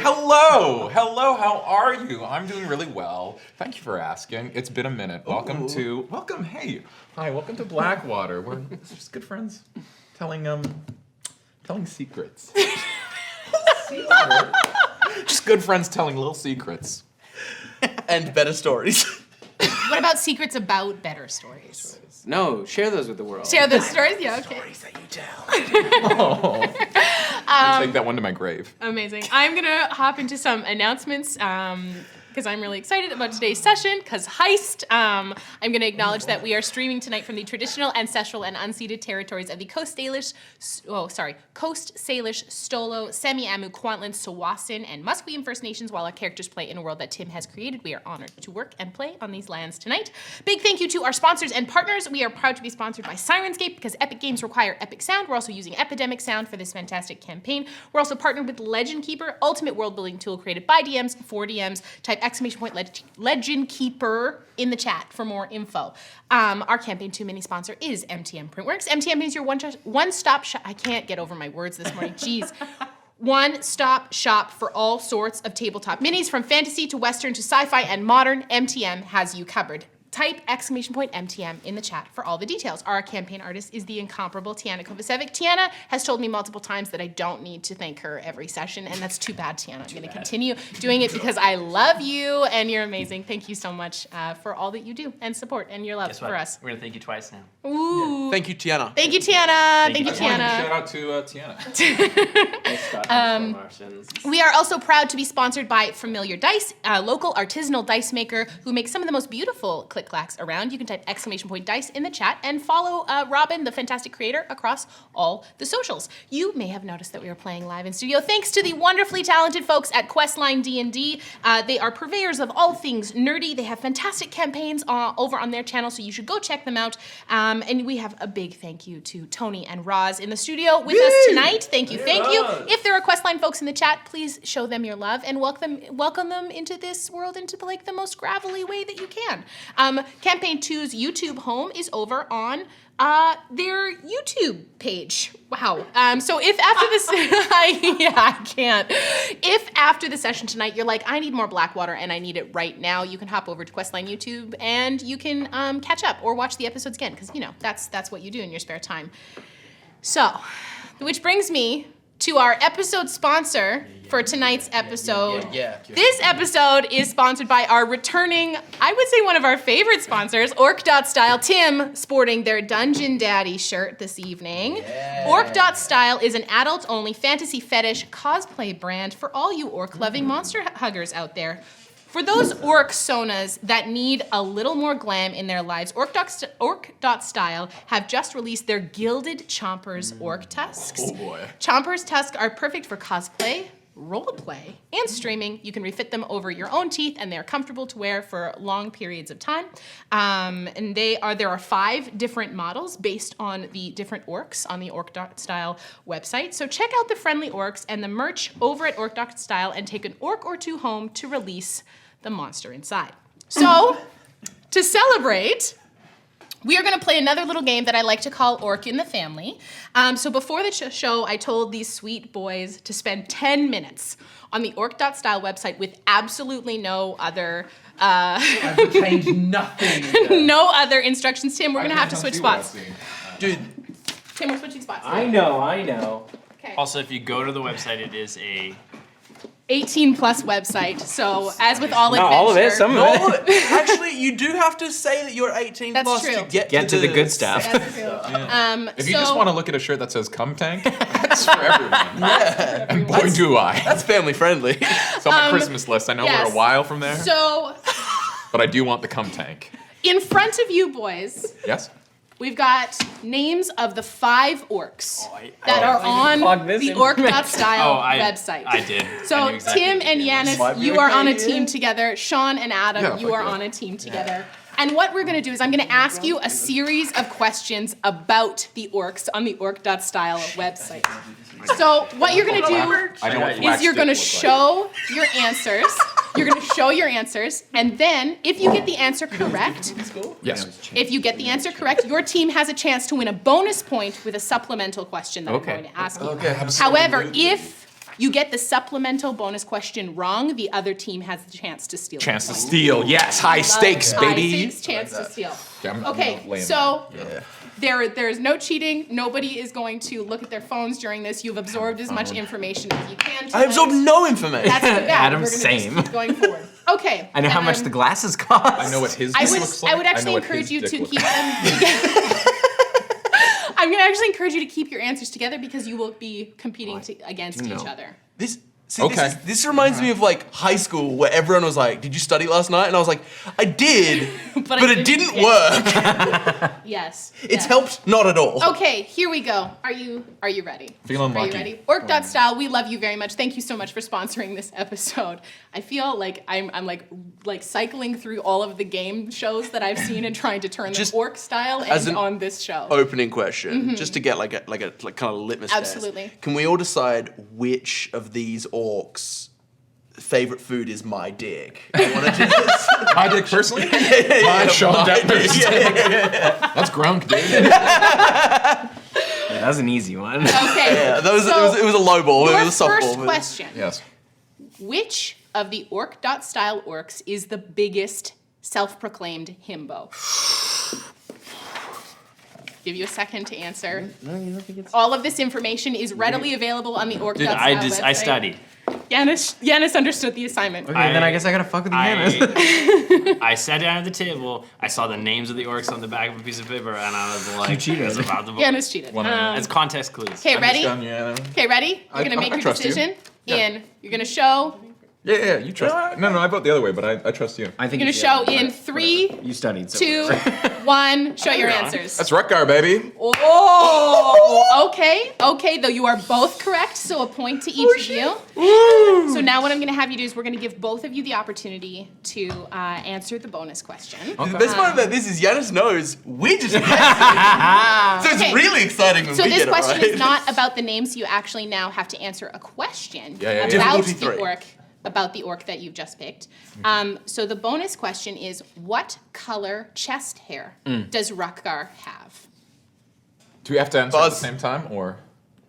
hello, how are you? I'm doing really well. Thank you for asking. It's been a minute. Welcome to Blackwater. We're just good friends telling secrets. Just good friends telling little secrets. And better stories. What about secrets about better stories? No, share those with the world. Share those stories? Yeah, okay. Stories that you tell. I'll take that one to my grave. Amazing. I'm going to hop into some announcements because I'm really excited about today's session, because Heist. I'm going to acknowledge that we are streaming tonight from the traditional, ancestral, and unceded territories of the Coast Salish, Stolo, Semi-Amu, Kwantlen, Sawasin, and Musqueam First Nations, while our characters play in a world that Tim has created. We are honored to work and play on these lands tonight. Big thank you to our sponsors and partners. We are proud to be sponsored by Sirenscape, because epic games require epic sound. We're also using Epidemic Sound for this fantastic campaign. We're also partnered with Legend Keeper, ultimate world-building tool created by DMs, for DMs. Type Legend Keeper in the chat for more info. Our Campaign 2 mini sponsor is MTM Printworks. MTM is your one-stop shop. I can't get over my words this morning. Jeez. One-stop shop for all sorts of tabletop minis, from fantasy to western to sci-fi and modern. MTM has you covered. Type !MTM in the chat for all the details. Our campaign artist is the incomparable Tiana Kovacevic. Tiana has told me multiple times that I don't need to thank her every session, and that's too bad, Tiana. I'm going to continue doing it because I love you, and you're amazing. Thank you so much for all that you do and support and your love for us. We're going to thank you twice now. Ooh. Thank you, Tiana. Thank you, Tiana. Thank you, Shout Tiana. out to Tiana. Thanks, Scott, for our sins. We are also proud to be sponsored by Familiar Dice, a local artisanal dice maker who makes some of the most beautiful click-clacks around. You can type !Dice in the chat and follow Robin, the fantastic creator, across all the socials. You may have noticed that we are playing live in studio thanks to the wonderfully talented folks at BlackwaterDnD. They are purveyors of all things nerdy. They have fantastic campaigns over on their channel, so you should go check them out. And we have a big thank you to Tony and Roz in the studio with us tonight. Thank you, thank you. If there are Questline folks in the chat, please show them your love and welcome them into this world into the most gravelly way that you can. Campaign 2's YouTube home is over on their YouTube page. Wow. So if after this, I can't. If after the session tonight you're like, I need more Blackwater and I need it right now, you can hop over to Questline YouTube and you can catch up or watch the episodes again, because that's what you do in your spare time. So, which brings me to our episode sponsor for tonight's episode. This episode is sponsored by our returning, I would say one of our favorite sponsors, Orc.style. Tim sporting their Dungeon Daddy shirt this evening. Orc.style is an adult-only fantasy fetish cosplay brand for all you orc-loving monster huggers out there. For those orc sonas that need a little more glam in their lives, Orc.style have just released their Gilded Chompers Orc Tusks. Oh boy. Chompers Tusks are perfect for cosplay, roleplay, and streaming. You can refit them over your own teeth, and they're comfortable to wear for long periods of time. And there are 5 different models based on the different orcs on the Orc.style website. So check out the friendly orcs and the merch over at Orc.style and take an orc or 2 home to release the monster inside. So, to celebrate, we are going to play another little game that I like to call Orc in the Family. So before the show, I told these sweet boys to spend 10 minutes on the Orc.style website with absolutely no other I've retained nothing. no other instructions. Tim, we're going to have to switch spots. Dude. Tim, we're switching spots. I know. Okay. Also, if you go to the website, it is a 18 plus website. So as with all Not adventure. all of it, some of it. No, actually, you do have to say that you're 18 That's plus true. to get Get to the good stuff. That's true. If you just want to look at a shirt that says "Cum Tank," that's for everyone. Yeah. And boy, do I. That's family friendly. It's on my Christmas list. I know yes. we're a while from there, So but I do want the Cum Tank. in front of you boys, Yes? we've got names of the 5 orcs I that are Plug on this the in. Orc.style website. I did. I So knew exactly Tim what and it was. Yanis, you are on a team together. Sean and Adam, Yeah, you are fuck yeah. on a team together. And what we're going to do is I'm going to ask you a series of questions about the orcs on the Orc.style website. So what you're going to do I know what is you're going to show your answers. You're going to show your answers, and then if you get the answer correct, Yes. if you get the answer correct, your team has a chance to win a bonus point with a supplemental question that Okay. I'm going to ask you. Okay. However, if you get the supplemental bonus question wrong, the other team has the chance to steal. Chance the to point. steal. Yes, high stakes, High baby. stakes chance to steal. Yeah, I'm Okay, gonna lay in so there. there's no cheating. Nobody is going to look at their phones during this. You've absorbed as much information as you can. I absorbed tonight. no information. That's too bad. Adam, We're gonna same. Just keep going forward. Okay. I know how much the glasses cost. I know what his I dick would, looks like. I would actually know what encourage his you dick to looks keep like. them together. I'm going to actually encourage you to keep your answers together because you will be competing against each other. This Okay. this reminds me of like high school where everyone was like, "Did you study last night?" And I was like, "I did, but it didn't work." Yes. It's yes. helped not at all. Okay, here we go. Are you ready? Feeling Are lucky. you ready? Orc.style, we love you very much. Thank you so much for sponsoring this episode. I feel like I'm like cycling through all of the game shows that I've seen and trying to turn Just them Orc.style as and an on this show. Opening question, just to get like kind of litmus test. Absolutely. Can we all decide which of these orcs' favorite food is my dick? I want to just My dick personally? My Sean Detmers. That's grunk, dude. Yeah, that was an easy one. Okay. Yeah, that was, so it was a low ball. It your was a softball. first but- question. Yes. Which of the Orc.style orcs is the biggest self-proclaimed himbo? Give you a second to answer. No, you don't think it's... All of this information is readily available on the Orc.style I website. studied. Yanis understood the assignment. Okay, then I guess I gotta fuck with the Hannahs. I sat down at the table. I saw the names of the orcs on the back of a piece of paper, and I was like, You cheated. I was about to vote. Yanis cheated. As context clues. Okay, ready? Yeah, Okay, ready? You're gonna make I your trust you. decision. Ian, you're gonna show. yeah, you trust. No, I vote the other way, but I trust you. I think You're gonna show in 3, You studied, so 2, 1. Show your answers. That's Rutgar, baby. Oh, okay, though you are both correct, so a point to each of you. So now what I'm gonna have you do is we're gonna give both of you the opportunity to answer the bonus question. The best part about this is Yanis knows we just guessed. So it's Okay. really exciting when So we this get it question right. is not about the names, you actually now have to answer a question Yeah, yeah. about Difficulty the 3. orc. About the orc that you've just picked. So the bonus question is, what color chest hair does Rutgar have? Do we have to answer at the Buzz. same time, or?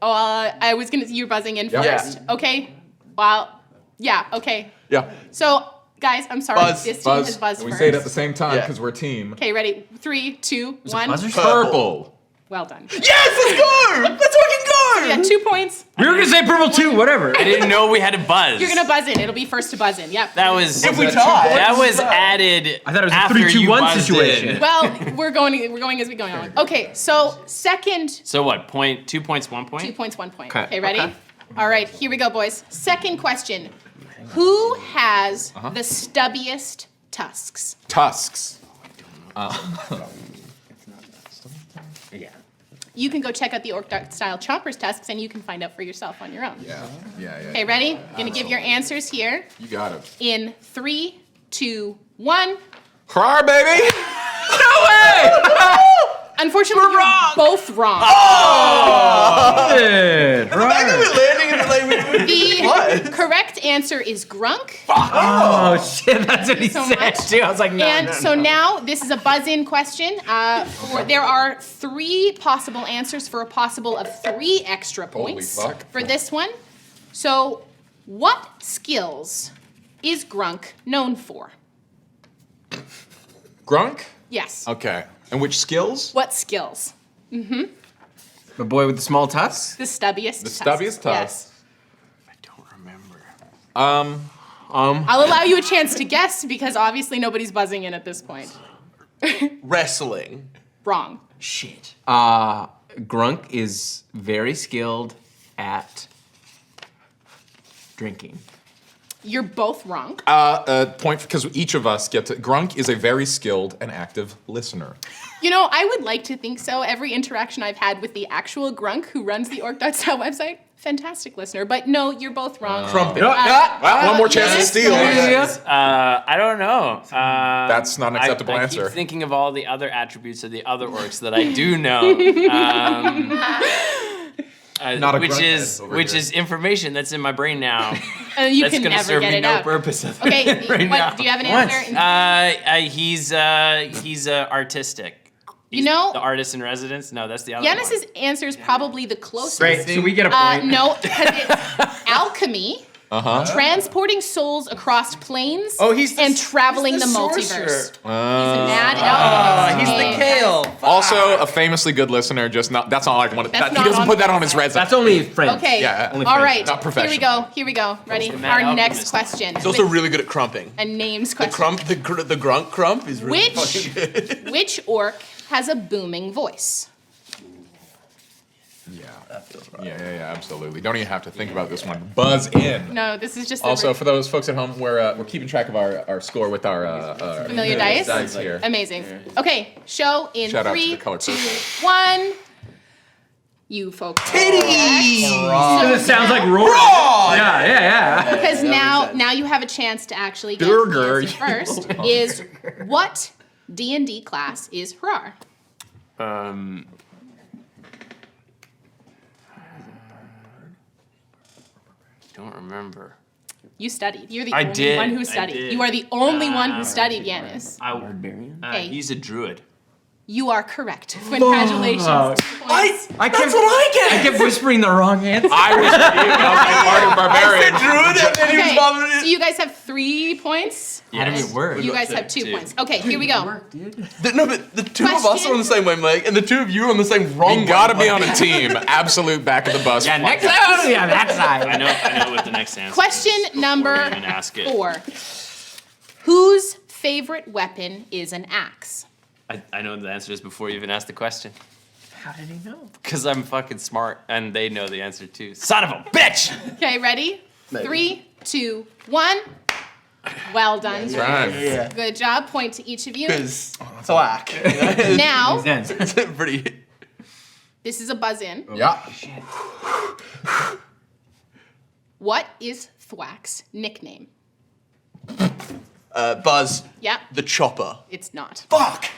I was gonna. You're buzzing in Yeah. first. Okay. Well, yeah. Okay. Yeah. So guys, I'm sorry. Buzz. This team Buzz. has buzzed And we first. say it at the same time Yeah. because we're a team. Okay, ready? 3, 2, 1. buzzer? Purple. Well done. Yes, let's go! Let's fucking go! We got 2 points. we were gonna say purple too, whatever. I didn't know we had to buzz. You're gonna buzz in. It'll be first to buzz in. Yep. That was If we that tie. that was added. I thought it was a after 3-2-1 you buzzed situation. in. Well, we're going as we go on. Okay, so second. So what? 2 points, 1 point. 2 points, 1 point. Okay. Okay, ready? Okay. All right, here we go, boys. Second question. Who has the stubbiest tusks? Tusks. Yeah. You can go check out the Orc.style Chomper's tusks and you can find out for yourself on your own. Yeah. Okay, ready? Gonna give your answers here You got it. in 3, 2, 1. Crar, baby. Unfortunately, you're both wrong. Good. The fact that we're landing in the lane The What? correct answer is Grunk. Oh shit, that's what he So said much. too. I was like, no, And no, so no. now this is a buzz-in question. There are 3 possible answers for a possible of 3 extra Holy points fuck. for this one. So, what skills is Grunk known for? Grunk. Yes. Okay. And which skills? What skills? The boy with the small tusks. The stubbiest. The tusks. stubbiest tusks. Yes. I don't remember. I'll allow you a chance to guess because obviously nobody's buzzing in at this point. Wrestling. Wrong. Shit. Grunk is very skilled at drinking. You're both wrong. Point because each of us get to. Grunk is a very skilled and active listener. You know, I would like to think so. Every interaction I've had with the actual Grunk who runs the Orc.style website, fantastic listener. But no, you're both wrong. Crumpet. Well, one more chance to yes. steal. I don't know. That's not an acceptable I answer. keep thinking of all the other attributes of the other orcs that I do know. Not a which grunt is head over which here. is information that's in my brain now. And you That's can gonna never serve get me it no out. purpose. Okay, right now. what, do you have an What? answer? He's artistic. You know, The artist in residence? No, that's the other Yanis's one. answer is probably the closest. Great. So we get a point. No, because it's alchemy, transporting souls across planes, and traveling the multiverse. He's a mad alchemist. He's the Kale. Also, a famously good listener. Just not. That's all I wanted. That's He not doesn't on put that the on his resume. That's only friends. Okay. Yeah, only All friends, right. not Here we go. Ready? mad Our next alchemist. question. He's also really good at crumping. A names The question. the grunt crump is really Which- fucking good. Which orc has a booming voice? Yeah. That feels right. Yeah, absolutely. Don't even have to think about this one. Buzz in. No, this is just the Also, for those folks at home, we're keeping track of our score with our familiar dice. here. Amazing. Okay, show in Shout out to 3, the color 2, purple. 1. You folks. It sounds like roar. Yeah. Because now you have a chance to actually get Durger. the answer first. Is what D&D class is Hrar? Don't remember. You studied. You're the I only did, one who I studied. did. You are the only one who studied, Yanis. Barbarian. Hey. He's a druid. You are correct. Congratulations. Points. I kept, That's what I I kept whispering the wrong answer. I was part of barbarian. I said druid and then he was Okay, bombing so you guys have 3 points. How did it work? You guys have 2 points. Okay, here we go. No, but the two of us Question? are on the same wavelength, and the two of you are on the same wrong You gotta be wavelength. on a team. Absolute back of the bus. Yeah, next time. Yeah, that side. I know what the next answer Question is. before number I even ask it. 4. Whose favorite weapon is an axe? I know the answer is before you even ask the question. How did he know? Because I'm fucking smart and they know the answer too. Son of a bitch! Okay, ready? Maybe. 3, 2, 1. Well done. Right. Yeah. Good job. Point to each of you. Because thwack. You know? Now, It's pretty. this is a buzz in. Yeah. What is Thwack's nickname? Buzz, Yeah, the chopper. it's not. Fuck!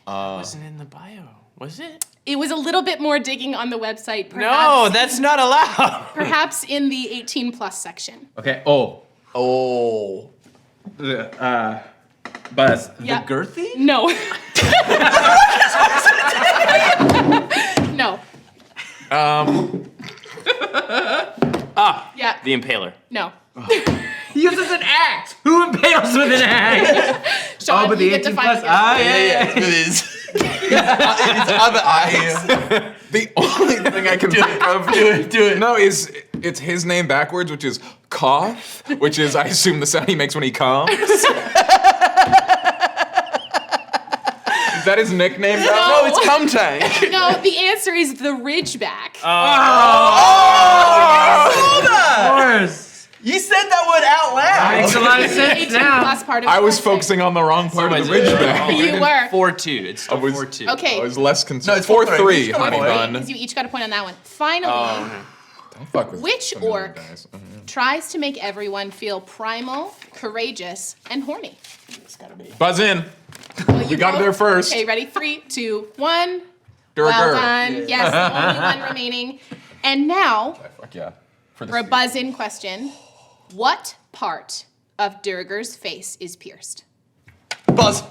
Wasn't in the bio, was it? It was a little bit more digging on the website. No, Perhaps, that's not allowed. perhaps in the 18 plus section. Okay. Oh. Buzz. Yeah. The girthy? No. No. Yeah. The Impaler. No. He uses an axe. Who impales with an axe? Sean, but the you get to 18 find plus. it. Yeah. It is. It's other eyes. The only thing I can think of Do it. No, it's his name backwards, which is Cough, which is I assume the sound he makes when he coughs. Is that his nickname? No, it's cum tank. No, the answer is the Ridgeback. Of course. You said that word out loud. Makes a lot of sense 18 now. plus part of I was the website. focusing on the wrong part of the I did. Ridgeback. You were. 4-2. It's still I was- 4-2. Okay. I was less No, concerned. it's 4-3, 4-3. honey bun. Because you each got a point on that one. Finally, Don't fuck with which familiar orc guys. tries to make everyone feel primal, courageous, and horny? Buzz in. Well, We got it there first. Okay, ready? 3, 2, 1. Durger. Well done. Yes, only one remaining. And now, Fuck yeah. For the for a buzz-in question, what part of Durger's face is pierced? Buzz,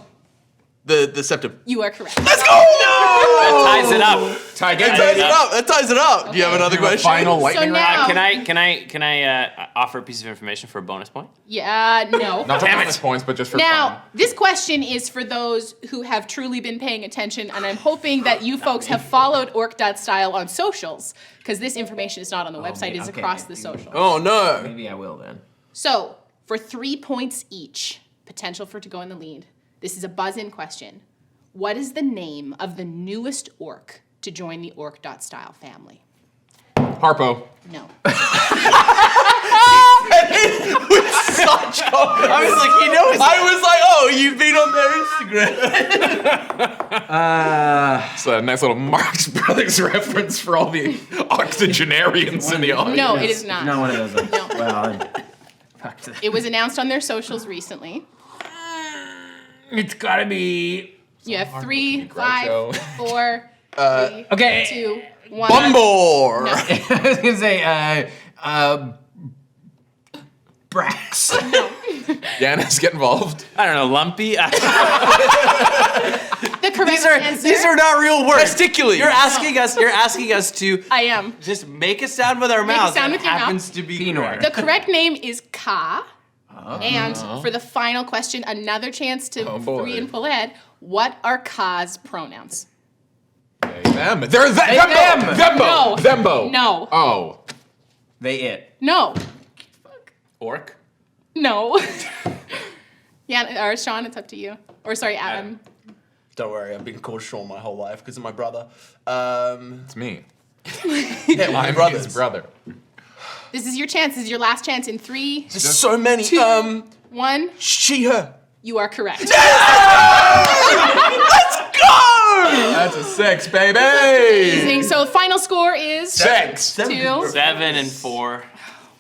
the septum. You are correct. Let's go! That ties it up. Tie That ties it up. That ties it up. Do you have another question? Final lightning So round. now- Can I offer a piece of information for a bonus point? Yeah, no. Not for Damn it. bonus points, but just for Now, fun. this question is for those who have truly been paying attention, and I'm hoping that you folks have followed Orc.style on socials, because this information is not on the website, it's okay. across the socials. Oh no. Maybe I will then. So, for 3 points each, potential for it to go in the lead, this is a buzz-in question. What is the name of the newest orc to join the Orc.style family? Harpo. No. Such I was like, he knows. I was like, oh, you've been on their Instagram. It's a nice little Marx Brothers reference for all the octogenarians in the audience. No, it is not. Not one of those. No. Well, fuck. It was announced on their socials recently. It's gotta be. You have 3, 5, Groucho. 4, 3, Okay. 2, 1. Bumbor. No. I was gonna say, Brax. Yanis, get involved. I don't know, Lumpy? The correct these are not real words. Testiculates. You're asking us to I am. just make a sound with our Make a mouths. sound that with your mouth. happens to be correct. The correct name is Ka. And for the final question, another chance to three and pull ahead. What are Ka's pronouns? They, them. They're them. Thembo. No. Thembo. No. Oh. They it. No. Orc. No. Yeah, or Sean, it's up to you. Or sorry, Adam. Don't worry, I've been called Sean my whole life because of my brother. It's me. Yeah, my I'm brothers. his brother. This is your chance. This is your last chance in 3, There's so many. 2, 1. She, her. You are correct. Let's go! That's a 6, baby. Amazing. So final score is 6. 2. 7 and 4.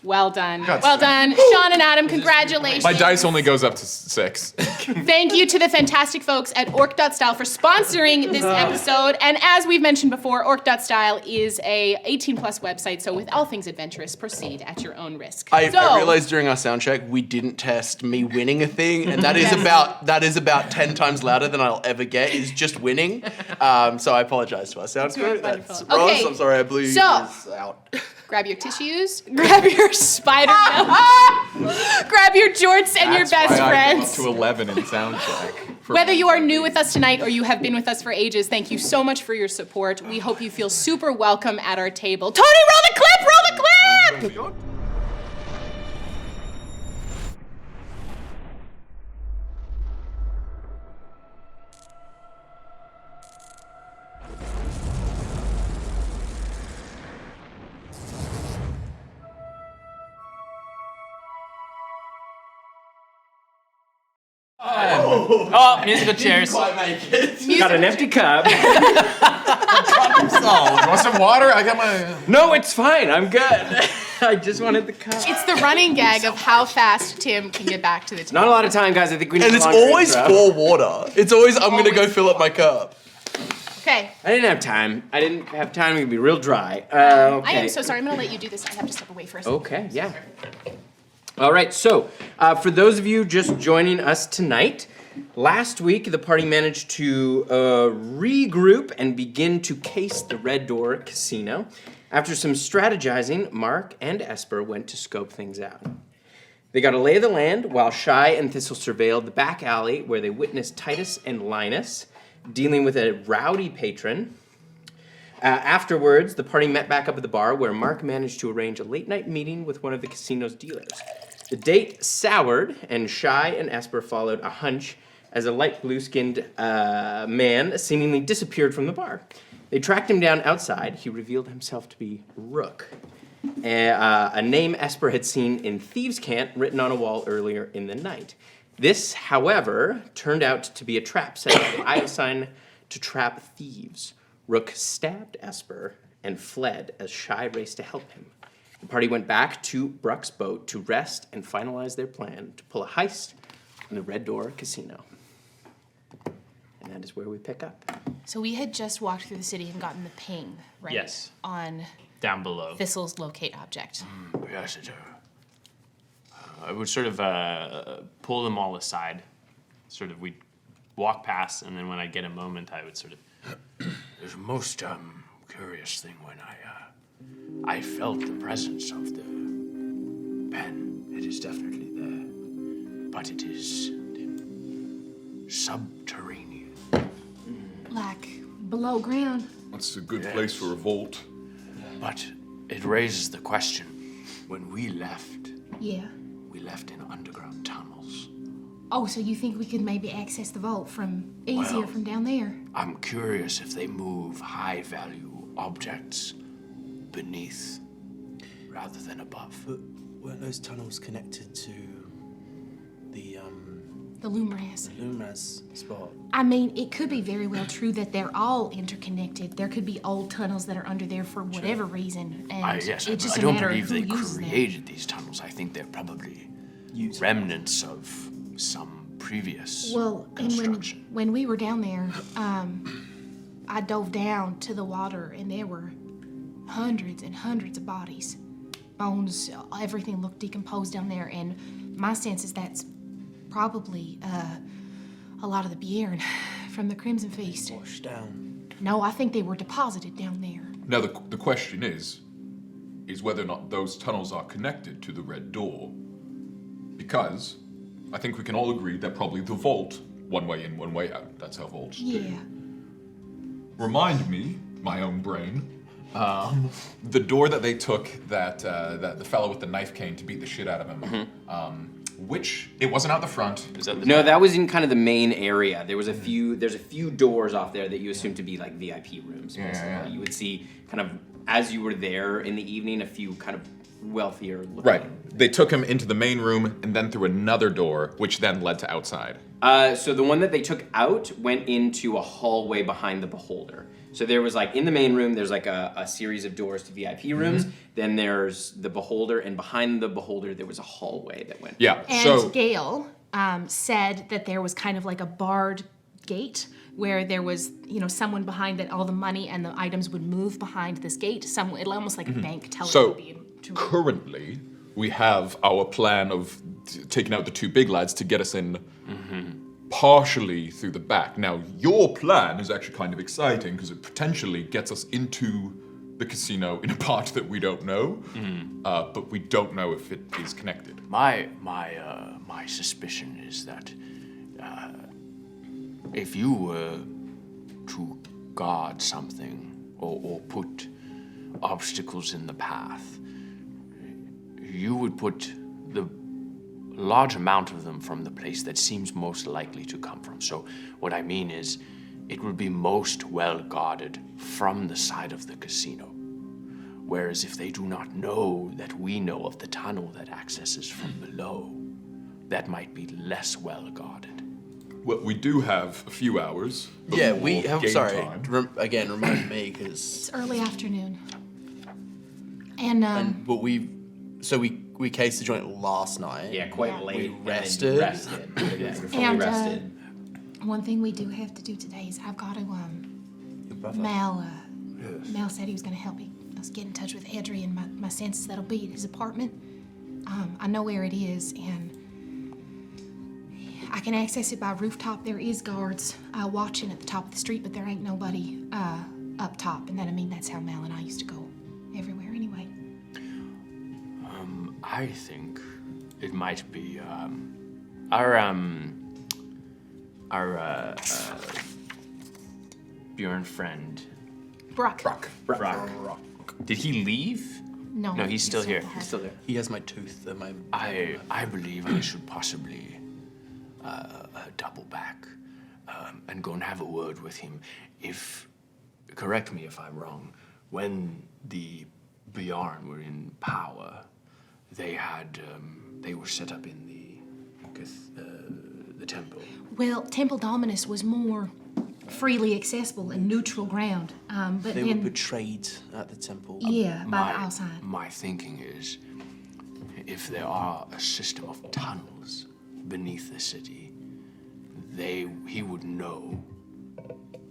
Well done. Got Well sick. done. Sean and Adam, congratulations. My dice only goes up to 6. Thank you to the fantastic folks at Orc.style for sponsoring this episode. And as we've mentioned before, Orc.style is a 18+ website, so with all things adventurous, proceed at your own risk. I So- realized during our sound check we didn't test me winning a thing, and that is about 10 times louder than I'll ever get. Is just winning. So I apologize to our sound crew. That's Wonderful. Ross. Okay, I'm sorry I blew you so- guys out. Grab your tissues, grab your spider milk, grab your jorts and your best Why I go up friends. to 11 in sound check. Whether you are new with us tonight or you have been with us for ages, thank you so much for your support. We hope you feel super welcome at our table. Tony, roll the clip! Roll the clip! Oh, musical chairs. Quite make it. Got an empty cup. Oh, want some water? I got my. No, it's fine. I'm good. I just wanted the cup. It's the running gag of how fast Tim can get back to the table. Not a lot of time, guys. I think we need And a it's longer always intro. 4 water. It's always I'm gonna go fill up my cup. Okay. I didn't have time. I didn't have time. It would be real dry. Okay. I am so sorry. I'm going to let you do this. I have to step away for a second. Okay, yeah. All right, so for those of you just joining us tonight, last week the party managed to regroup and begin to case the Red Door Casino. After some strategizing, Mark and Esper went to scope things out. They got a lay of the land while Shy and Thistle surveilled the back alley where they witnessed Titus and Linus dealing with a rowdy patron. Afterwards, the party met back up at the bar where Mark managed to arrange a late-night meeting with one of the casino's dealers. The date soured, and Shy and Esper followed a hunch as a light blue-skinned man seemingly disappeared from the bar. They tracked him down outside. He revealed himself to be Rook, a name Esper had seen in Thieves' Cant written on a wall earlier in the night. This, however, turned out to be a trap set by the Iocine to trap thieves. Rook stabbed Esper and fled as Shy raced to help him. The party went back to Bruck's boat to rest and finalize their plan to pull a heist in the Red Door Casino. And that is where we pick up. So we had just walked through the city and gotten the ping, right? Yes. On Down below. Thistle's locate object. Yes, I would sort of pull them all aside. Sort of, we'd walk past, and then when I get a moment, I would sort of. There's a most curious thing when I felt the presence of the pen. It is definitely there, but it is subterranean. Like below ground. That's a good place for a vault. But it raises the question: when we left, Yeah. we left in underground tunnels. Oh, so you think we could maybe access the vault from easier Well- from down there? I'm curious if they move high-value objects beneath rather than above. But weren't those tunnels connected to the The Lumras. Lumras spot? I mean, it could be very well true that they're all interconnected. There could be old tunnels that are under there for whatever reason, and Yes, it's just I a don't matter believe of they who uses them. created these tunnels. I think they're probably remnants of some previous Well, and construction. when we were down there, I dove down to the water, and there were hundreds and hundreds of bodies, bones. Everything looked decomposed down there, and my sense is that's probably a lot of the Bjorn from the Crimson Feast. Washed down. No, I think they were deposited down there. Now, the question is whether or not those tunnels are connected to the Red Door. Because I think we can all agree that probably the vault, one way in, one way out. That's how vaults do. Yeah. Remind me, my own brain, the door that they took that the fellow with the knife cane to beat the shit out of him. Which it wasn't out the front. Is that the No, that was in kind of the main area. There's a few doors off there that you assume to be like VIP rooms. Basically. Yeah. You would see kind of as you were there in the evening, a few kind of wealthier looking. Right. They took him into the main room and then through another door, which then led to outside. So the one that they took out went into a hallway behind the Beholder. So there was like in the main room, there's like a series of doors to VIP rooms. Then there's the Beholder, and behind the Beholder there was a hallway that went. Yeah. And So Gale said that there was kind of like a barred gate where there was, someone behind that all the money and the items would move behind this gate. Almost like a bank teller So would be to currently we have our plan of taking out the two big lads to get us in partially through the back. Now, your plan is actually kind of exciting because it potentially gets us into the casino in a part that we don't know, but we don't know if it is connected. My suspicion is that if you were to guard something or put obstacles in the path, you would put the large amount of them from the place that seems most likely to come from. So what I mean is, it would be most well guarded from the side of the casino. Whereas if they do not know that we know of the tunnel that accesses from below, that might be less well guarded. Well, we do have a few hours. Yeah, before we have. game Sorry, time. again, remind me because. It's early afternoon. And But we cased the joint last night. Yeah, quite Yeah. late. We and then rested. rested. Yeah, you're fully And, rested. one thing we do have to do today is I've got to, Your brother. Mal said he was going to help me. Let's get in touch with Adri and my senses that'll be at his apartment. I know where it is, and I can access it by rooftop. There is guards watching at the top of the street, but there ain't nobody up top. And that's how Mal and I used to go everywhere anyway. I think it might be our Bjorn friend. Brock. Brock. Did he leave? No, he's still here. there. Still there. He has my tooth and my. I believe I should possibly double back and go and have a word with him. Correct me if I'm wrong, when the Bjorn were in power, they were set up in the temple. Well, Temple Dominus was more freely accessible and neutral ground. But They then, were betrayed at the temple. yeah, by the outside. My thinking is, if there are a system of tunnels beneath the city, he would know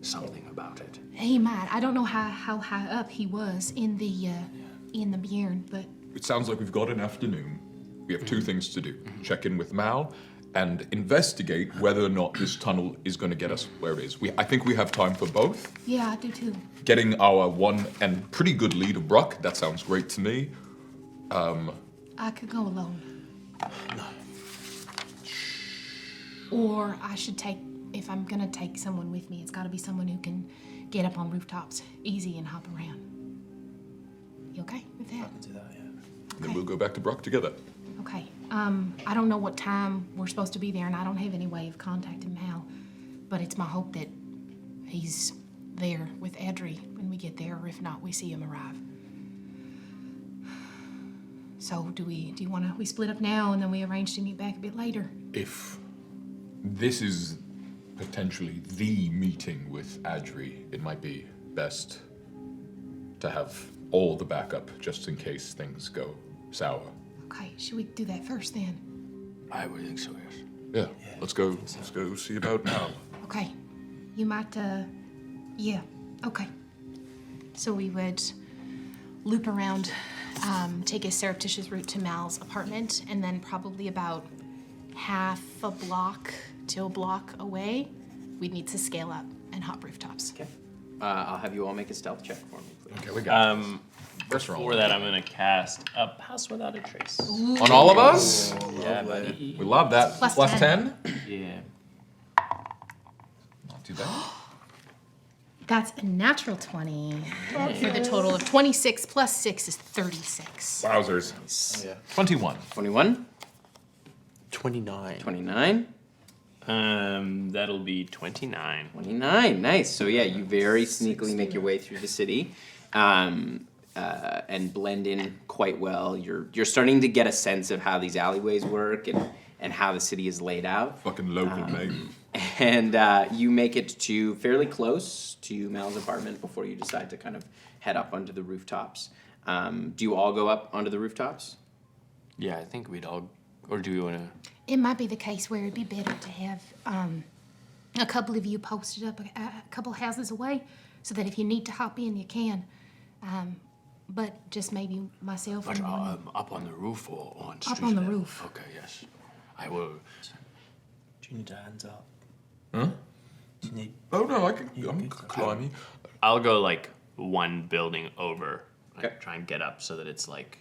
something about it. He might. I don't know how high up he was in the Bjorn, but It sounds like we've got an afternoon. We have two things to do. Check in with Mal and investigate whether or not this tunnel is going to get us where it is. I think we have time for both. yeah, I do too. Getting our one and pretty good lead of Bruck, that sounds great to me. I could go alone. Or I should if I'm gonna take someone with me, it's gotta be someone who can get up on rooftops easy and hop around. You okay with that? Do that, yeah. Then we'll go back to Bruck together. Okay. I don't know what time we're supposed to be there, and I don't have any way of contacting Mal, but it's my hope that he's there with Adri when we get there, or if not, we see him arrive. So do you wanna, we split up now and then we arrange to meet back a bit later? If this is potentially the meeting with Adri, it might be best to have all the backup just in case things go sour. Okay, should we do that first then? I would think so, yes. Yeah, let's go see about now. Okay. You might, yeah, okay. So we would loop around, take a surreptitious route to Mal's apartment, and then probably about half a block to a block away, we'd need to scale up and hop rooftops. Okay. I'll have you all make a stealth check for me, please. Okay, we got it. First roll. Before that, I'm gonna cast a Pass Without a Trace. On all of us? Yeah, buddy. We love that. Plus Plus 10. 10? Yeah. Not too bad. That's a natural 20 for the total of 26 plus 6 is 36. Wowzers. Yeah. 21. 21, 29. 29, That'll be 29. 29. Nice. So yeah, you very sneakily make your way through the city, and blend in quite well. You're starting to get a sense of how these alleyways work and how the city is laid out. Fucking local, mate. And you make it to fairly close to Mal's apartment before you decide to kind of head up onto the rooftops. Do you all go up onto the rooftops? Yeah, I think we'd all. Or do we want to? It might be the case where it'd be better to have a couple of you posted up a couple houses away so that if you need to hop in, you can. But just maybe myself and one. Up on the roof or on Up street on the level? roof. Okay, yes. I will. Do you need your hands up? Huh? Do you need... Oh, no, I'm climbing. I'll go like one building over. Like, Okay. try and get up so that it's like.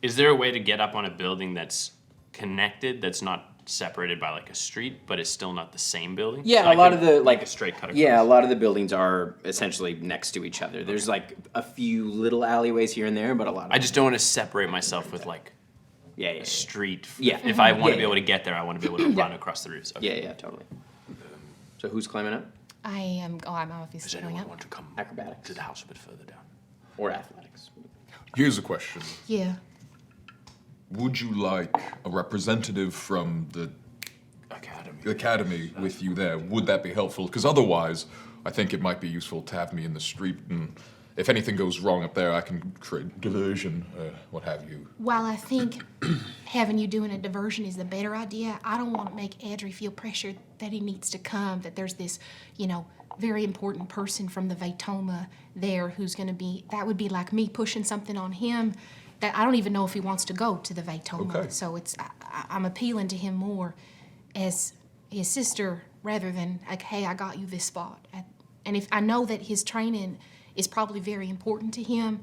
Is there a way to get up on a building that's connected, that's not separated by like a street, but it's still not the same building? Yeah, So I a lot could of the make like a straight cut across. Yeah, a lot of the buildings are essentially next to each other. There's like a few little alleyways here and there, but a lot of I just don't want to separate myself with like yeah, a street. Yeah. If I want Yeah, to be yeah. able to get there, I want to be able to run across the roofs. Okay. yeah, totally. So who's climbing up? I am. Oh, I'm Does obviously going anyone up. want to come Acrobatics. to the house a bit further down? Or athletics? Here's a question. Yeah. Would you like a representative from the academy with you there? Would that be helpful? Because otherwise, I think it might be useful to have me in the street, and if anything goes wrong up there, I can create diversion, what have you. While I think having you doing a diversion is the better idea, I don't want to make Adri feel pressured that he needs to come, that there's this, very important person from the Vaitoma there who's going to be, that would be like me pushing something on him that I don't even know if he wants to go to the Vaitoma. Okay. So I'm appealing to him more as his sister rather than like, hey, I got you this spot. And if I know that his training is probably very important to him,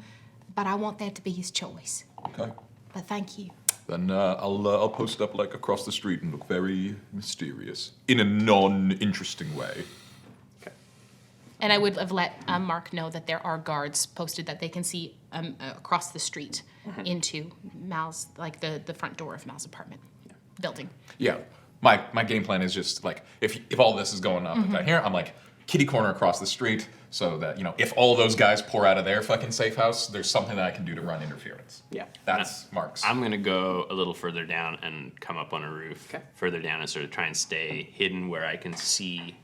but I want that to be his choice. Okay. But thank you. Then I'll post up like across the street and look very mysterious in a non-interesting way. And I would have let Mark know that there are guards posted that they can see across the street into Mal's, like the front door of Mal's apartment building. Yeah, my game plan is just like if all this is going on down here, I'm like kitty corner across the street so that if all those guys pour out of their fucking safe house, there's something that I can do to run interference. Yeah. That's Mark's. I'm gonna go a little further down and come up on a roof. Okay. Further down and sort of try and stay hidden where I can see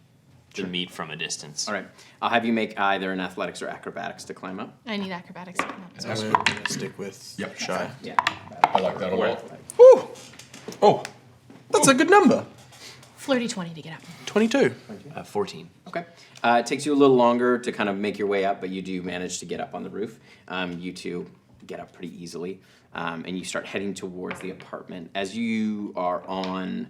the meat from a distance. All right. I'll have you make either an athletics or acrobatics to climb up. I need acrobatics. to come up. I'm gonna stick with Yep. shy. Yeah. I like that a Or lot. athletics. Woo! Oh, that's a good number. Flirty 20 to get up. 22. 14. Okay. It takes you a little longer to kind of make your way up, but you do manage to get up on the roof. You two get up pretty easily, and you start heading towards the apartment. As you are on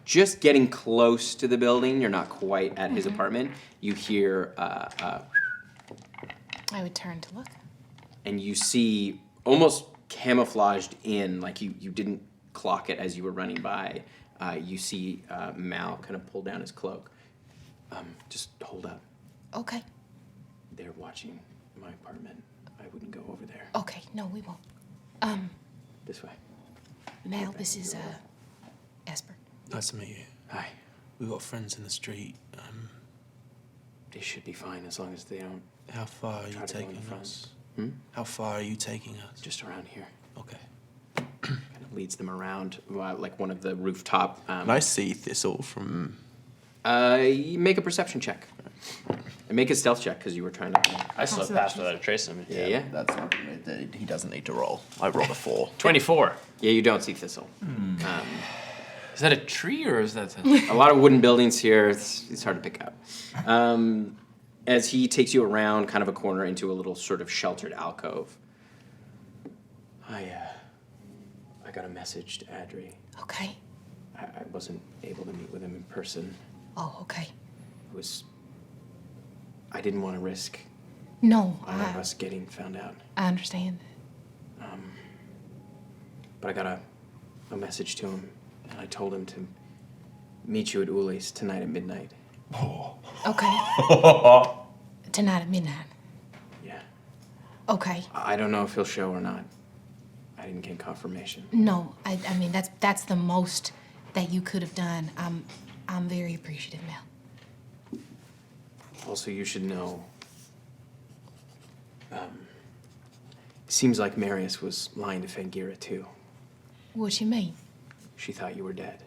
just getting close to the building, you're not quite at his apartment, you hear, I would turn to look. and you see almost camouflaged in, like you didn't clock it as you were running by, you see Mal kind of pull down his cloak. Just hold up. Okay. They're watching my apartment. I wouldn't go over there. Okay. No, we won't. This way. Mal, this is Esper. Nice to meet you. Hi. We've got friends in the street. They should be fine as long as they don't How far are you try to go in taking front. us? Hmm? How far are you taking us? Just around here. Okay. Kind of leads them around, like one of the rooftop. Can I see Thistle from... You make a perception check. And make a stealth check because you were trying to. I still have Pass Without a Trace on me. Yeah. That's not... He doesn't need to roll. I rolled a 4. 24. Yeah, you don't see Thistle. Is that a tree or is that A lot of wooden buildings here. It's hard to pick out. As he takes you around kind of a corner into a little sort of sheltered alcove. I got a message to Adri. Okay. I wasn't able to meet with him in person. Oh, okay. I didn't want to risk No, either of us getting found out. I understand. But I got a message to him, and I told him to meet you at Uli's tonight at midnight. Okay. Tonight at midnight. Yeah. Okay. I don't know if he'll show or not. I didn't get confirmation. No, I mean that's the most that you could have done. I'm very appreciative, Mel. Also, you should know. Seems like Marius was lying to Fangira too. What you mean? She thought you were dead.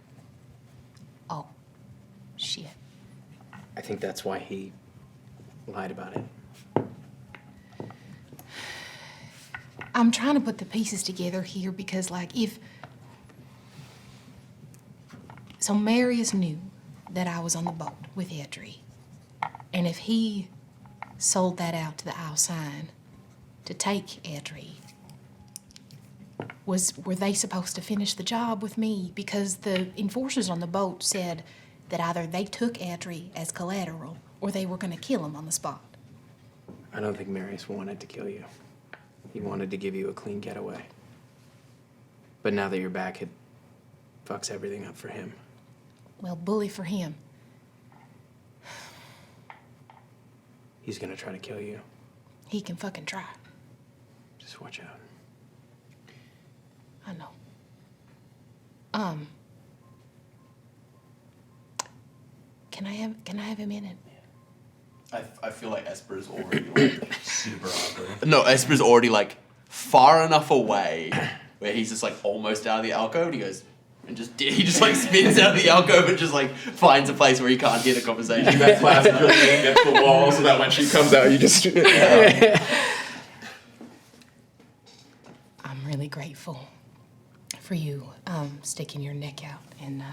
Oh, shit. I think that's why he lied about it. I'm trying to put the pieces together here because, like, if... So Marius knew that I was on the boat with Adri. And if he sold that out to the Isle Sign to take Adri, were they supposed to finish the job with me? Because the enforcers on the boat said that either they took Adri as collateral or they were going to kill him on the spot. I don't think Marius wanted to kill you. He wanted to give you a clean getaway. But now that you're back, it fucks everything up for him. Well, bully for him. He's gonna try to kill you. He can fucking try. Just watch out. I know. Can I have a minute? I feel like Esper's already like super awkward. No, Esper's already like far enough away where he's just like almost out of the alcove, and he goes and he just like spins out of the alcove and just like finds a place where he can't hear the conversation. That classic lean against the wall so that when she comes out, you just. I'm really grateful for you sticking your neck out and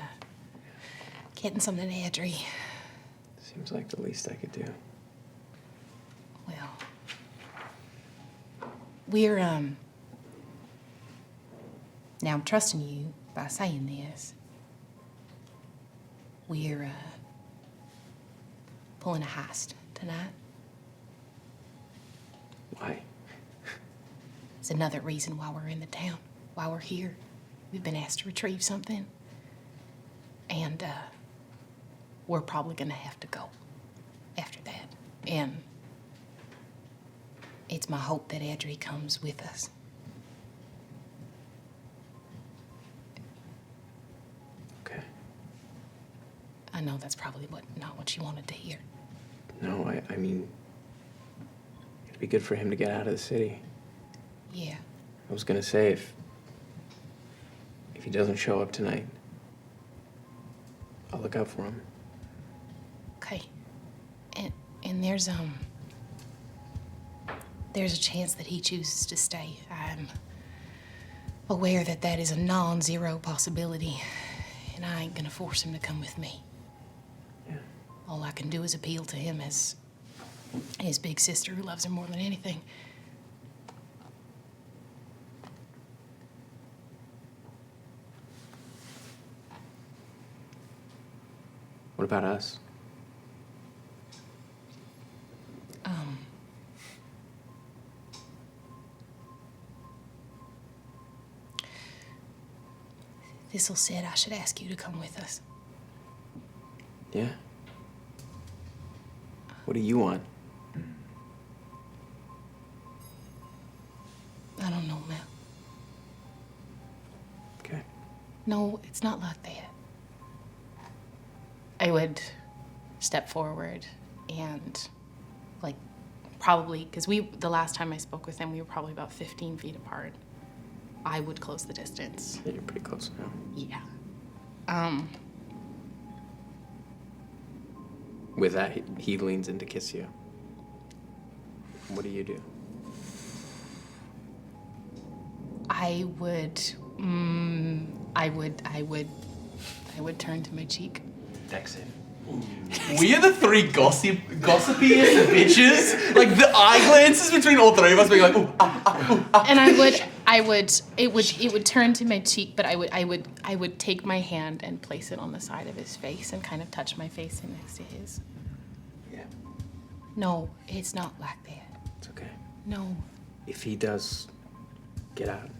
getting something to Adri. Seems like the least I could do. Well, we're now I'm trusting you by saying this. We're pulling a heist tonight. Why? It's another reason why we're in the town, why we're here. We've been asked to retrieve something. And we're probably gonna have to go after that. And it's my hope that Adri comes with us. Okay. I know that's probably not what you wanted to hear. No, I mean, it'd be good for him to get out of the city. Yeah. I was gonna say, if he doesn't show up tonight, I'll look out for him. Okay. And there's a chance that he chooses to stay. I'm aware that that is a non-zero possibility, and I ain't gonna force him to come with me. Yeah. All I can do is appeal to him as his big sister who loves him more than anything. What about us? Thistle said I should ask you to come with us. Yeah. What do you want? I don't know, Mel. Okay. No, it's not like that. I would step forward and, like, probably, because the last time I spoke with him, we were probably about 15 feet apart. I would close the distance. Yeah, you're pretty close now. Yeah. With that, he leans in to kiss you. What do you do? I would turn to my cheek. Dex save. We are the three gossipiest bitches. Like the eye glances between all three of us being like, ooh, And It would turn to my cheek, but I would take my hand and place it on the side of his face and kind of touch my face in next to his. Yeah, No, it's not like that. it's okay. No. If he does get out,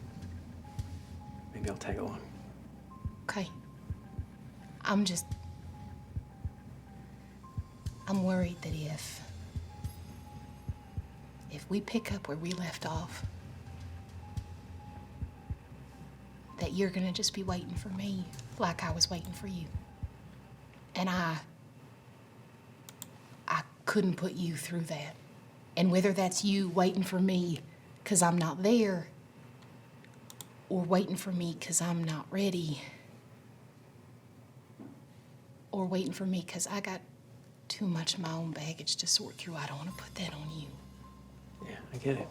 maybe I'll tag along. Okay. I'm worried that if we pick up where we left off, that you're gonna just be waiting for me like I was waiting for you. And I couldn't put you through that. And whether that's you waiting for me because I'm not there, or waiting for me because I'm not ready, or waiting for me because I got too much of my own baggage to sort through, I don't want to put that on you. Yeah, I get it.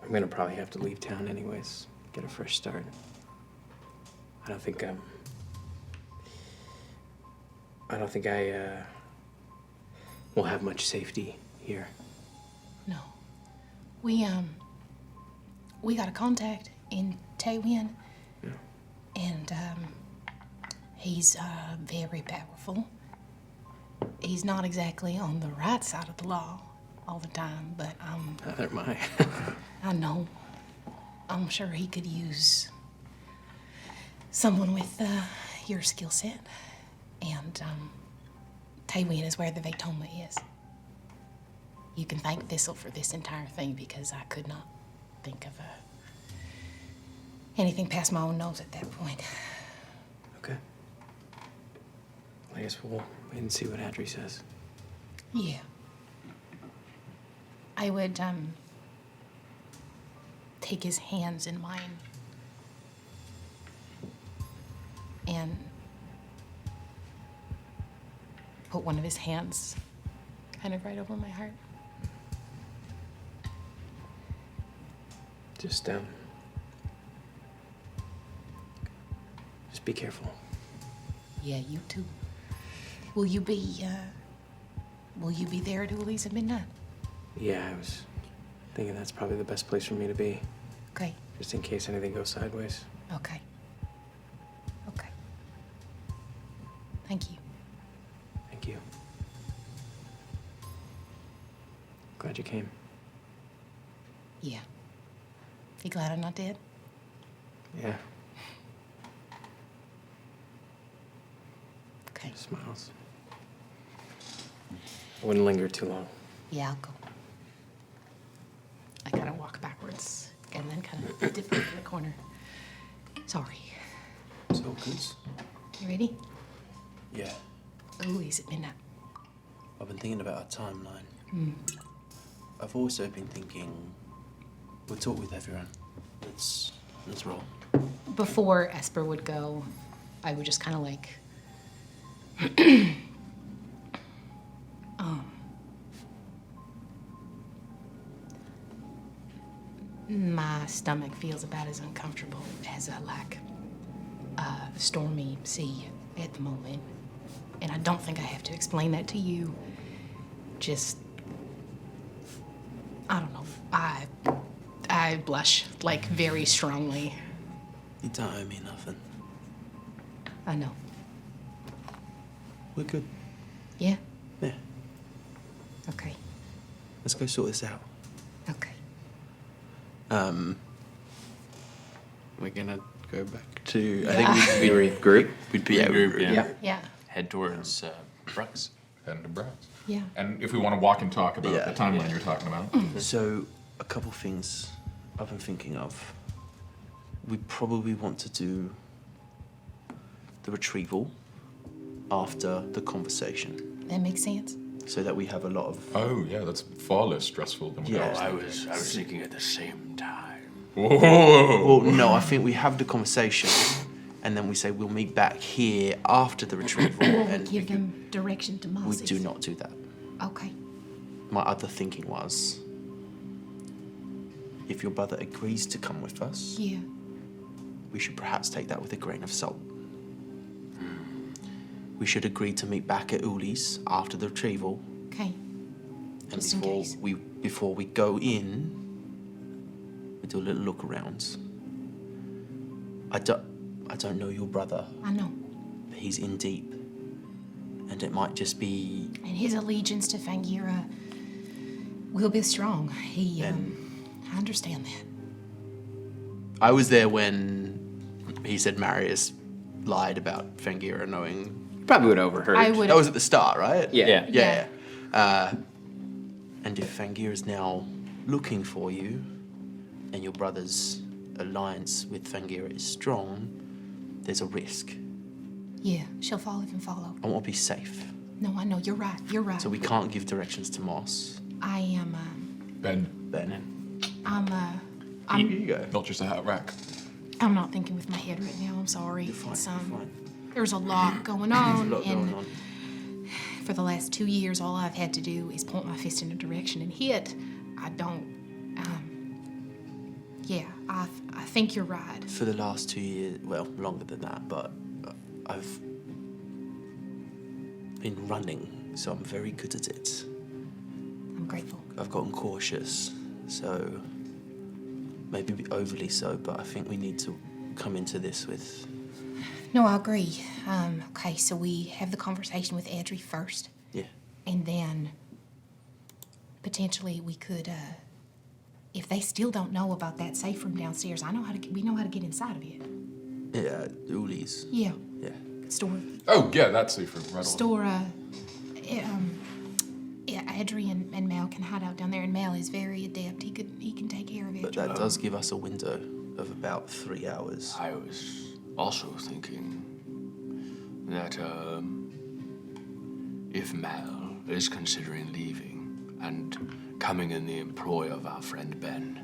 I'm gonna probably have to leave town anyways, get a fresh start. I don't think I will have much safety here. No. We got a contact in Taywin. Yeah. And he's very powerful. He's not exactly on the right side of the law all the time, but Neither am I. I know. I'm sure he could use someone with your skill set. And Taywin is where the Vectoma is. You can thank Thistle for this entire thing because I could not think of anything past my own nose at that point. Okay. I guess we'll wait and see what Adri says. Yeah. I would take his hands in mine and put one of his hands kind of right over my heart. Just be careful. Yeah, you too. Will you be there at Uli's at midnight? Yeah, I was thinking that's probably the best place for me to be, Okay. just in case anything goes sideways. Okay. Okay. Thank you. Thank you. Glad you came. Yeah. You glad I'm not dead? Yeah, Okay. smiles. I wouldn't linger too long. Yeah, I'll go. I kind of walk backwards and then kind of dip in the corner. Sorry. So good. You ready? Yeah. Uli's at midnight. I've been thinking about our timeline. I've also been thinking we'll talk with everyone. Let's roll. Before Esper would go, I would just kind of like, my stomach feels about as uncomfortable as a stormy sea at the moment. And I don't think I have to explain that to you. Just, I don't know. I blush, like, very strongly. You don't owe me nothing. I know. We're good. Yeah? Yeah. Okay. Let's go sort this out. Okay. We're gonna go back to. Yeah. I think we regroup. We'd regroup, yeah. Yeah. Yeah. Head towards Brooks. And the brats. Yeah. And if we want to walk and talk about Yeah, the timeline yeah. you're talking about. So, a couple things I've been thinking of. We probably want to do the retrieval after the conversation, That makes sense. so that we have a lot of. Oh, yeah, that's far less stressful than what Yeah. I was thinking. I was thinking at the same time. Whoa! Well, no, I think we have the conversation, and then we say we'll meet back here after the retrieval, and Give them direction to we Moses. do not do that. Okay. My other thinking was, if your brother agrees to come with us, Yeah. we should perhaps take that with a grain of salt. We should agree to meet back at Uli's after the retrieval, Okay. And Just in case. before we go in, we do a little look around. I don't know your brother, I know. but he's in deep. And it might just be And his allegiance to Fangira will be strong. I understand that. I was there when he said Marius lied about Fangira knowing. Probably would have overheard. I would. That was at the start, right? Yeah. Yeah. And if Fangira is now looking for you, and your brother's alliance with Fangira is strong, there's a risk. Yeah, she'll fall if and follow. I want to be safe. No, I know. You're right. You're right. So we can't give directions to Moss. I am, Ben, Here you go. not just a hat rack. I'm not thinking with my head right now. I'm sorry. You're fine. It's, You're fine. There's a lot going There's on. a lot and going on. for the last 2 years, all I've had to do is point my fist in a direction and hit. I don't, I think you're right. For the last 2 years, well, longer than that, but I've been running, so I'm very good at it. I'm grateful. I've gotten cautious, so maybe overly so, but I think we need to come into this with... No, I agree. Okay, so we have the conversation with Adri first, Yeah. and then potentially we could, if they still don't know about that safe room downstairs, we know how to get inside of it. Yeah, Uli's. Yeah, Yeah. store, Oh, yeah, that's safe room. Right on. store, Adri and Mal can hide out down there, and Mal is very adept. He can take care of it. But that does give us a window of about 3 hours. I was also thinking that if Mal is considering leaving and coming in the employ of our friend Ben,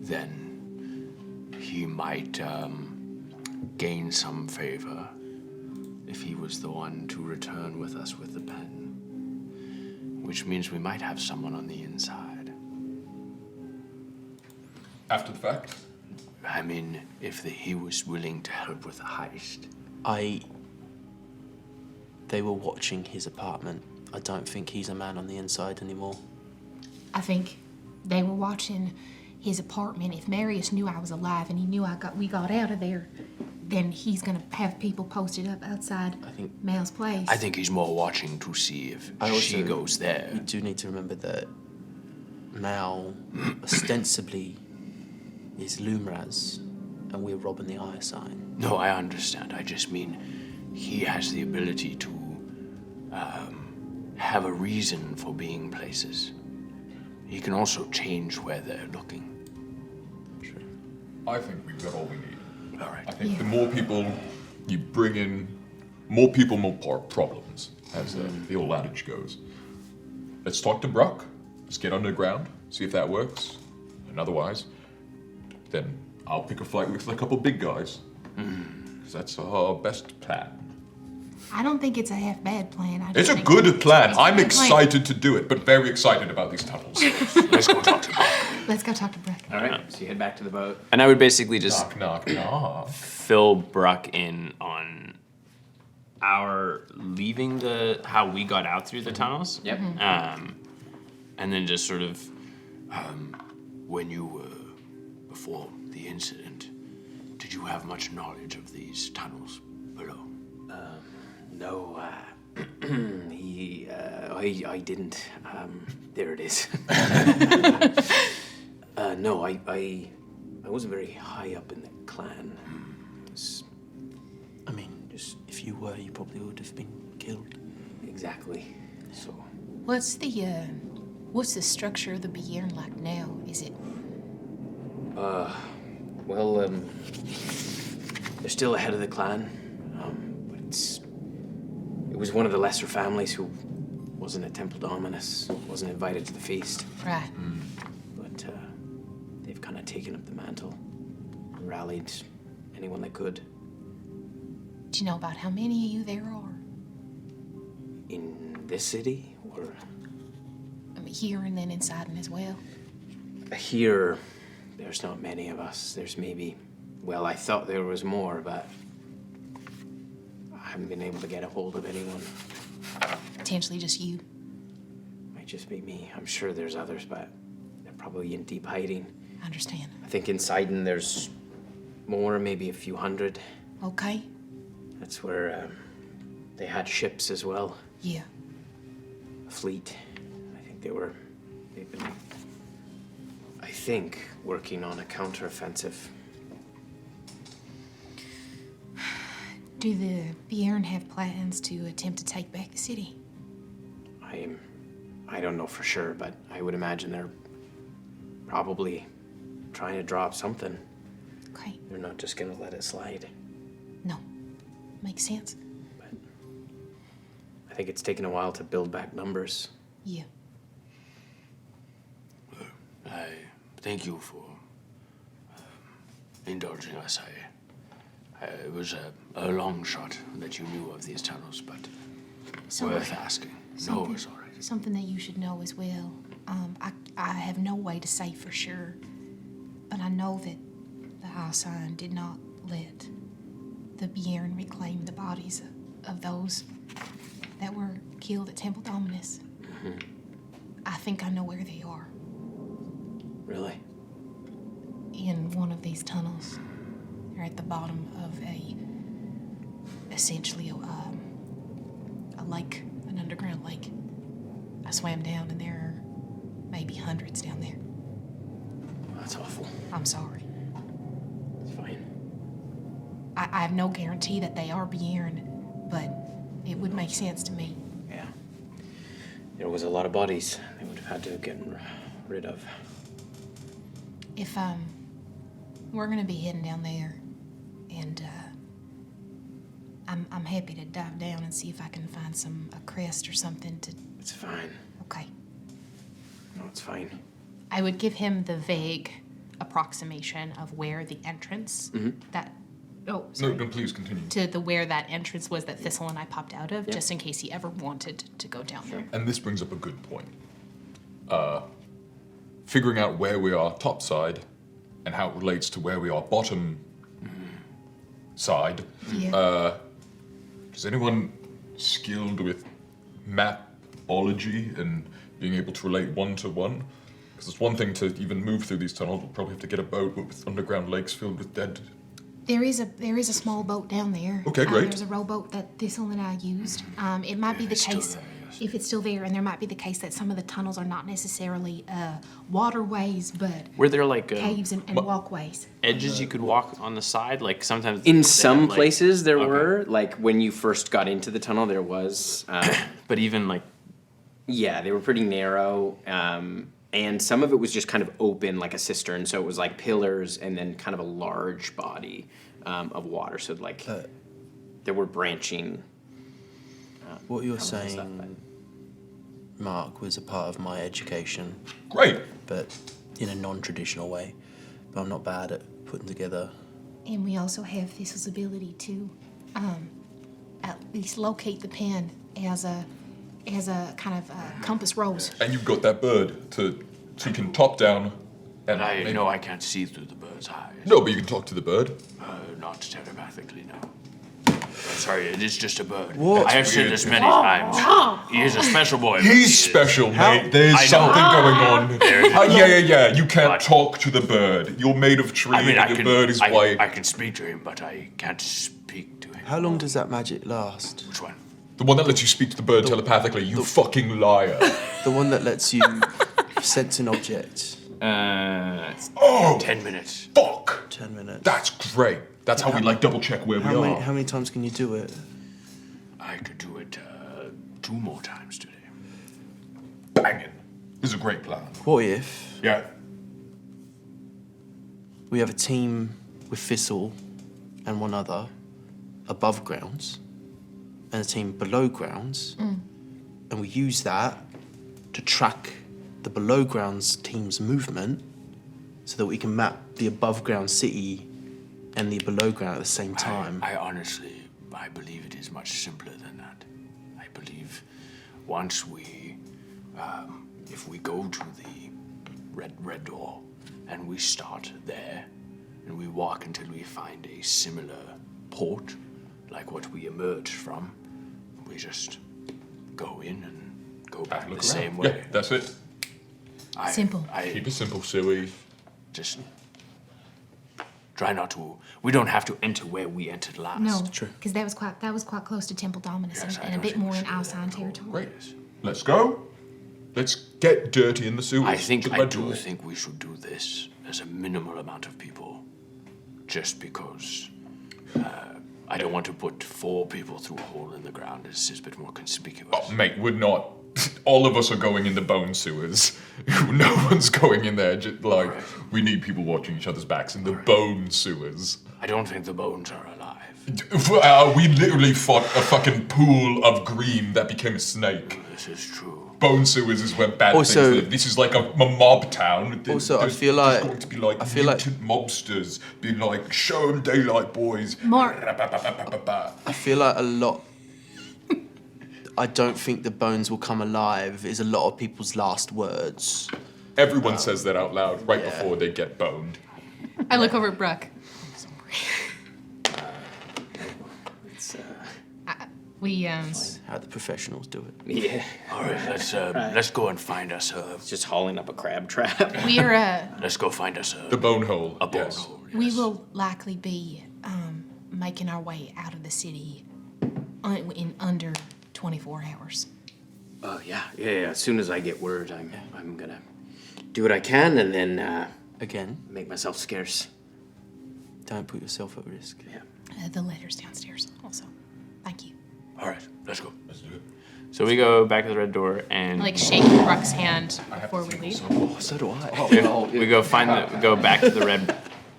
then he might gain some favor if he was the one to return with us with the pen. Which means we might have someone on the inside. After the fact? I mean, if he was willing to help with the heist. They were watching his apartment. I don't think he's a man on the inside anymore. I think they were watching his apartment. If Marius knew I was alive and he knew we got out of there, then he's gonna have people posted up outside Mal's place. I think he's more watching to see if she goes there. You do need to remember that Mal ostensibly is Lumraz, and we're robbing the Eye sign. No, I understand. I just mean he has the ability to have a reason for being places. He can also change where they're looking. Sure. I think we've got all we need. All right. I think the more people you bring in, more people, more problems, as the old adage goes. Let's talk to Brock. Let's get underground, see if that works. And otherwise, then I'll pick a fight with a couple big guys. Because that's our best plan. I don't think it's a half bad plan. It's a good plan. I'm excited to do it, but very excited about these tunnels. Let's go talk to Brock. Let's go talk to Brock. All right, so you head back to the boat. And I would basically just Knock, knock, knock. fill Bruck in on our leaving how we got out through the tunnels. Yep. And then just sort of When you were before the incident, did you have much knowledge of these tunnels below? No, I didn't. There it is. No, I wasn't very high up in the clan. I mean, just if you were, you probably would have been killed. Exactly. So, What's the structure of the Bjorn like now? Is it? well, they're still ahead of the clan, but it was one of the lesser families who wasn't a Temple Dominus, wasn't invited to the feast. Right. But they've kind of taken up the mantle, rallied anyone they could. Do you know about how many of you there are? In this city, or I mean, here and then inside and as well. here, there's not many of us. There's maybe, well, I thought there was more, but I haven't been able to get a hold of anyone. Potentially just you. Might just be me. I'm sure there's others, but they're probably in deep hiding. I understand. I think in Sidon there's more, maybe a few hundred. Okay. That's where they had ships as well. Yeah. A fleet. I think they've been, I think, working on a counteroffensive. Do the Bjorn have plans to attempt to take back the city? I don't know for sure, but I would imagine they're probably trying to drop something. Okay. They're not just gonna let it slide. No. Makes sense. But I think it's taken a while to build back numbers. Yeah. I thank you for indulging us. It was a long shot that you knew of these tunnels, but worth asking. No, it's all right. Something that you should know as well. I have no way to say for sure, but I know that the High Sign did not let the Bjorn reclaim the bodies of those that were killed at Temple Dominus. Mm-hmm. I think I know where they are. Really? In one of these tunnels. They're at the bottom of essentially a lake, an underground lake. I swam down and there are maybe hundreds down there. That's awful. I'm sorry. It's fine. I have no guarantee that they are Bjorn, but it would make sense to me. Yeah. There was a lot of bodies they would have had to get rid of. If we're gonna be heading down there, and I'm happy to dive down and see if I can find a crest or something to. It's fine. Okay. No, it's fine. I would give him the vague approximation of where the entrance that. Oh, sorry. No, please continue. To where that entrance was that Thistle and I popped out of, just in case he ever wanted to go down there. And this brings up a good point. Figuring out where we are topside and how it relates to where we are bottom side. Yeah. Is anyone skilled with mapology and being able to relate one to one? Because it's one thing to even move through these tunnels. We'll probably have to get a boat with underground lakes filled with dead. There is a small boat down there. Okay, great. There's a rowboat that Thistle and I used. It might be the case, if it's still there, and there might be the case that some of the tunnels are not necessarily waterways, but Were there like caves and walkways. edges you could walk on the side? Like sometimes In they some have, like- places there Okay. were, like when you first got into the tunnel, there was. But even like Yeah, they were pretty narrow, and some of it was just kind of open, like a cistern. So it was like pillars and then kind of a large body of water. So like there were branching. What you're tunnels and stuff, saying, Mark, was a part of my education, Great. but in a non-traditional way. But I'm not bad at putting together. And we also have Thistle's ability to at least locate the pen as a kind of compass rose. And you've got that bird so you can top down. And I maybe- know I can't see through the bird's eyes. No, but you can talk to the bird. Not telepathically, no. Sorry, it is just a bird. What? I have said Weird. this many times. He is a special boy. He's special, mate. There's I know. something going on. Yeah. You can't But- talk to the bird. You're made of tree I mean, and your bird is white. I can speak to him, but I can't speak to him. How long does that magic last? Which one? The one that lets you speak to the bird telepathically, you fucking liar. The one that lets you sense an object. 10 minutes. Fuck! 10 minutes. That's great. That's how we like double check where we are. How many times can you do it? I could do it 2 more times today. Banging. This is a great plan. What if Yeah. we have a team with Thistle and one other above grounds and a team below grounds, and we use that to track the below grounds team's movement so that we can map the above ground city and the below ground at the same time. I honestly, I believe it is much simpler than that. I believe once we, if we go to the red door and we start there and we walk until we find a similar port, like what we emerged from, we just go in and go back the Look same around. way. Yeah, that's it. Simple. Keep it simple, Suey. Just try not to. We don't have to enter where we entered last. No, because that was quite close to Temple Dominus Yes, I and a don't bit think more we in should do Alcyon that. territory. Great. Let's go. Let's get dirty in the sewers. I to think the I red do door. think we should do this as a minimal amount of people, just because I don't want to put 4 people through a hole in the ground. It's just a bit more conspicuous. Oh, mate, we're not. All of us are going in the bone sewers. No one's going in there. Just like we need people watching each other's backs in the bone sewers. I don't think the bones are alive. We literally fought a fucking pool of green that became a snake. This is true. Bone sewers is where bad Also- things live. This is like a mob town. Also, I There's feel like- going to be like I feel like- mutant mobsters being like, show 'em daylight, boys. Mark. I feel like a lot. I don't think the bones will come alive is a lot of people's last words. Everyone says that out loud right yeah. before they get boned. I look over at Brooke. We How the professionals do it. Yeah. All right, let's go and find us a. Just hauling up a crab trap. we are Let's go find us The bone hole. a bone yes. hole. we yes. will likely be making our way out of the city in under 24 hours. Oh yeah. As soon as I get word, I'm gonna do what I can and then Again, make myself scarce. don't put yourself at risk. Yeah. The letter's downstairs also. Thank you. All right, let's go. Let's do it. So we go back to the red door and Like shake Brooke's hand before we leave. Oh, so do I. we go we go back to the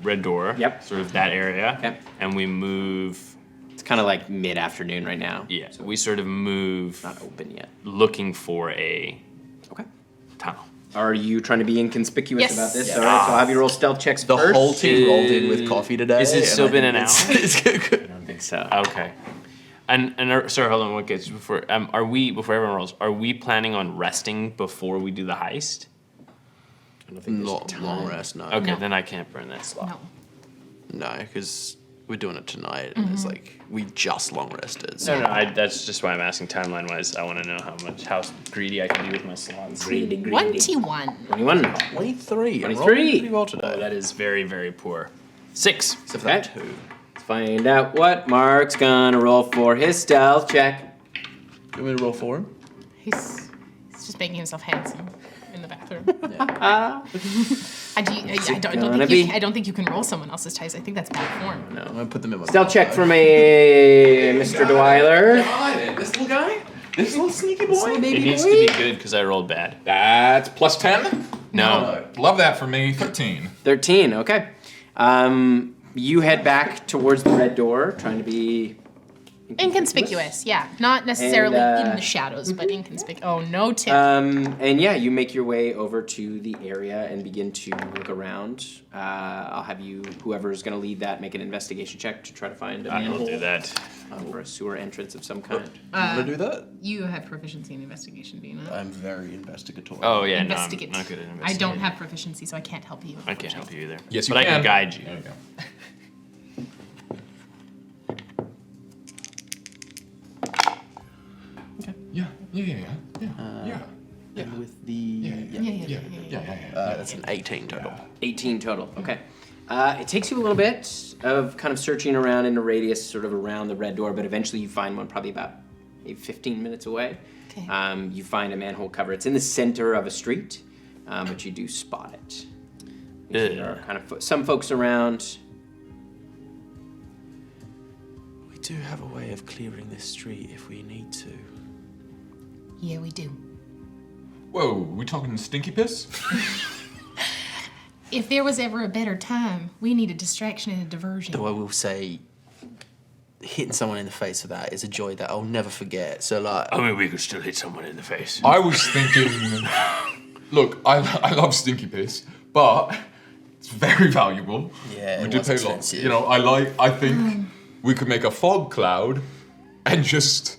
red door. Yep. Sort of that area. Yep. And we move. It's kind of like mid-afternoon right now. Yeah. So we sort of move, Not open yet. looking for a Okay. tunnel. Are you trying to be inconspicuous Yes. about this? Yes. All right, so I'll have you roll stealth checks The first. whole team rolled in with coffee today. Is it and still I been think an it's- hour? it's good. I don't think so. Okay. And sorry, hold on. What gets before? Are we before everyone rolls? Are we planning on resting before we do the heist? I don't think there's Not time. long rest, no. Okay, No. then I can't burn that slot. No. No, because we're doing it tonight, and it's like we just long rested. So. No, that's just why I'm asking timeline wise. I want to know how greedy I can be with my slots. Greedy. 21. 21. 23. 23. Pretty well today. Oh, that is very, very poor. 6. Except for that Okay. 2. Let's find out what Mark's gonna roll for his stealth check. You want me to roll for him? He's just making himself handsome in the bathroom. I don't think you can roll someone else's dice. I think that's bad form. No, I'm going to put them in my Stealth mouth, check though. from a Mr. Dwyler. This little guy? This little sneaky boy? It needs to be good because I rolled bad. That's plus 10. No. Love that for me. 13. 13, okay. You head back towards the red door, trying to be Inconspicuous, yeah. Not necessarily And, in the shadows, but inconspicuous. Oh, no tip. And yeah, you make your way over to the area and begin to look around. I'll have you, whoever's going to lead that, make an investigation check to try to find a I will manhole do that. or a sewer entrance of some kind. You want to do that? You have proficiency in investigation, do you not? I'm very investigatory. Oh yeah, no, I'm Investigate. not good at I investigating. don't have proficiency, so I can't help you. I can't help you either. Yes, you but I can. can guide you. There you go. Yeah. And with the... Yeah. that's an 18 total. 18 total, okay. It takes you a little bit of kind of searching around in a radius sort of around the red door, but eventually you find one probably about maybe 15 minutes away. Okay. You find a manhole cover. It's in the center of a street, but you do spot it. There are kind of some folks around. We do have a way of clearing this street if we need to. Yeah, we do. Whoa, we talking stinky piss? If there was ever a better time, we need a distraction and a diversion. Though I will say, hitting someone in the face with that is a joy that I'll never forget. So, like... I mean, we could still hit someone in the face. I was thinking, look, I love stinky piss, but it's very valuable. Yeah, we it do was pay a lot. expensive. You know, I think we could make a fog cloud and just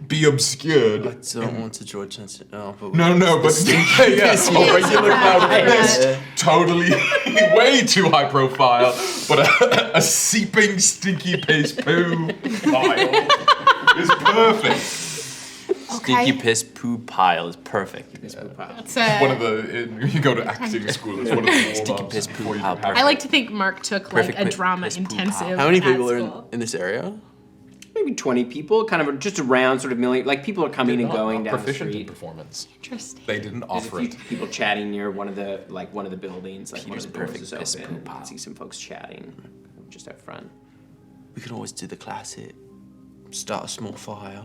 be obscured. I don't want to draw attention. Oh, but No, but yeah, a regular cloud of mist, totally way too high profile, but a seeping stinky piss poo pile is perfect. Okay. Stinky piss poo pile is perfect. It's, One of you go to acting school. It's one of the Sticky piss before you poo do pile. acting. I like to think Mark took Perfect like a piss drama poo intensive. How many at people are school. in this area? Maybe 20 people, kind of just around sort of million. Like people are coming and Not going down the proficient in street. performance. Interesting. They didn't There's a offer few it. people chatting near one of the buildings. Like Peter's one of the doors perfect is piss open. poo You can pile. see some folks chatting just out front. We can always do the classic. Start a small fire.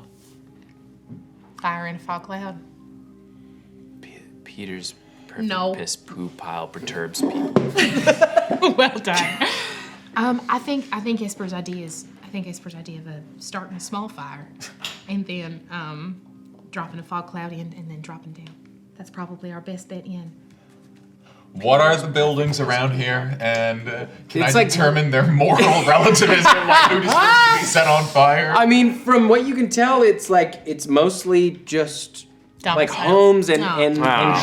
Fire in a fog cloud. Peter's perfect No. piss poo pile perturbs people. Well done. I think Esper's idea of starting a small fire and then dropping a fog cloud in and then dropping down. That's probably our best bet in. What are the buildings around here? And can It's I like- determine their moral relativism? Like who's supposed to be set on fire? I mean, from what you can tell, it's mostly just like Domiciles. homes and, Oh. and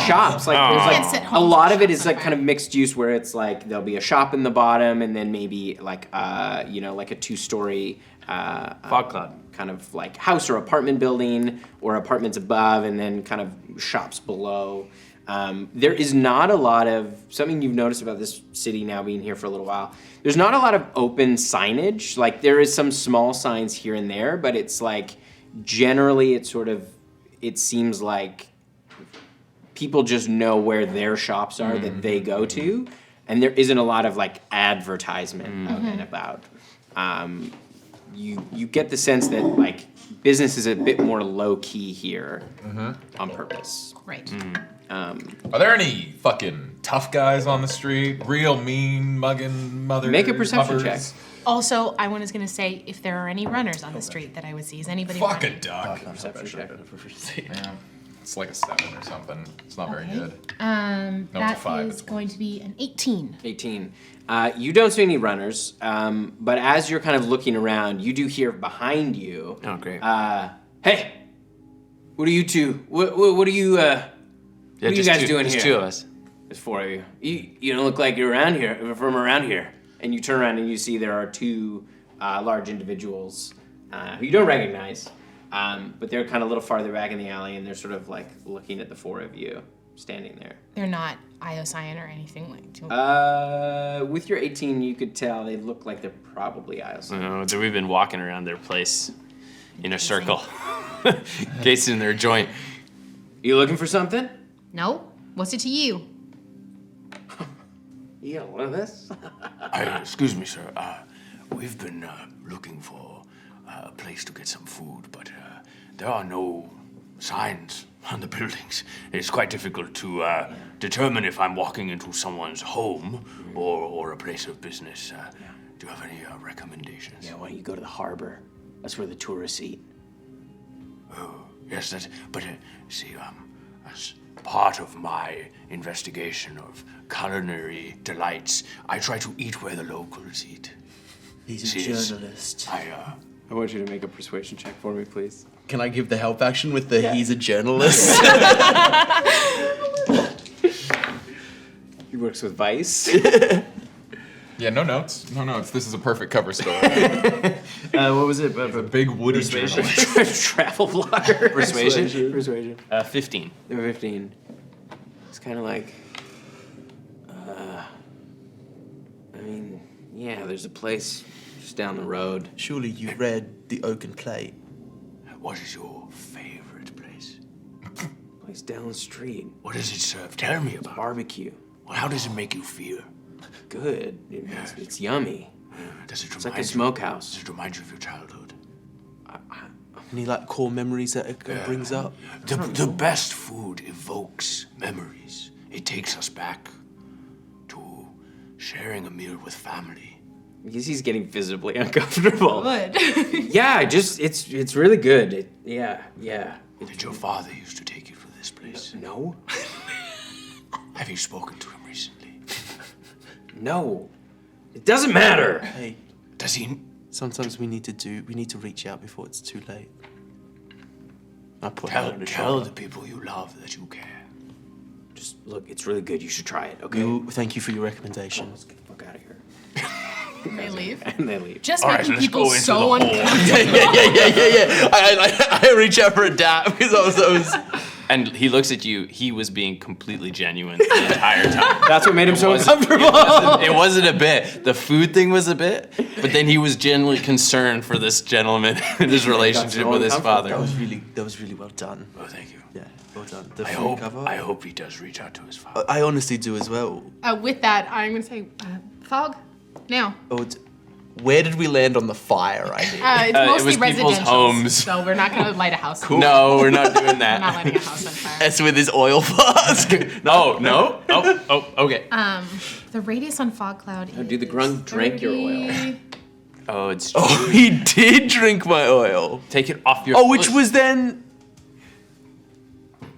shops. Like there's Can't set like a homes lot and of it shops is on like kind of fire. mixed use where it's like there'll be a shop in the bottom and then maybe like like a 2-story Fog cloud. kind of like house or apartment building or apartments above and then kind of shops below. There is not a lot of, something you've noticed about this city now being here for a little while, there's not a lot of open signage. Like there is some small signs here and there, but it's like generally it seems like people just know where their shops are that they go to, and there isn't a lot of like advertisement out and about. You get the sense that like business is a bit more low key here on purpose. Right. Are there any fucking tough guys on the street? Real mean, mugging mothers? Make a perception check. mubbers? Also, I was going to say if there are any runners on the street that I would see. Is anybody Fuck a running? duck. Perception check. Yeah. It's like a 7 or something. It's not very Okay. good. No, it's a That 5. is It's going to be an 18. 18. You don't see any runners, but as you're kind of looking around, you do hear behind you. Oh, great. Hey, what are you two? What are you? What are you guys doing There's here? 2 of us. There's 4 of you. You don't look like you're around here, from around here. And you turn around and you see there are 2 large individuals who you don't recognize, but they're kind of a little farther back in the alley, and they're sort of like looking at the 4 of you standing there. They're not Iocyan or anything like. With your 18, you could tell they look like they're probably Isles. So we've been walking around their place in a circle, casing their joint. You looking for something? No. What's it to you? You got one of this? Excuse me, sir. We've been looking for a place to get some food, but there are no signs on the buildings. It's quite difficult to determine if I'm walking into someone's home or a place of business. Do you have any recommendations? Yeah, why don't you go to the harbor? That's where the tourists eat. Yes, but see, as part of my investigation of culinary delights, I try to eat where the locals eat. He's a Yes. journalist. I want you to make a persuasion check for me, please. Can I give the help action with the he's a journalist? He works with Vice. Yeah, no notes. No notes. This is a perfect cover story. What was it? A big woody Persuasion. journalist. Travel vlogger. Persuasion? Persuasion. 15. They were 15. It's kind of like, I mean, yeah, there's a place just down the road. Surely you read The Oaken Plate. What is your favorite place? Place down the street. What does it serve? Tell me about it. Barbecue. Well, how does it make you feel? Good. It's yummy. Does it It's like remind a you? smokehouse. Does it remind you of your childhood? Any like core memories that it brings up? The best food evokes memories. It takes us back to sharing a meal with family. He's getting visibly uncomfortable. Good. Yeah, it's really good. Yeah. Did your father used to take you to this place? No? Have you spoken to him recently? No. It doesn't matter. Hey, Does he? sometimes we need to reach out before it's too late. I put her on the Tell shoulder. the people you love that you care. Just look, it's really good. You should try it, okay? Thank you for your recommendation. Let's get the fuck out of here. And they leave. And they leave. Just All right, making let's people go into so the hole. uncomfortable. yeah. I reach out for a dap because I was And he looks at you. He was being completely genuine the entire time. That's what made him so wasn't- uncomfortable. It wasn't a bit. The food thing was a bit, but then he was genuinely concerned for this gentleman and his relationship with his that father. was really well done. Oh, thank you. Yeah, well done. The I food cover. hope he does reach out to his father. I honestly do as well. With that, I'm going to say, Fog, now. Where did we land on the fire idea? It's it mostly was people's residential. homes. So we're not going to light a house. No, we're not doing We're not that. lighting a house on fire. S with his oil flask. No. Oh, okay. The radius on Fog Cloud is Dude, the grunt drank your oil. 30. Oh, it's Oh, he did drink my oil. take it off your. Oh, which was then.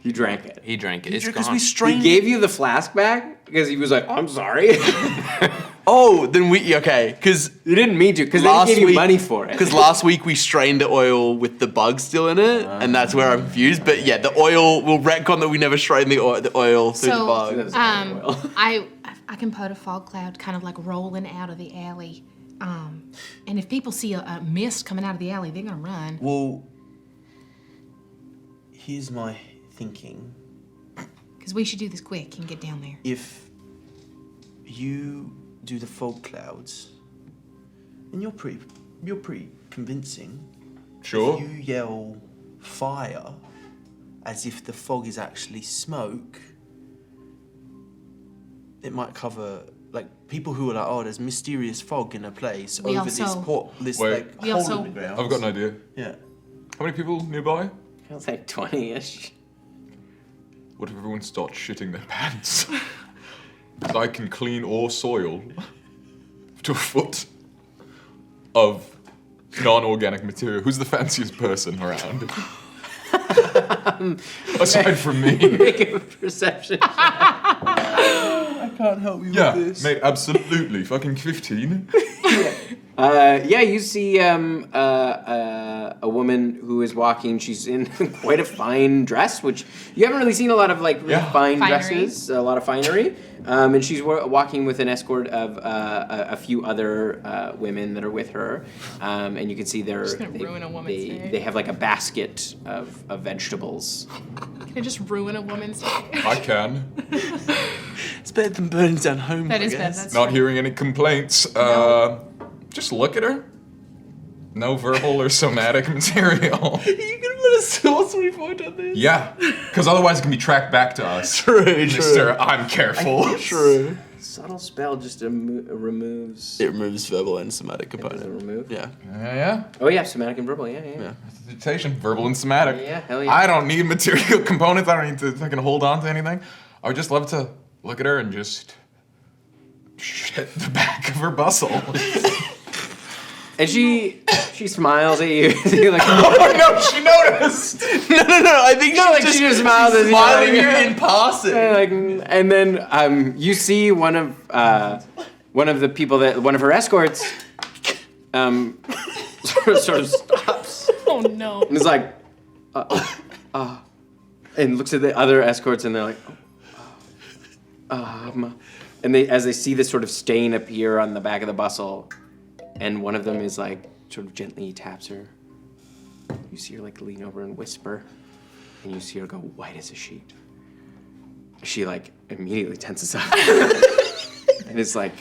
He drank it. He drank it. It's Because gone. we He strained. gave you the flask back because he was like, I'm sorry. Oh, then okay. Because You didn't mean to, because then he last gave you week, money for it. Because last week we strained the oil with the bug still in it, and that's where I'm confused. But yeah, the oil will retcon that we never strained the oil through the So, bug. I can put a fog cloud kind of like rolling out of the alley. And if people see a mist coming out of the alley, they're going to run. Well, here's my thinking. Because we should do this quick and get down there. If you do the fog clouds, and you're pretty convincing. Sure. If you yell fire as if the fog is actually smoke, it might cover like people who are like, oh, there's mysterious fog in a place We over this also- this Wait. like We hole also- in the ground. I've got an idea. Yeah. How many people nearby? Feels like 20-ish. What if everyone starts shitting their pants? 'Cause I can clean or soil to a foot of non-organic material. Who's the fanciest person around? Aside from me. Make a perception. I can't help you Yeah, with this. mate, absolutely. Fucking 15. Yeah, you see a woman who is walking. She's in quite a fine dress, which you haven't really seen a lot of like really Yeah. fine Finery. dresses, a lot of finery. And she's walking with an escort of a few other women that are with her. And you can see they're Just gonna ruin a woman's day. they have like a basket of vegetables. Can I just ruin a woman's day? I can. It's better than burning down home. That I is bad. guess. That's Not true. hearing any complaints. Just look at her. No verbal or somatic material. Are you gonna put a sorcery point on this? Yeah, because otherwise it can be tracked back to us. True, Mr. I'm careful. True. Subtle spell just removes. It removes verbal and somatic Does it component. remove? Yeah. Yeah. Oh yeah, somatic and verbal. Yeah. Dictation, verbal and somatic. Yeah, hell yeah. I don't need material components. I don't need to fucking hold on to anything. I would just love to look at her and just shit the back of her bustle. And she smiles at you. You're like, Oh no, she noticed. No. I think she just smiles at you. smiling Like, you in passing. like, and then you see one of the people one of her escorts sort of stops Oh no. and is like and looks at the other escorts and they're like and as they see this sort of stain appear on the back of the bustle, and one of them is like sort of gently taps her. You see her like lean over and whisper, and you see her go white as a sheet. She like immediately tenses up and is like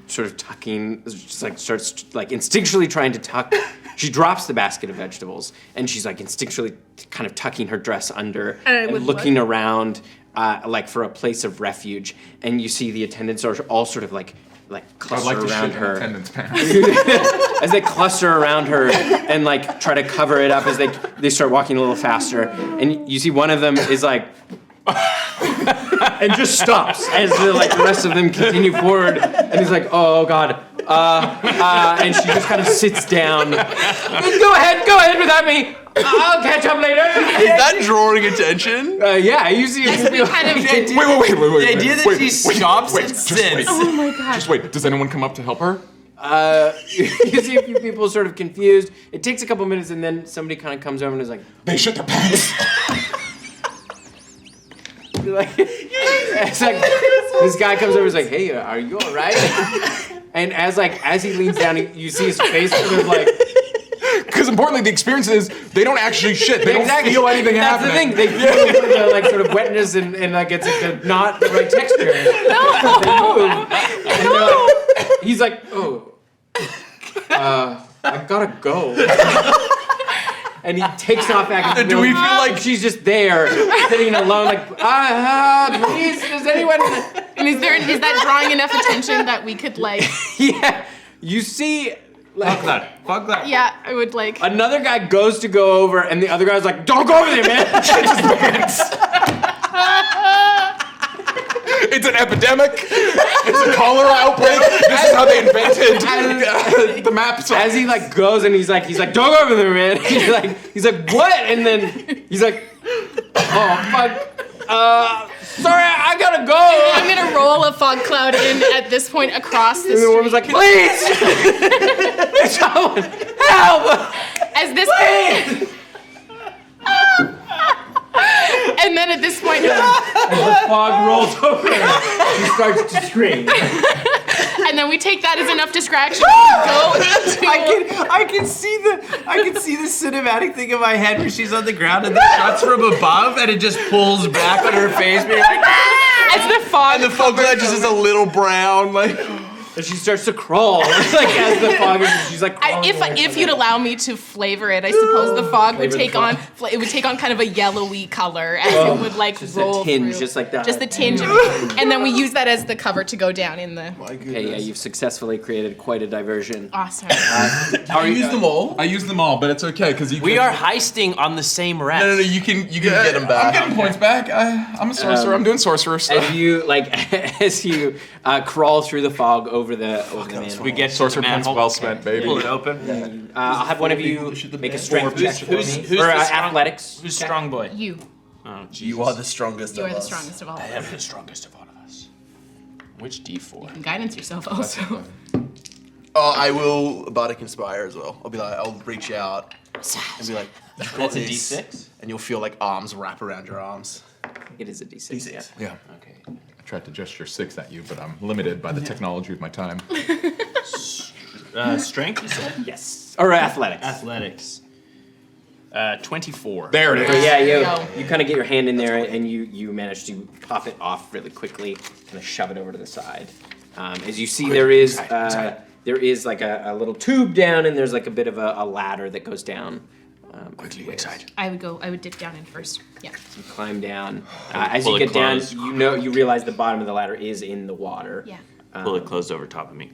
sort of tucking, just like starts like instinctually trying to tuck. She drops the basket of vegetables and she's like instinctually kind of tucking her dress under and with looking around like for a place of refuge. And you see the attendants are all sort of like I'd cluster like to around shit in her. attendance pants. As they cluster around her and like try to cover it up as they start walking a little faster, and you see one of them is like and just stops as the rest of them continue forward, and he's like, oh god, and she just kind of sits down. Go ahead without me. I'll catch up later. Is that drawing attention? Yeah, you see That's the kind of. Wait. The idea that she stops and just sits. wait. Oh my god. Just wait. Does anyone come up to help her? You see a few people sort of confused. It takes a couple minutes, and then somebody kind of comes over and is like, They shit their pants. like It's like this guy comes over, and is like, "Hey, are you all right?" And as he leans down, you see his face sort of like. Because importantly, the experience is they don't actually shit. They don't feel anything That's happening. the thing. They feel the like sort of wetness and like it's not the right texture. No. They move. And like, he's like, "Oh, I gotta go." And he takes off back. Do we feel like she's just there, sitting alone, like, please, does anyone? And is that drawing enough attention that we could like? Yeah, you see. Like, Fuck that. Yeah, I would like. another guy goes to go over, and the other guy's like, "Don't go over there, man!" Shit his pants. It's an epidemic. It's a cholera outbreak. This is how they invented the maps. As he like goes, and he's like, "Don't go over there, man." He's like, "What?" And then he's like, "Oh fuck, sorry, I gotta go." I'm gonna roll a fog cloud in at this point across the And the street. woman's like, "Please, someone help!" As this and then at this point, The fog rolls over. He starts to scream. and then we take that as enough distraction to go into. I can see the cinematic thing in my head where she's on the ground and the shots from above and it just pulls back on her face, being like, As the fog. the fog cloud just is a little brown, like. And she starts to crawl. Like as the fog is, she's like crawling If you'd allow me to flavor it, I suppose the fog would take on kind of a yellowy color as it would like just roll a tinge, through. just like that. Just the tinge, and then we use that as the cover to go down in the. Okay, yeah, you've successfully created quite a diversion. Awesome. You use them all? I use them all, but it's okay because We are heisting on the same rep. No, you can get them back. I'm getting points back. I'm a sorcerer. I'm doing sorcerer stuff. As you crawl through the fog over the manhole. We get Sorcerer to the points manhole. well spent, baby. Pull it open. I'll have one of you make a strength check for Who's me. Or the strong- athletics. Who's check. strong boy? You. Oh, Jesus. You are the strongest You of are the us. strongest of all. I am the strongest of all of us. Which D4? Guidance yourself also. Oh, I will Bardic Inspire as well. I'll reach out and be like, That's a D6? and you'll feel like arms wrap around your arms. It is a D6. D6. Yeah. Yeah. Okay. I tried to gesture 6 at you, but I'm limited by the technology of my time. Strength, you said? Yes. Or athletics. Athletics. 24. There it So is. yeah, you kind of get your hand in there and you manage to pop it off really quickly, kind of shove it over to the side. As you see, there is like a little tube down, and there's like a bit of a ladder that goes down. Quickly inside. I would dip down in first. Yeah. You climb down. As Pull you it get down, closed. you realize the bottom of the ladder is in the water. Yeah. Pull it closed over top of me.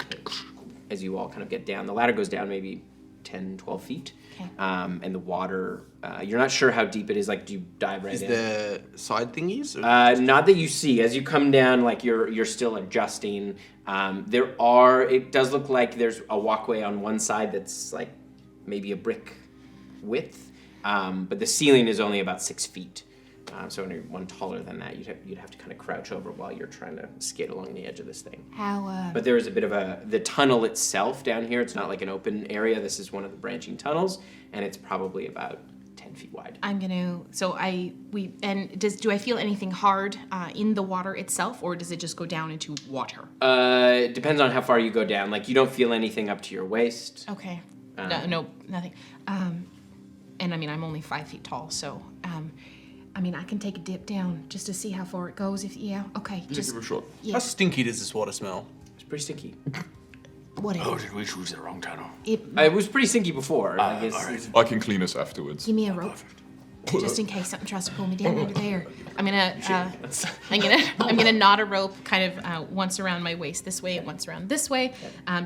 As you all kind of get down, the ladder goes down maybe 10, 12 feet. Okay. And the water, you're not sure how deep it is. Like, do you dive right Is in? there side thingies? Or? Not that you see. As you come down, like you're still adjusting. It does look like there's a walkway on one side that's like maybe a brick width, but the ceiling is only about 6 feet. So when you're one taller than that, you'd have to kind of crouch over while you're trying to skate along the edge of this thing. How? But there is a bit of the tunnel itself down here. It's not like an open area. This is one of the branching tunnels, and it's probably about 10 feet wide. I'm gonna. So do I feel anything hard in the water itself, or does it just go down into water? It depends on how far you go down. Like you don't feel anything up to your waist. Okay. No, nothing. And I mean, I'm only 5 feet tall, so I mean, I can take a dip down just to see how far it goes. Okay, just Give it a shot. yeah. How stinky does this water smell? It's pretty stinky. Whatever. Oh, did we choose the wrong tunnel? It was pretty stinky before. I guess. Alright. I can clean us afterwards. Give me a rope, just in case something tries to pull me down under there. I'm gonna knot a rope kind of once around my waist this way, once around this way,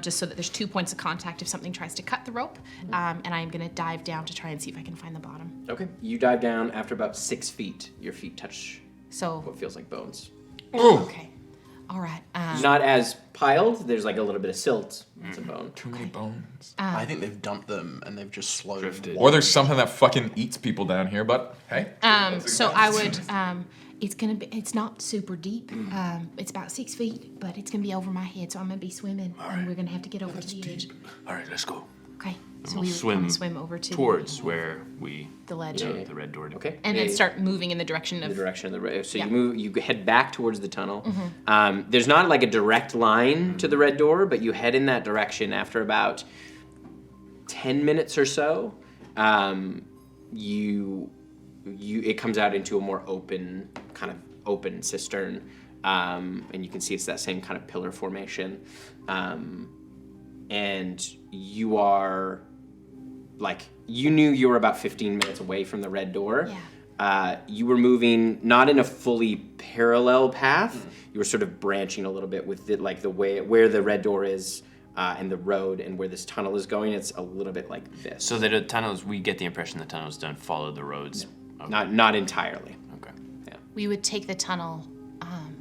just so that there's 2 points of contact if something tries to cut the rope. And I'm gonna dive down to try and see if I can find the bottom. Okay. You dive down after about 6 feet. Your feet touch So what feels like bones. okay, all right. Not as piled. There's like a little bit of silt. It's a bone. Too many bones. I think they've dumped them and they've just slowly Drifted. Or there's something that fucking eats people down here, but hey. So I would. It's not super deep. It's about 6 feet, but it's gonna be over my head, so I'm gonna be swimming, and we're gonna have to get over to the edge. All right, let's go. Okay. And So we'll we would swim, kinda swim over to towards where we the ledge. took the red door to. Okay. And then start moving in the direction In of the direction of the red. So Yeah. you head back towards the tunnel. There's not like a direct line to the red door, but you head in that direction after about 10 minutes or so. It comes out into a more open cistern, and you can see it's that same kind of pillar formation. And you are you knew you were about 15 minutes away from the red door. Yeah. You were moving not in a fully parallel path. You were sort of branching a little bit with it, like the way where the red door is and the road and where this tunnel is going. It's a little bit like this. So the tunnels, we get the impression the tunnels don't follow the roads. Okay. Not entirely. Okay. Yeah. we would take the tunnel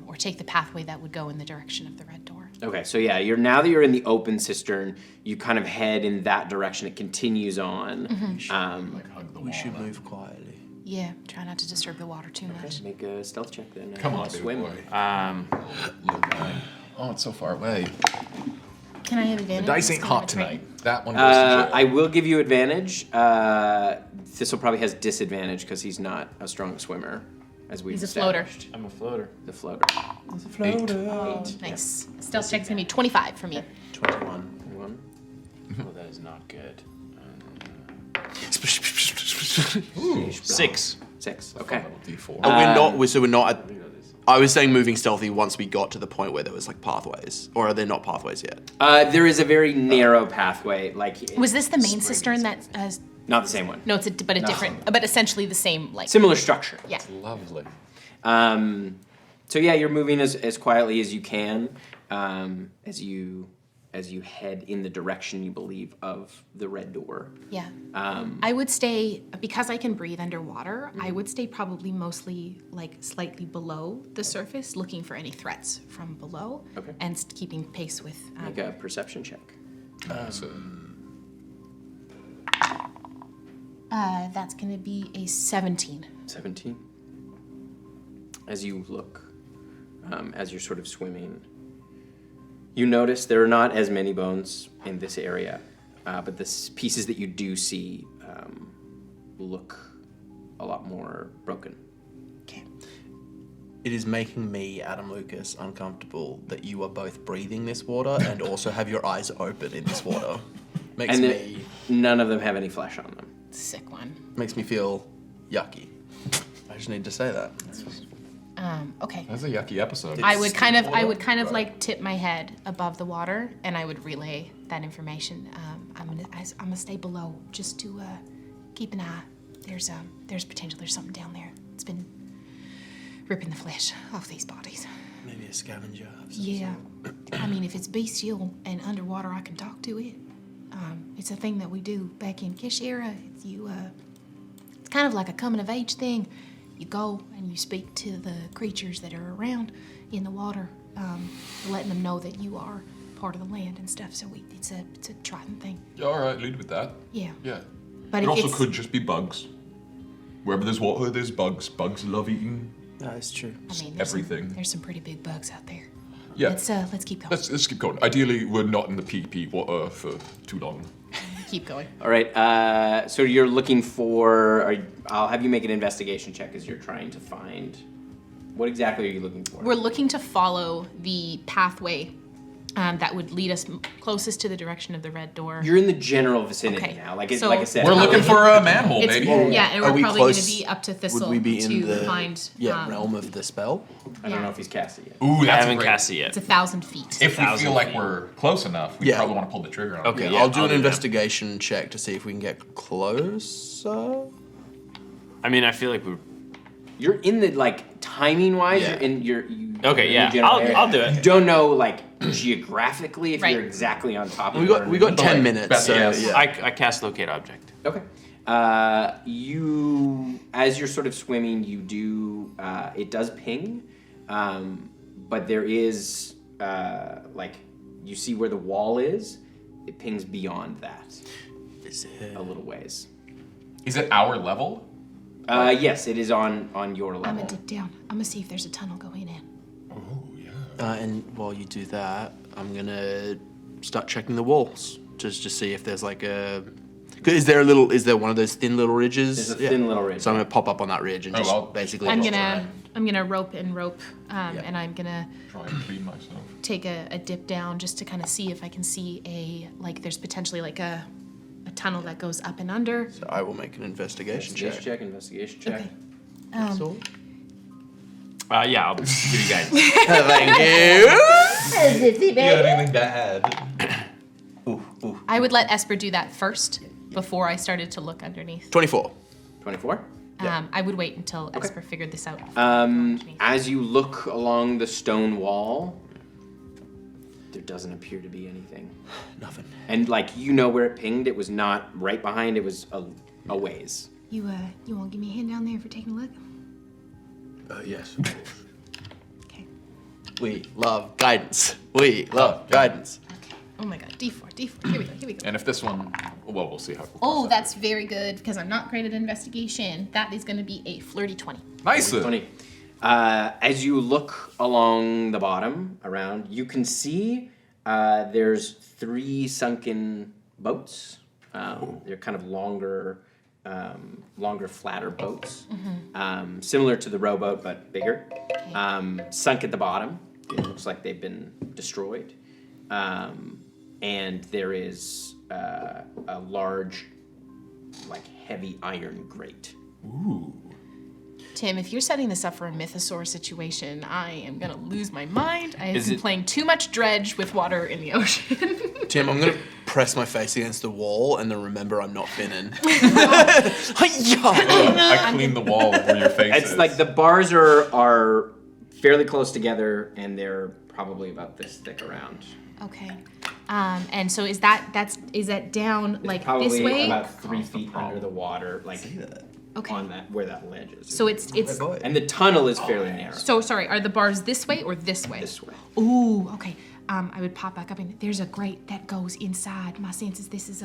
or take the pathway that would go in the direction of the red door. Okay, so yeah, now that you're in the open cistern, you kind of head in that direction. It continues on. We should move quietly. Yeah, try not to disturb the water too much. Make a stealth check then. Come on, swim. baby boy. Little guy. Oh, it's so far away. Can I have advantage? The dice ain't Can I have hot a trait? tonight. That one goes to I will give you advantage. Thistle probably has disadvantage because he's not a strong swimmer, as we've He's a floater. established. I'm a floater. The floater. Eight. Nice. Stealth check's gonna be 25 for me. 21. One. Oh, that is not good. Ooh. 6. 6. Okay. D4. We're not. I was saying moving stealthy once we got to the point where there was like pathways, or are there not pathways yet? There is a very narrow pathway. Was this the main cistern that has? Not the same one. No, but a different, but essentially the same like. Similar structure. Yeah. Lovely. So yeah, you're moving as quietly as you can, as you head in the direction you believe of the red door. Yeah. I would stay, because I can breathe underwater, I would stay probably mostly like slightly below the surface, looking for any threats from below. Okay. And keeping pace with. Make a perception check. That's going to be a 17. 17. As you look, as you're sort of swimming, you notice there are not as many bones in this area, but the pieces that you do see look a lot more broken. Okay. It is making me, Adam Lucas, uncomfortable that you are both breathing this water and also have your eyes open in this water. Makes And none of them have any flesh on them. Sick one. makes me feel yucky. I just need to say that. Okay. That's a yucky episode. I would kind of like tip my head above the water, and I would relay that information. I'm gonna stay below just to keep an eye. There's potential. There's something down there. It's been ripping the flesh off these bodies. Maybe a scavenger. Yeah. I mean, if it's bestial and underwater, I can talk to it. It's a thing that we do back in Kishira. It's kind of like a coming of age thing. You go and you speak to the creatures that are around in the water, letting them know that you are part of the land and stuff. So it's a Triton thing. Yeah, all right, lead with that. Yeah. Yeah. But It also it's- could just be bugs. Wherever there's water, there's bugs. Bugs love eating That is true. I mean, everything. There's some pretty big bugs out there. Yeah. Let's keep going. Let's keep going. Ideally, we're not in the PP water for too long. Keep going. All right. So you're looking for. I'll have you make an investigation check as you're trying to find. What exactly are you looking for? We're looking to follow the pathway that would lead us closest to the direction of the red door. You're in the general vicinity Okay. now. Like So- I said. We're looking for a manhole, It's, maybe. yeah, and Are we're we probably going to close? be up to Thistle Would we be in to the find. realm of the spell? I don't yeah. know if he's cast it yet. Ooh, I that's haven't great. cast it yet. It's 1,000 feet. If we 1,000 feel like feet. we're close enough, we Yeah. probably want to pull the trigger on it. Okay. Yeah, Yeah, I'll do I'll an do that. investigation check to see if we can get closer. I mean, I feel like we're. You're in the timing wise. Yeah. You're in your. Okay, you're in yeah, the general area. I'll do it. You don't know geographically if Right. you're exactly on top of We it. got or we got not. 10 like, minutes. best So guess. yeah. I cast locate object. Okay. You, as you're sort of swimming, you do. It does ping, but there is you see where the wall is. It pings beyond that Is it- a little ways. Is it our level? Yes, it is on your I'm level. going to dip down. I'm going to see if there's a tunnel going in. Oh, yeah. And while you do that, I'm gonna start checking the walls just to see if there's like a Is there one of those thin little ridges? There's a thin little ridge. So I'm gonna pop up on that ridge and basically. I'm gonna rope, and I'm gonna Try and clean myself. take a dip down just to kind of see if I can see there's potentially like a tunnel that goes up and under. So I will make an investigation check. Investigation check. Okay. Yeah, I'll give you guys. Thank you. Anything bad? I would let Esper do that first before I started to look underneath. 24. 24. I would wait until Esper figured this out. As you look along the stone wall, there doesn't appear to be anything. Nothing. And where it pinged, it was not right behind, it was a ways. You won't give me a hand down there for taking a look? Yes, of course. Okay. We love guidance. We love guidance. Okay. Oh my god, D4. Here we go. And if this one, well, we'll see how. Oh, that's very good because I'm not great at investigation. That is going to be a flirty 20. Nice. 20. As you look along the bottom around, you can see there's 3 sunken boats. They're kind of longer, flatter boats, similar to the rowboat but bigger. Sunk at the bottom. It looks like they've been destroyed. And there is a large, heavy iron grate. Ooh. Tim, if you're setting this up for a mythosaur situation, I am going to lose my mind. I have been playing too much dredge with water in the ocean. Tim, I'm gonna press my face against the wall and then remember I'm not finning. I clean the wall where your face is. It's the bars are fairly close together and they're probably about this thick around. Okay. And so is that down Probably this way? about 3 feet under the water, Okay. on that where that ledge is. So it's And the tunnel is fairly narrow. so sorry. Are the bars this way or this way? This way. Ooh. Okay. I would pop back up and there's a grate that goes inside. My sense is this is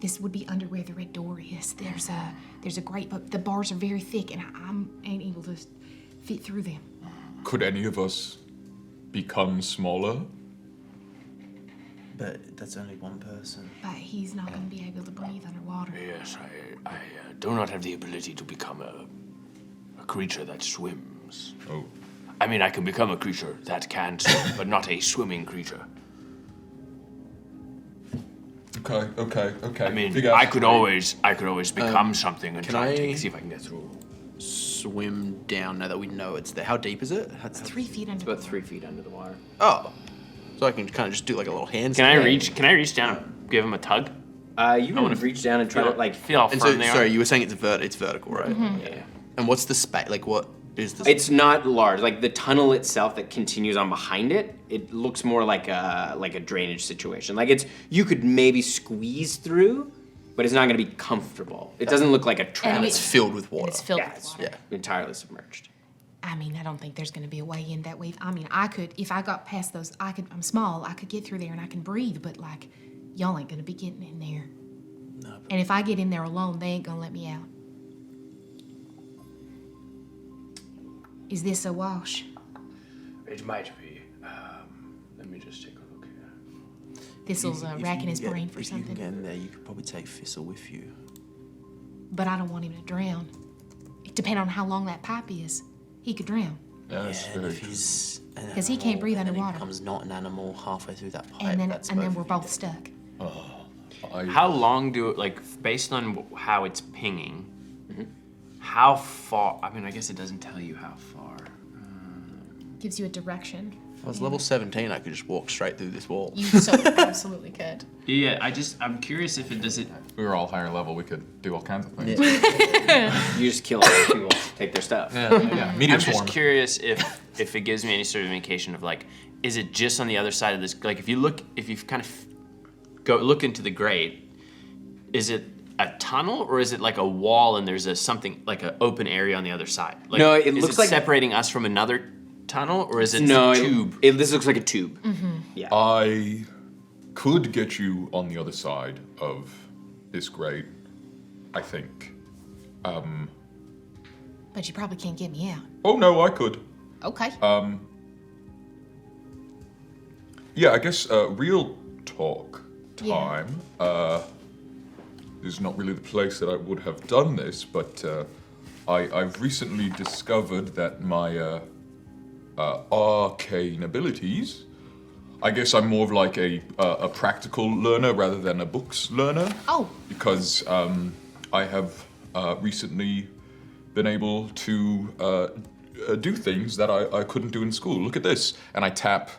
this would be under where the red door is. There's a grate, but the bars are very thick and I ain't able to fit through them. Could any of us become smaller? But that's only one person. But he's not going to be able to breathe underwater. Yes, I do not have the ability to become a creature that swims. Oh. I mean, I can become a creature that can swim, but not a swimming creature. Okay. I mean, I could always become something and can try I- to see if I can get through. Swim down now that we know it's there. How deep is it? 3 feet under. About 3 feet under the water. Oh. So I can kind of just do a little hand. Can I reach down and give him a tug? You want to reach down and try to Feel how And firm so, they are. sorry, you were saying it's vertical, right? Yeah. And what's the space? What is the? It's not large. The tunnel itself that continues on behind it, it looks more like a drainage situation. You could maybe squeeze through, but it's not going to be comfortable. It doesn't look like a trap. and it's filled with water. It's filled Yeah, with it's water. entirely submerged. I mean, I don't think there's going to be a way in that way. I mean, I could, if I got past those, I'm small, I could get through there and I can breathe, but y'all ain't going to be getting in there. No, And if I get in there alone, they ain't going to let me out. Is this a wash? It might be. Let me just take a look here. Thistle's racking his brain for if you can something. get in there, you could probably take Thistle with you. But I don't want him to drown. It depends on how long that pipe is. He could drown. Yes, and very if true. he's an 'Cause he can't animal, breathe and then underwater. he becomes not an animal halfway through that pipe. And then that's we're of you both dead. stuck. How long based on how it's pinging, how far, I mean, I guess it doesn't tell you how far. Gives you a direction. If I was level 17, I could just walk straight through this wall. You so absolutely could. Yeah, I'm curious if it does it. If we were all higher level, we could do all kinds of things. You just kill other people, take their stuff. Yeah. Meteor I'm just swarm. curious if it gives me any sort of indication of is it just on the other side of this? If you've kind of look into the grate, is it a tunnel or is it like a wall and there's something like an open area on the other side? No, it is looks it like- separating us from another tunnel or is it No, a tube? This looks like a tube. Yeah. I could get you on the other side of this grate, I think. But you probably can't get me out. Oh no, I could. Okay. Yeah, I guess real talk time. is not really the place that I would have done this, but I've recently discovered that my arcane abilities. I guess I'm more of like a practical learner rather than a books learner. Oh. Because I have recently been able to do things that I couldn't do in school. Look at this. And I tap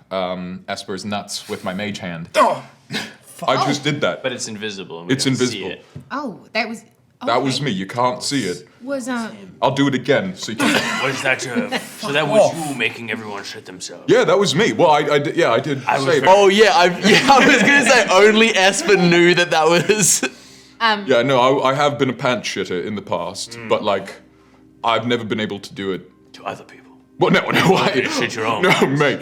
Esper's nuts with my mage hand. Oh! I just did that. But it's invisible. And we It's don't invisible. See it. Oh, that was. That was okay. me. You can't see it. Was I'll do it again so you can. Was that so that was you making everyone shit themselves? Yeah, that was me. Well, I did. Yeah, I did. I was say. very- Oh yeah, I was gonna say only Esper knew that was. Yeah, no, I have been a pants shitter in the past, but like, I've never been able to do it. To other people. Well, no, You shit your own. No, mate.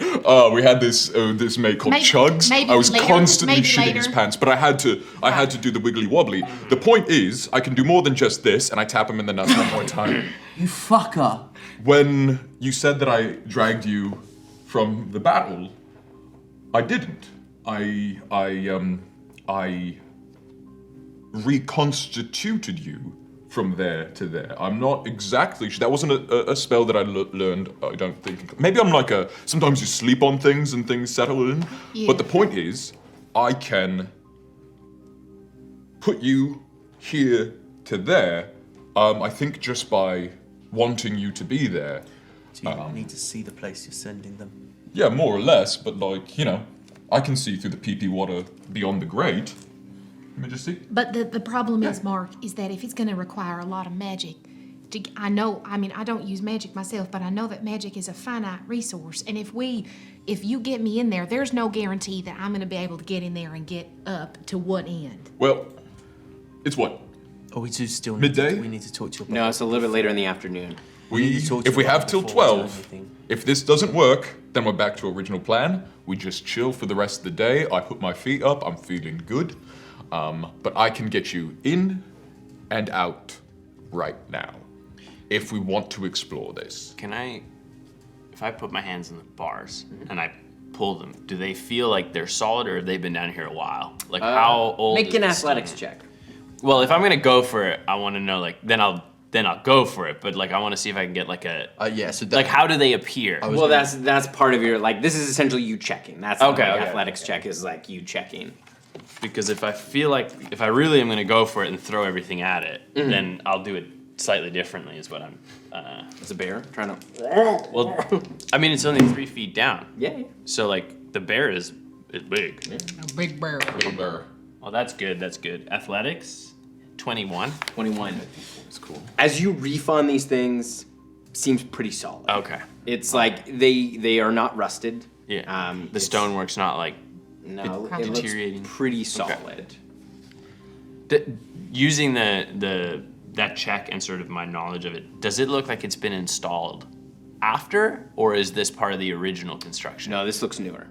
We had this mate called Chugs. maybe I was later, constantly maybe shitting later. his pants, but I had to do the wiggly wobbly. The point is, I can do more than just this, and I tap him in the nuts one more time. You fucker. When you said that I dragged you from the battle, I didn't. I reconstituted you from there to there. I'm not exactly sure. That wasn't a spell that I learned, I don't think. Maybe I'm like sometimes you sleep on things and things settle in. Yeah. But the point is, I can put you here to there, I think just by wanting you to be there. Do you need to see the place you're sending them? Yeah, more or less, but like, I can see through the pee-pee water beyond the grate. Let me just see. But the problem is, Mark, is that if it's going to require a lot of magic, I don't use magic myself, but I know that magic is a finite resource. And if you get me in there, there's no guarantee that I'm going to be able to get in there and get up to what end. Well, it's what? Oh, we do still Midday? We need to talk to you about No, it's a little bit later in the afternoon. need to talk to If we you about have till before we do 12, anything. if this doesn't work, then we're back to original plan. We just chill for the rest of the day. I put my feet up. I'm feeling good. But I can get you in and out right now if we want to explore this. If I put my hands in the bars and I pull them, do they feel like they're solid or have they been down here a while? Like how old Make is an the athletics stone? check. Well, if I'm gonna go for it, I want to know then I'll go for it. But like I want to see if I can get like a So like how do they appear? Well, that's part of your this is essentially you checking. That's Okay, like okay, athletics check is like you checking. Because if I feel like if I really am gonna go for it and throw everything at it, then I'll do it slightly differently. Is what I'm. It's a bear trying to. Well, I mean it's only 3 feet down. Yeah. So like the bear is big. A big bear. Little bear. Well, that's good. That's good. Athletics, 21. 21. That's cool. As you reef on these things, seems pretty solid. Okay. It's like they are not rusted. Yeah. The it's- stonework's not like No, it deteriorating. looks pretty solid. using that check and sort of my knowledge of it. Does it look like it's been installed after, or is this part of the original construction? No, this looks newer.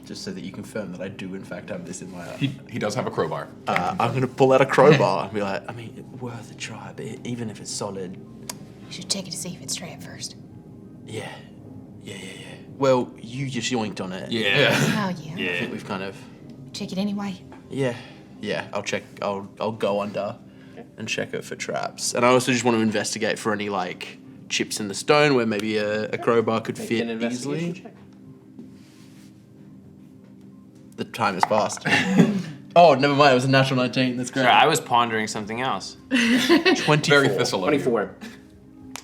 just so that you confirm that I do in fact have this in my. He does have a crowbar. I'm gonna pull out a crowbar and be like, I mean, worth a try, but even if it's solid. You should check it to see if it's straight first. Yeah. Well, you just yoinked on it. Yeah. Oh, yeah. I think we've kind of. Check it anyway. Yeah. I'll check. I'll go under and check it for traps, and I also just want to investigate for any like chips in the stone where maybe a crowbar could Make fit an investigation easily. check. The time has passed. Oh, never mind. It was a natural 19. That's great. Sorry, I was pondering something else. 24. Very Thistle. 24.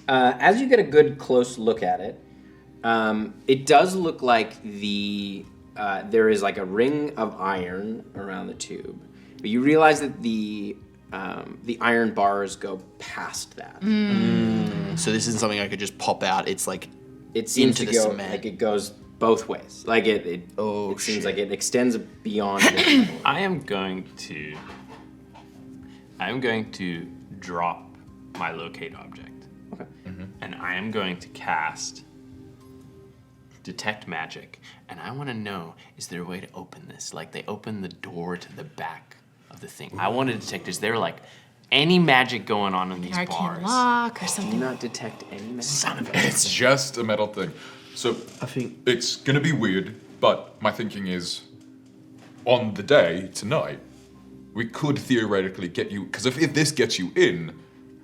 As you get a good close look at it, it does look like there is like a ring of iron around the tube, but you realize that the iron bars go past that. So this isn't something I could just pop out. It's like It seems into to the go cement. like it goes both ways. Like it seems shit. like it extends beyond. the I am going to drop my locate object. Okay. And I am going to cast detect magic. And I want to know, is there a way to open this? Like they open the door to the back of the thing. I want to detect, is there like any magic going on in these Arcane bars? lock or Do something. not detect any magic. Son of a It's just a metal thing. So I think it's gonna be weird, but my thinking is on the day tonight, we could theoretically get you. Because if this gets you in,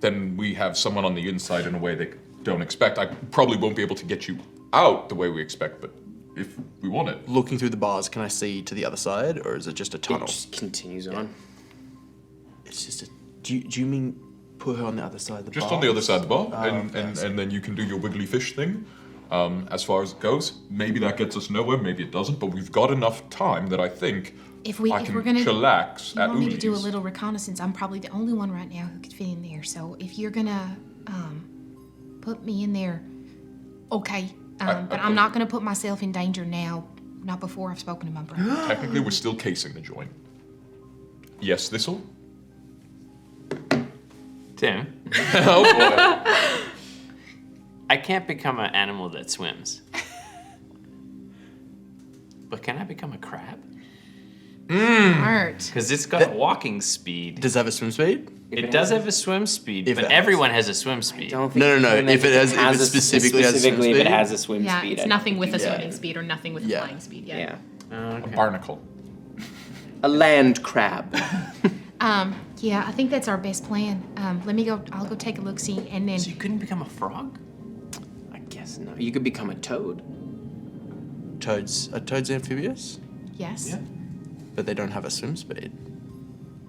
then we have someone on the inside in a way they don't expect. I probably won't be able to get you out the way we expect, but if we want it. Looking through the bars, can I see to the other side, or is it just a It tunnel? just continues on. It's just a. Do you mean put her on the other side of the bar? Just on the other side of the bar, Oh, and, okay, I and, see. and then you can do your wiggly fish thing. As far as it goes, maybe that gets us nowhere, maybe it doesn't, but we've got enough time that I think If I we're can gonna chillax you at want me to do a Uli's. little reconnaissance, I'm probably the only one right now who could fit in there. So if you're gonna put me in there, okay. But I'm not gonna put myself in danger now. Not before I've spoken to my brother. Technically, we're still casing the joint. Yes, Thistle? Tim, Oh boy. I can't become an animal that swims. But can I become a crab? Art. Because it's got a walking speed. Does it have a swim speed? It does have a swim speed, If but it has. everyone has a swim speed. Don't think No. even If it specifically has a swim if it speed? has a swim Yeah, speed. it's I nothing don't with a think- swimming speed or nothing with a Yeah. flying speed. Yeah. A barnacle. A land crab. Yeah, I think that's our best plan. Let me go. I'll go take a look, see, and then So you couldn't become a frog? I guess no. You could become a toad. Are toads amphibious? yes. But they don't have a swim speed.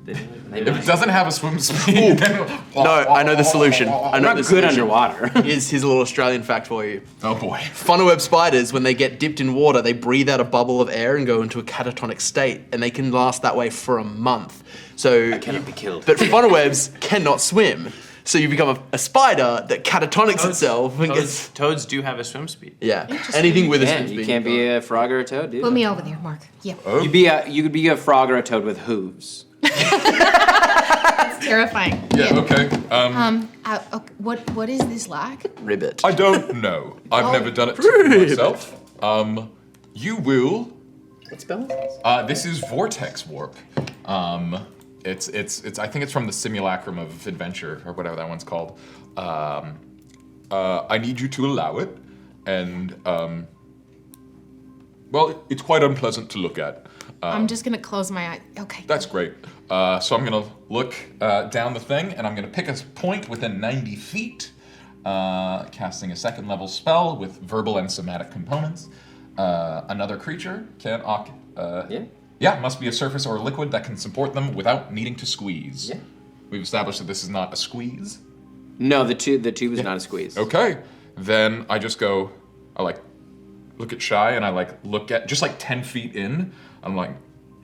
They If it doesn't have a swim speed, then... No, I know the solution. I know not the good solution. underwater. Here's a little Australian fact for you. Oh boy. Funnel-web spiders, when they get dipped in water, they breathe out a bubble of air and go into a catatonic state, and they can last that way for a month. So, Cannot be killed. but funnel-webs cannot swim. So you become a spider that catatonics itself and gets... Toads do have a swim speed. Yeah, anything with a swim Yeah, speed. you can't be a frog or a toad, dude. Put me over there, Mark. Yeah. You could be a frog or a toad with hooves. That's terrifying. Yeah, okay. Okay, what is this like? Ribbit. I don't know. I've never done it to myself. You will... What spell? This is Vortex Warp. It's I think it's from the Simulacrum of Adventure, or whatever that one's called. I need you to allow it, and, well, it's quite unpleasant to look at. I'm just gonna close my eye. Okay. That's great. So I'm gonna look down the thing, and I'm gonna pick a point within 90 feet, casting a second level spell with verbal and somatic components. Another creature can must be a surface or a liquid that can support them without needing to squeeze. Yeah. We've established that this is not a squeeze. No, the tube is not a squeeze. Okay. Then I just go, I like look at Shy, and I like look at just like 10 feet in. I'm like,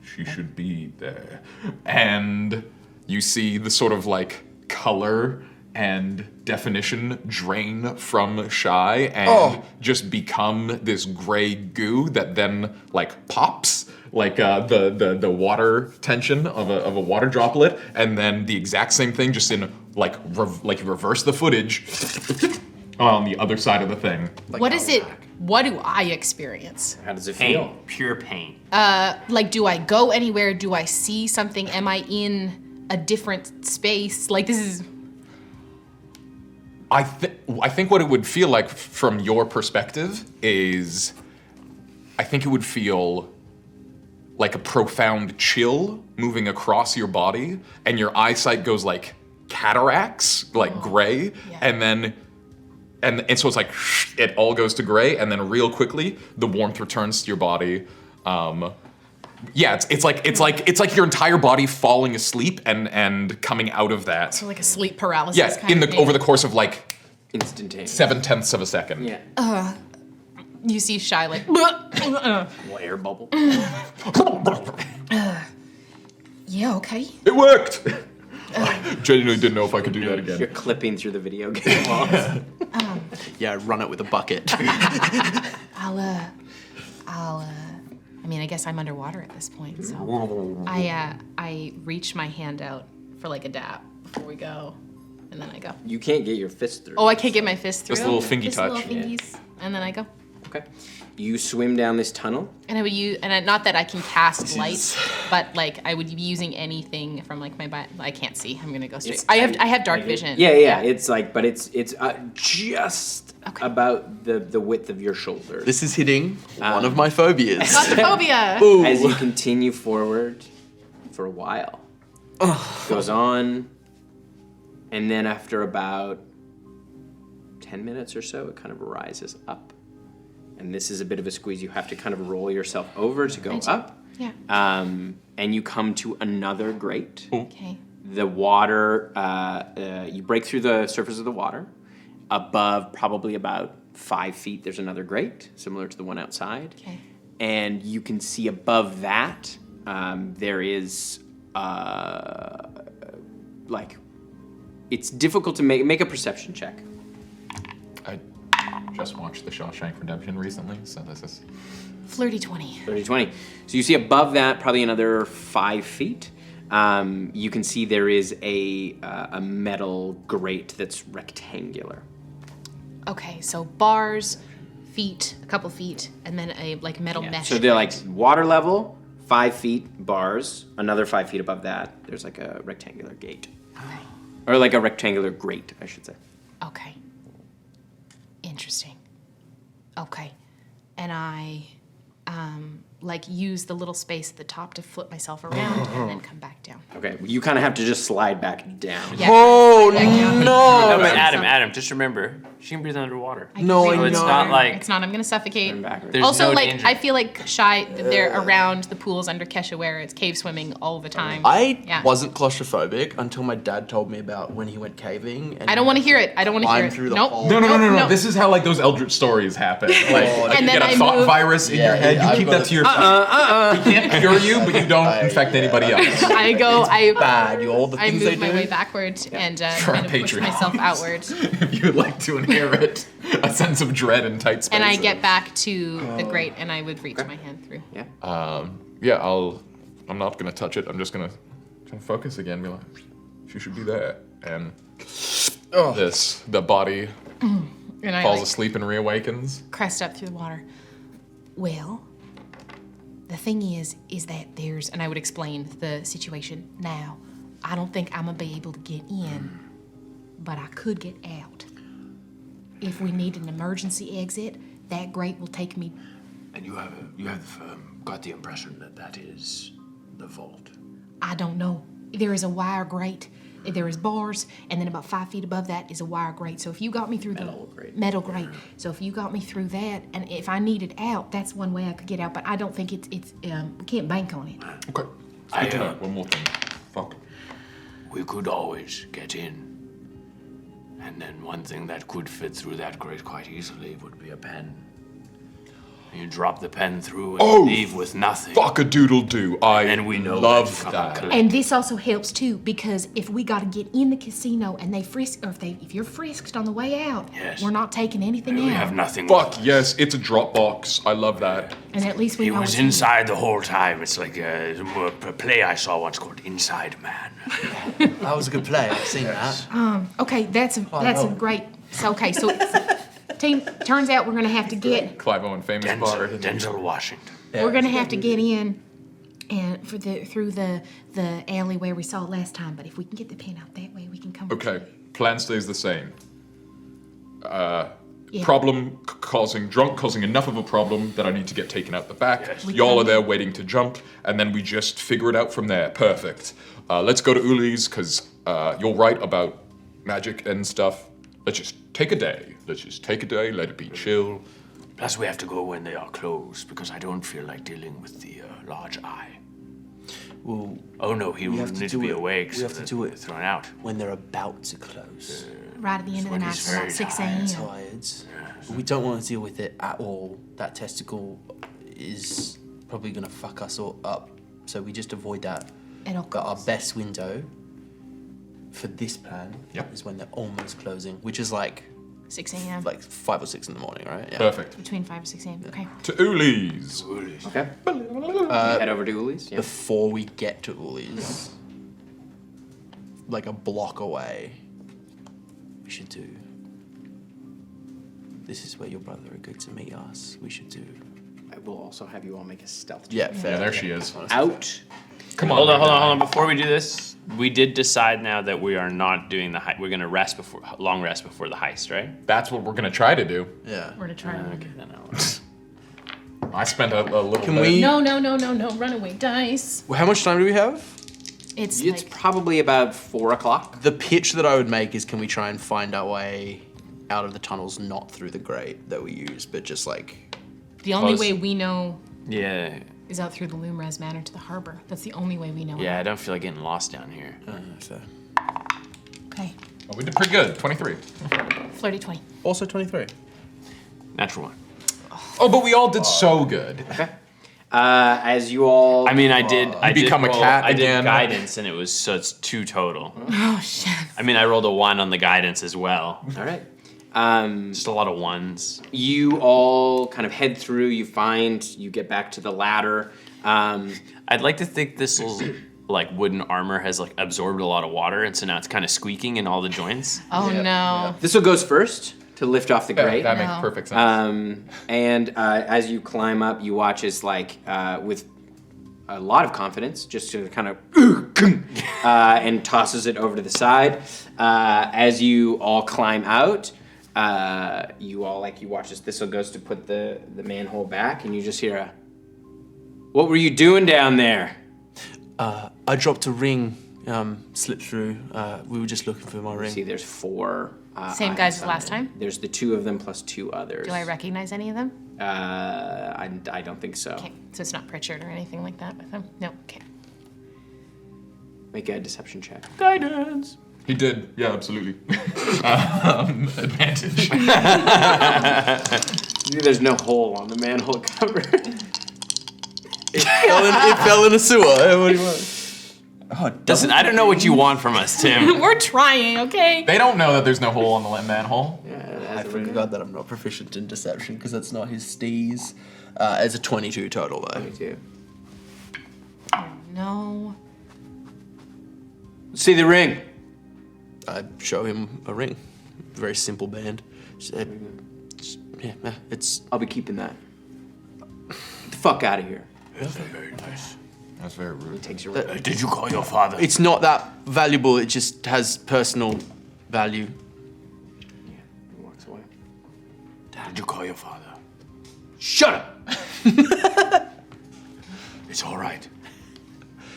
she should be there. And you see the sort of like color and definition drain from Shy and just become this gray goo that then like pops like the water tension of a water droplet, and then the exact same thing just in like reverse the footage on the other side of the thing. What is it? What do I experience? How does it feel? Pain. Pure pain. Like, do I go anywhere? Do I see something? Am I in a different space? Like, this is... I think what it would feel like from your perspective is, I think it would feel like a profound chill moving across your body, and your eyesight goes like cataracts, like gray, yeah. and then and so it's like it all goes to gray, and then real quickly the warmth returns to your body. Yeah, it's like your entire body falling asleep and coming out of that. So like a sleep paralysis Yeah, kind of thing. over the course of like Instantaneous. 0.7 of a second. Yeah. You see Shy like... Little air bubble. Yeah, okay. It worked. I genuinely didn't know if I could do that You're again. clipping through the video game walls. Yeah, run it with a bucket. I mean, I guess I'm underwater at this point, so... I reach my hand out for like a dap before we go, and then I go. You can't get your fist through. Oh, I can't get my fist through? Just a little fingy Just touch. little fingies, and then I go. Okay. You swim down this tunnel. And I would use, not that I can cast light, but like I would be using anything from like my I can't see. I'm gonna go straight. I have dark vision. Yeah. It's like, but it's just about the width of your shoulder. This is hitting one of my phobias. Claustrophobia. As you continue forward for a while, goes on, and then after about 10 minutes or so, it kind of rises up. And this is a bit of a squeeze. You have to kind of roll yourself over to go up. Yeah. And you come to another grate. Okay. The water, you break through the surface of the water. Above, probably about 5 feet, there's another grate, similar to the one outside. Okay. And you can see above that, there is, it's difficult to make a perception check. I just watched The Shawshank Redemption recently, so this is... Flirty 20. 30-20. So you see above that, probably another 5 feet. You can see there is a metal grate that's rectangular. Okay, so bars, feet, a couple feet, and then a like metal mesh. So they're like water level, 5 feet bars, another 5 feet above that, there's like a rectangular gate. Okay. Or like a rectangular grate, I should say. Okay. Interesting. Okay. And I like use the little space at the top to flip myself around and then come back down. Okay, you kind of have to just slide back down. Yeah. Oh Back down. no! No, but Adam, just remember, she can breathe underwater. I can No, breathe I It's know. not like It's not. I'm gonna suffocate. Turn backwards. There's Also, no like danger. I feel like shy. They're around the pools under Kesha where it's cave swimming all the time. I wasn't claustrophobic until my dad told me about when he went caving. And I don't want to hear it. I don't want to hear Climb it. through the Nope. hole. No. No. This is how like those Eldritch stories happen. Like And you then get a I thought move- virus in your Yeah, head. yeah, You keep I've that to yourself. We can't cure you, but you don't infect anybody else. I Bad, all the I things they move my do. way backwards and For kind of push Patreon. myself outward. If you would like to inherit a sense of dread in tight spaces. And I get back to the grate and I would reach my hand through. Yeah. I'm not gonna touch it. I'm just gonna focus again. Be like, she should be there. And the body And I falls like, asleep and reawakens. crest up through the water. Well, the thing is that there's, and I would explain the situation now. I don't think I'm gonna be able to get in, but I could get out. If we need an emergency exit, that grate will take me. And you have got the impression that that is the vault. I don't know. There is a wire grate. There is bars, and then about 5 feet above that is a wire grate. So if you got me through the metal grate, so if you got me through that, and if I needed out, that's one way I could get out. But I don't think it's we can't bank on it. Okay. Good to know. One more thing. Fuck. We could always get in. And then one thing that could fit through that grate quite easily would be a pen. You drop the pen through and leave with nothing. Fuck a doodle do. I And we know love when to come that. and collect. And this also helps too, because if we got to get in the casino and they frisk, or if you're frisked on the way out, Yes. we're not taking anything We out. have nothing. Fuck yes, it's a Dropbox. I love that. And at least we He know was it's in. inside the whole time. It's like a play I saw once called Inside Man. That was a good play. I've seen that. Okay, that's a great. So okay, so team. Turns out we're gonna have to get. Clive Owen, famous bard. Denzel Washington. We're gonna have to get in, and through the alleyway we saw last time. But if we can get the pen out that way, we can come. Okay, plan stays the same. Yeah. Problem causing enough of a problem that I need to get taken out the back. Yes. Y'all are there waiting to jump, and then we just figure it out from there. Perfect. Let's go to Uli's, because you're right about magic and stuff. Let's just take a day. Let it be chill. Plus, we have to go when they are closed because I don't feel like dealing with the large eye. Well, Oh no, he We will have to need to do be it- awake. we so have to that do we're it. thrown out. when they're about to close. Right at the end of the when night, he's about very 6 tired. a.m. Tired. We don't want to deal with it at all. That testicle is probably going to fuck us all up. So we just avoid that. It'll But our cause. best window for this plan Yep. is when they're almost closing, which is like 6 a.m. 5 or 6 in the morning, right? Yeah. Perfect. Between 5 and 6 a.m. Okay. To Uli's. Okay. Head over to Uli's. Yeah. Before we get to Uli's, like a block away, we should do this is where your brother agreed to meet us. We should do. I will also have you all make a stealth check. Yeah, fair. Yeah, there she is. Out. Come on. Hold on. Before we do this, we did decide now that we are not doing the heist. We're gonna long rest before the heist, right? That's what we're gonna try to do. Yeah. We're to try. Okay, then I spent a little Can bit. we? No, runaway dice. Well, how much time do we have? It's It's like, probably about 4 o'clock. The pitch that I would make is, can we try and find our way out of the tunnels, not through the grate that we use, but just like. the only close. way we know Yeah. is out through the Lumraz Manor to the harbor. That's the only way we know. Yeah, I don't feel like getting lost down here. Fair. Okay. Oh, we did pretty good. 23. Flirty 20. Also 23. Natural one. Oh, but we all did so good. As you all. I mean, I did become a roll- cat I did again. guidance, and it's 2 total. Oh shit. I mean, I rolled a 1 on the guidance as well. All right. Just a lot of 1s. You all kind of head through. You get back to the ladder. I'd like to think Thistle's like wooden armor has like absorbed a lot of water, and so now it's kind of squeaking in all the joints. Oh no. Thistle goes first to lift off the Yeah, grate. that makes No. perfect sense. And as you climb up, you watch as with a lot of confidence, just to kind of and tosses it over to the side. As you all climb out, you watch as Thistle goes to put the manhole back, and you just hear "What were you doing down there?" I dropped a ring, slipped through. We were just looking for my ring. See, there's 4. Same guys eyes as on last it. time? There's the 2 of them plus 2 others. Do I recognize any of them? I don't think so. Okay. So it's not Pritchard or anything like that with them? No. Okay. Make a deception check. Guidance. He did. Yeah, absolutely. Advantage. There's no hole on the manhole cover. It fell in a sewer. What do you want? Listen, I don't know what you want from us, Tim. We're trying, okay? They don't know that there's no hole on the manhole. I forgot that I'm not proficient in deception because that's not his steez. It's a 22 total though. 22. No. See the ring. I show him a ring. Very simple band. It's. I'll be keeping that. Get the fuck out of here. Very nice. That's very rude. Takes your ring. Did you call your father? It's not that valuable. It just has personal value. He walks away. Did you call your father? Shut up! It's all right.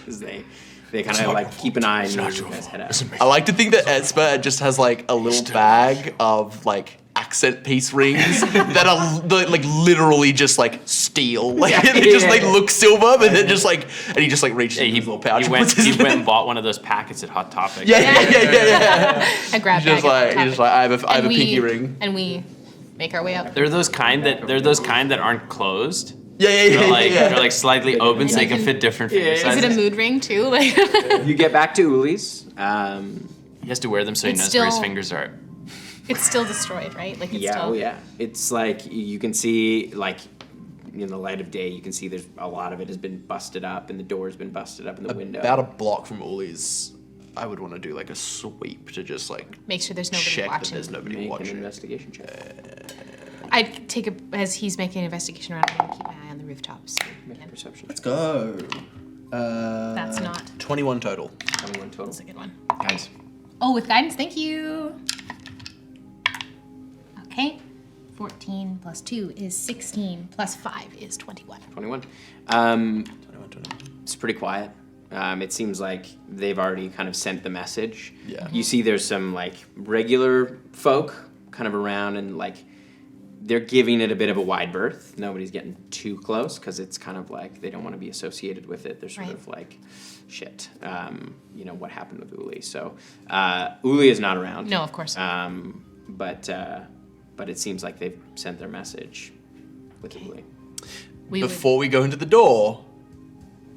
As they kind of like keep an eye on you not as you your guys fault. head out. Listen, I like to think that Esper just has like a little bag of like accent piece rings that are like literally just like steel. Like they just like look silver, but then just like and he just like reaches in his little pouch. He and went, puts his he went and bought one of those packets at Hot Topic. yeah. I grab Just like I have a pinky ring. And we make our way out. They're those kind that aren't closed. Yeah. They're like slightly open so they can fit different finger Is sizes. it a mood ring too? Like You get back to Uli's. He has to wear them so he It's knows where his still- fingers are. it's still destroyed, right? Like it's Yeah, still oh yeah. It's like you can see like in the light of day, you can see there's a lot of it has been busted up, and the door's been busted up in the window. About a block from Uli's, I would want to do like a sweep to just like make sure there's nobody check that watching. there's nobody Make an watching. investigation check. I'd take as he's making an investigation around, I'm gonna keep my eye on the rooftops. Make a perception. Let's go. That's not 21 total. 21 total. that's a good one. Guys, Oh, with guidance, thank you. Okay. 14 plus 2 is 16 plus 5 is 21. 21. 21. It's pretty quiet. It seems like they've already kind of sent the message. Yeah. You see there's some like regular folk kind of around, and like they're giving it a bit of a wide berth. Nobody's getting too close because it's kind of like they don't want to be associated with it. They're sort Right. of like, shit, what happened with Uli. So Uli is not around. No, of course. But it seems like they've sent their message with Uli. We would, Before we go into the door,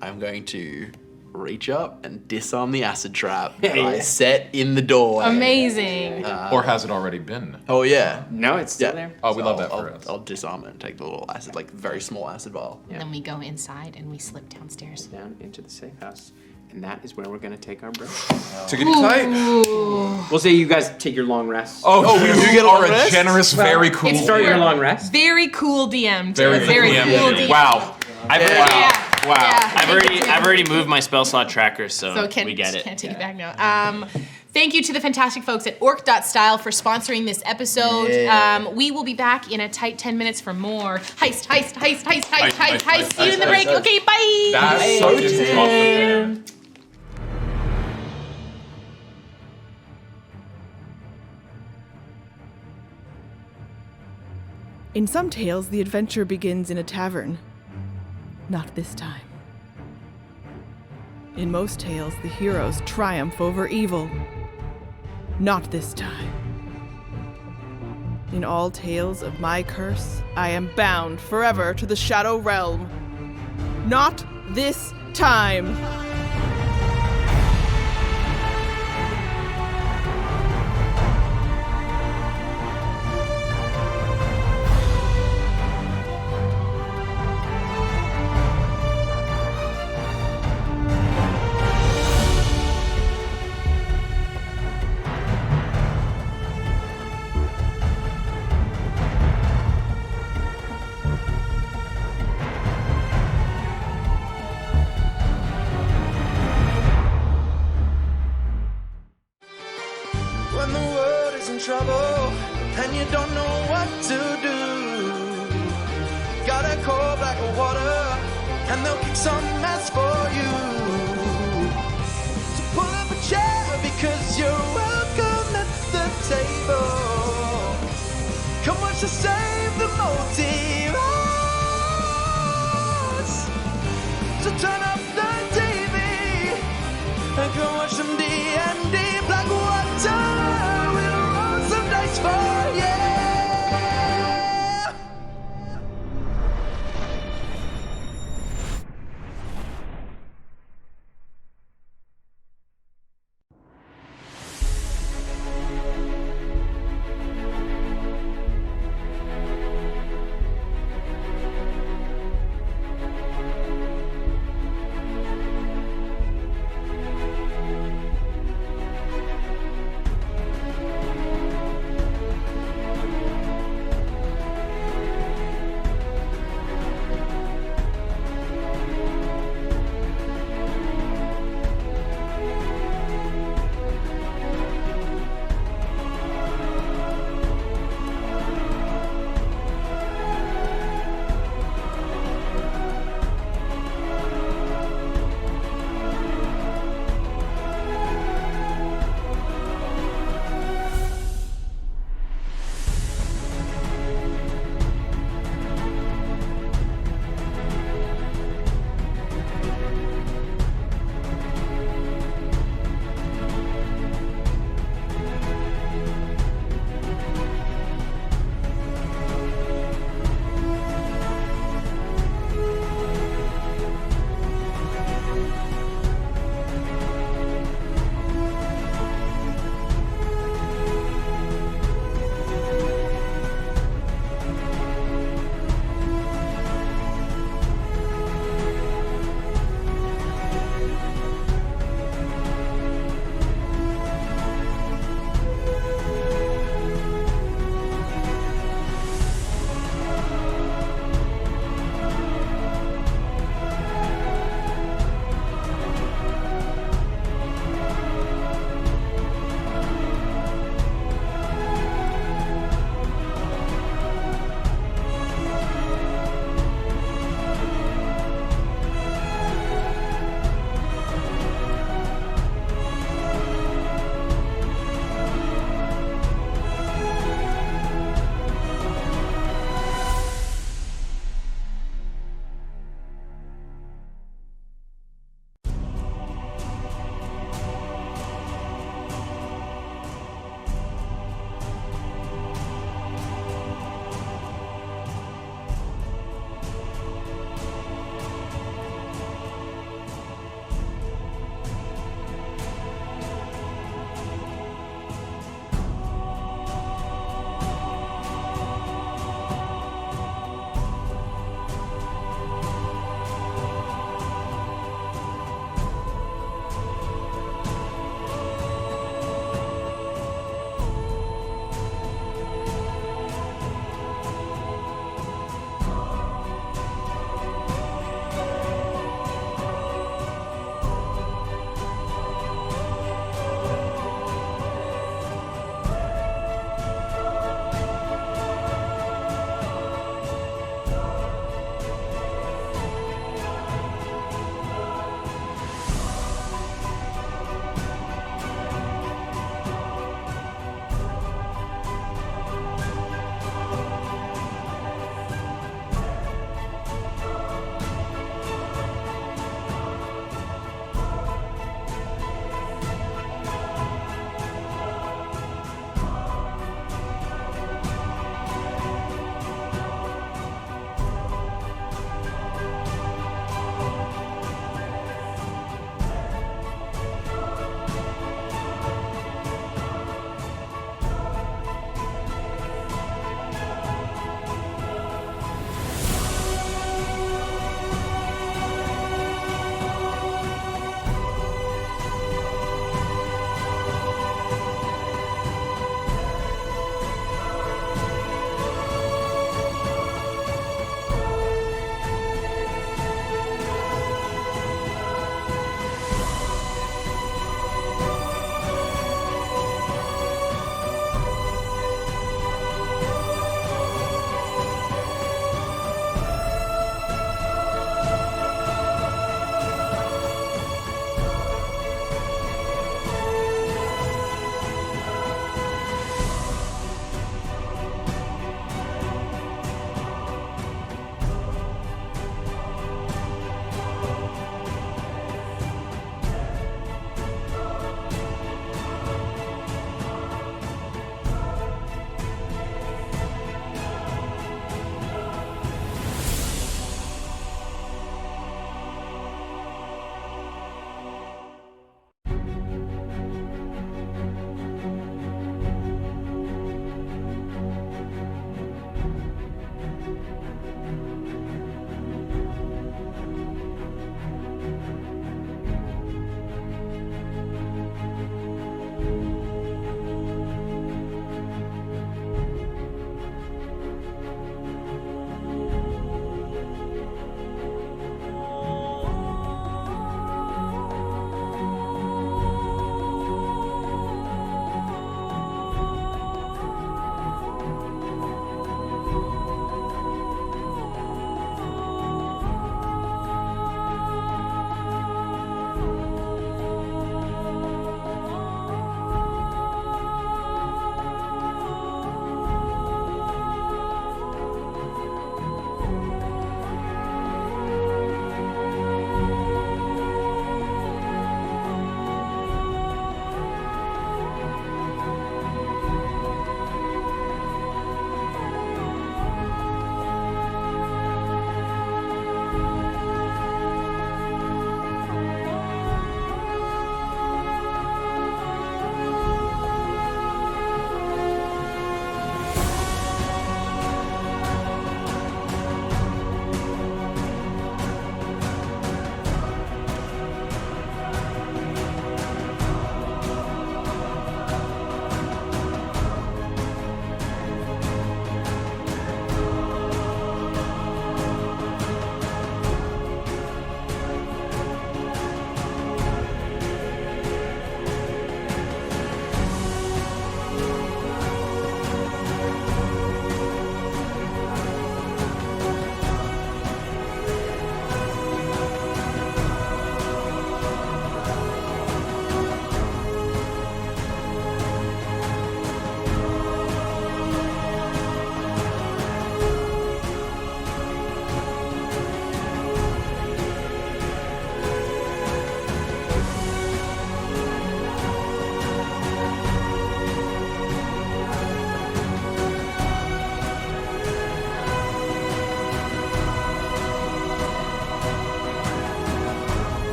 I'm going to reach up and disarm the acid trap that I set in the doorway. amazing. Or has it already been? Oh yeah. No, it's still there. Oh, we love that for I'll, us. I'll disarm it and take the little acid, like very small acid vial. And then we go inside and we slip downstairs. Down into the safe house. And that is where we're going to take our break. Tickety tight. We'll say you guys take your long rest. Oh, we you do get a long are a rest? generous, very cool. Start your long rest. Very cool DM. Very too. cool DM. DM. Wow. I've already moved my spell slot tracker, so we get it. Can't take it back now. Thank you to the fantastic folks at Orc.style for sponsoring this episode. We will be back in a tight 10 minutes for more Heist. See you in the break. Okay, bye. That's such a drop there. In some tales, the adventure begins in a tavern. Not this time. In most tales, the heroes triumph over evil. Not this time. In all tales of my curse, I am bound forever to the Shadow Realm. Not this time. When the world is in trouble and you don't know what to do, gotta call Blackwater and they'll kick some mess for you. So pull up a chair because you're welcome at the table. Come watch to save the multiverse. So turn up the TV and go watch some D&D. Blackwater will roll some dice for you.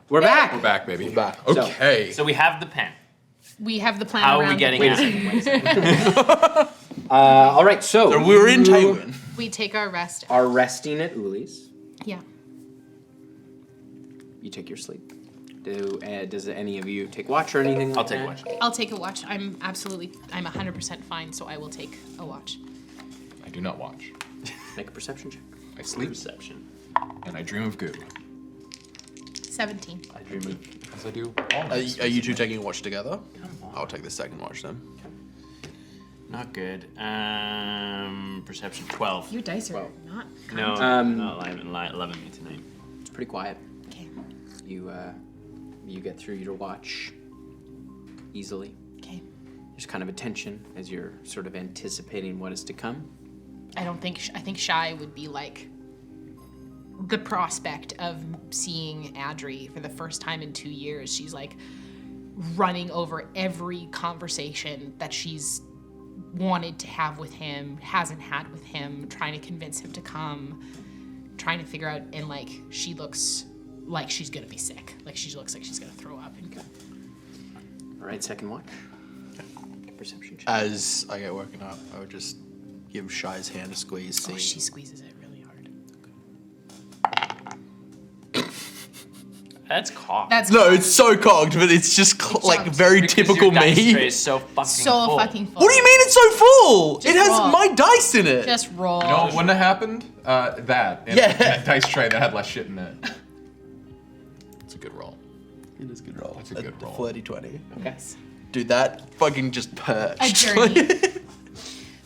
We're back. We're back, baby. We're back. Okay. So we have the pen. We have the plan How around are we getting the out? plan. All right, so So we were in you Tywin. We take our rest. are resting at Uli's. Yeah. You take your sleep. Does any of you take watch or anything like I'll take that? watch. I'll take a watch. I'm 100% fine, so I will take a watch. I do not watch. Make a perception check. I sleep Perception. and I dream of goo. 17. I dream of. As I do Are you two taking a watch together? I'll take the second watch then. Not good. Perception 12. Your dice are not. No, not 11 me tonight. It's pretty quiet. Okay. You get through your watch easily. Okay. There's kind of a tension as you're sort of anticipating what is to come. I think Shy would be like the prospect of seeing Adri for the first time in 2 years. She's like running over every conversation that she's wanted to have with him, hasn't had with him, trying to convince him to come, trying to figure out, and like she looks like she's gonna be sick. Like she looks like she's gonna throw up and go. All right, second watch. Perception check. As I get woken up, I would just give Shy's hand a squeeze. See. Oh, she squeezes it really hard. That's cocked. That's No, it's so cocked, but it's just like sounds- very Because typical your dice me. tray is so fucking so full. fucking full. What do you mean it's so full? Just it has roll. my dice in it. Just roll. You know what wouldn't have happened? That. And Yeah. that dice tray that had less shit in it. It's a good roll. It is a good roll. That's a good roll. Flirty 20. Okay. Dude, that fucking just perched. A journey.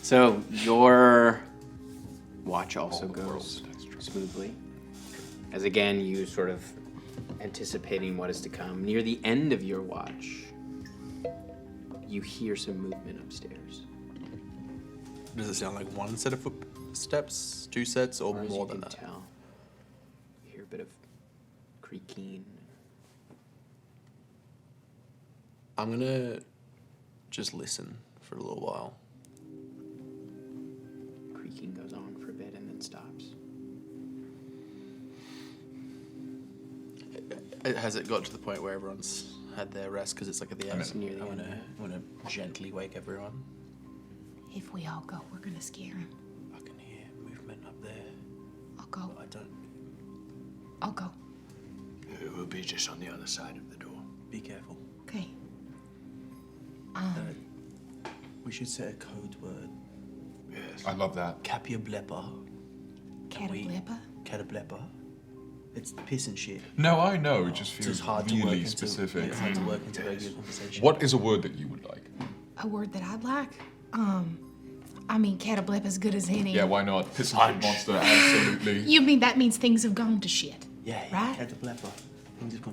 So your watch also the world goes is true. smoothly. As again, you sort of anticipating what is to come. Near the end of your watch, you hear some movement upstairs. Does it sound like one set of footsteps, 2 sets, or As more you than can that? tell, you hear a bit of creaking. I'm gonna just listen for a little while. Creaking goes on for a bit and then stops. Has it got to the point where everyone's had their rest because it's like at the end? It's near the I'm end. gonna gently wake everyone. If we all go, we're gonna scare him. I can hear movement up there. I'll go. I don't. I'll go. It will be just on the other side of the door. Be careful. Okay. We should say a code word. Yes. I love that. Capiablepa. Cataplepa? Catablepa. It's piss and shit. No, I know. It just It's feels just hard to work really into. specific. It's hard to work into regular conversation. What is a word that you would like? A word that I'd like? I mean, cataplepa's good as any. Yeah, why not? Piss and shit monster, absolutely. You mean that means things have gone to shit? Yeah, Right? Catablepa.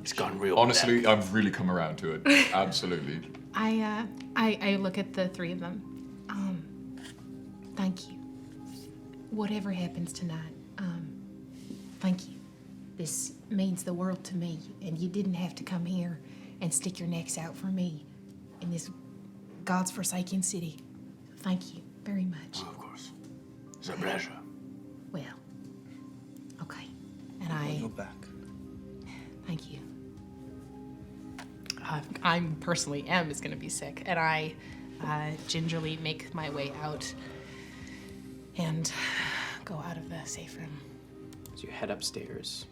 It's gone real Honestly, I've really come around to it. Absolutely. I look at the three of them. Thank you. Whatever happens tonight, thank you. This means the world to me, and you didn't have to come here and stick your necks out for me in this God's forsaken city. Thank you very much. Of course. It's a pleasure. Well, okay. And You're back. thank you. I'm personally is going to be sick, and I gingerly make my way out and go out of the safe room. As you head upstairs,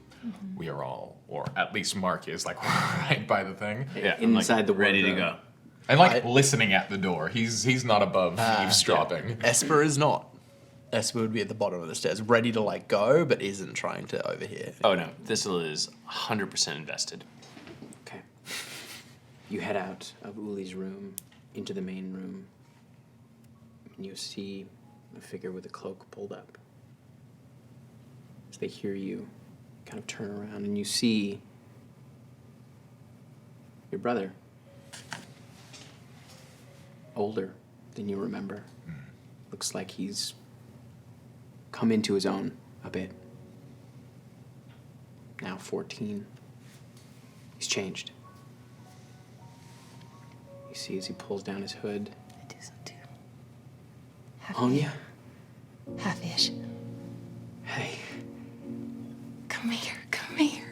We are all, or at least Mark is, like right by the thing. Yeah, inside the ready to wardrobe. go. And like listening at the door. He's not above eavesdropping. Esper is not. Esper would be at the bottom of the stairs, ready to like go, but isn't trying to overhear. Oh no, Thistle is 100% invested. Okay. You head out of Uli's room into the main room, and you see a figure with a cloak pulled up. As they hear you, kind of turn around, and you see your brother, older than you remember. Looks like he's come into his own a bit. Now 14. He's changed. You see as he pulls down his hood. I do so too. Oh, yeah? Hi, fish. Hey. Come here, come here.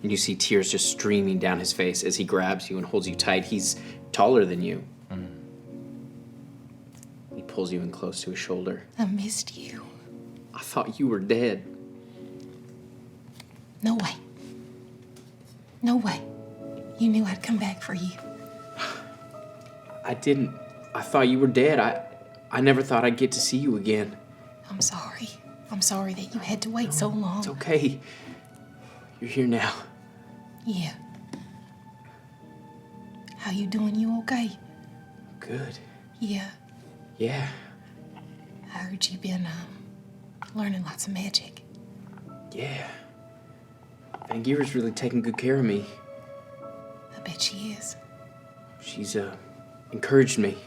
And And you see tears just streaming down his face as he grabs you and holds you tight. He's taller than you. He pulls you in close to his shoulder. I missed you. I thought you were dead. No way. No way. You knew I'd come back for you. I didn't. I thought you were dead. I never thought I'd get to see you again. I'm sorry. I'm sorry that you had to wait so long. It's okay. You're here now. Yeah. How you doing? You okay? Good. Yeah. Yeah. I heard you been learning lots of magic. Yeah. Vangira's really taking good care of me. I bet she is. She's encouraged me.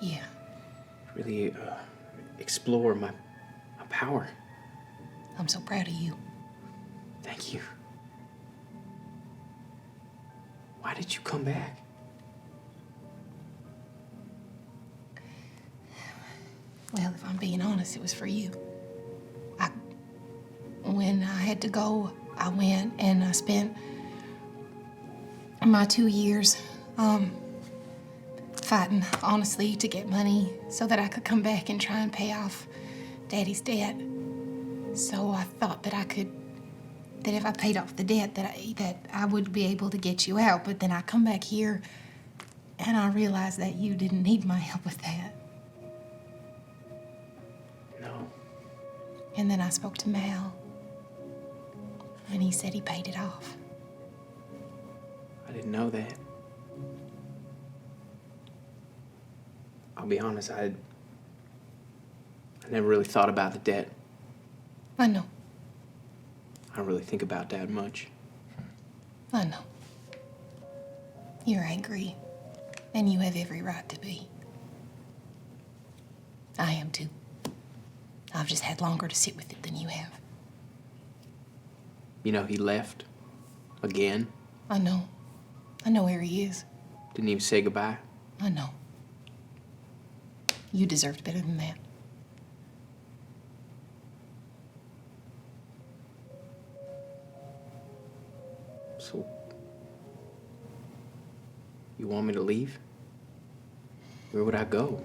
Yeah. Really explore my power. I'm so proud of you. Thank you. Why did you come back? Well, if I'm being honest, it was for you. When I had to go, I went and I spent my 2 years fighting, honestly, to get money so that I could come back and try and pay off Daddy's debt. So I thought that that if I paid off the debt, that I would be able to get you out. But then I come back here and I realized that you didn't need my help with that. No. And then I spoke to Mal, and he said he paid it off. I didn't know that. I'll be honest, I never really thought about the debt. I know. I don't really think about Dad much. I know. You're angry, and you have every right to be. I am too. I've just had longer to sit with it than you have. You know, he left. Again. I know. I know where he is. Didn't even say goodbye. I know. You deserved better than that. So, you want me to leave? Where would I go?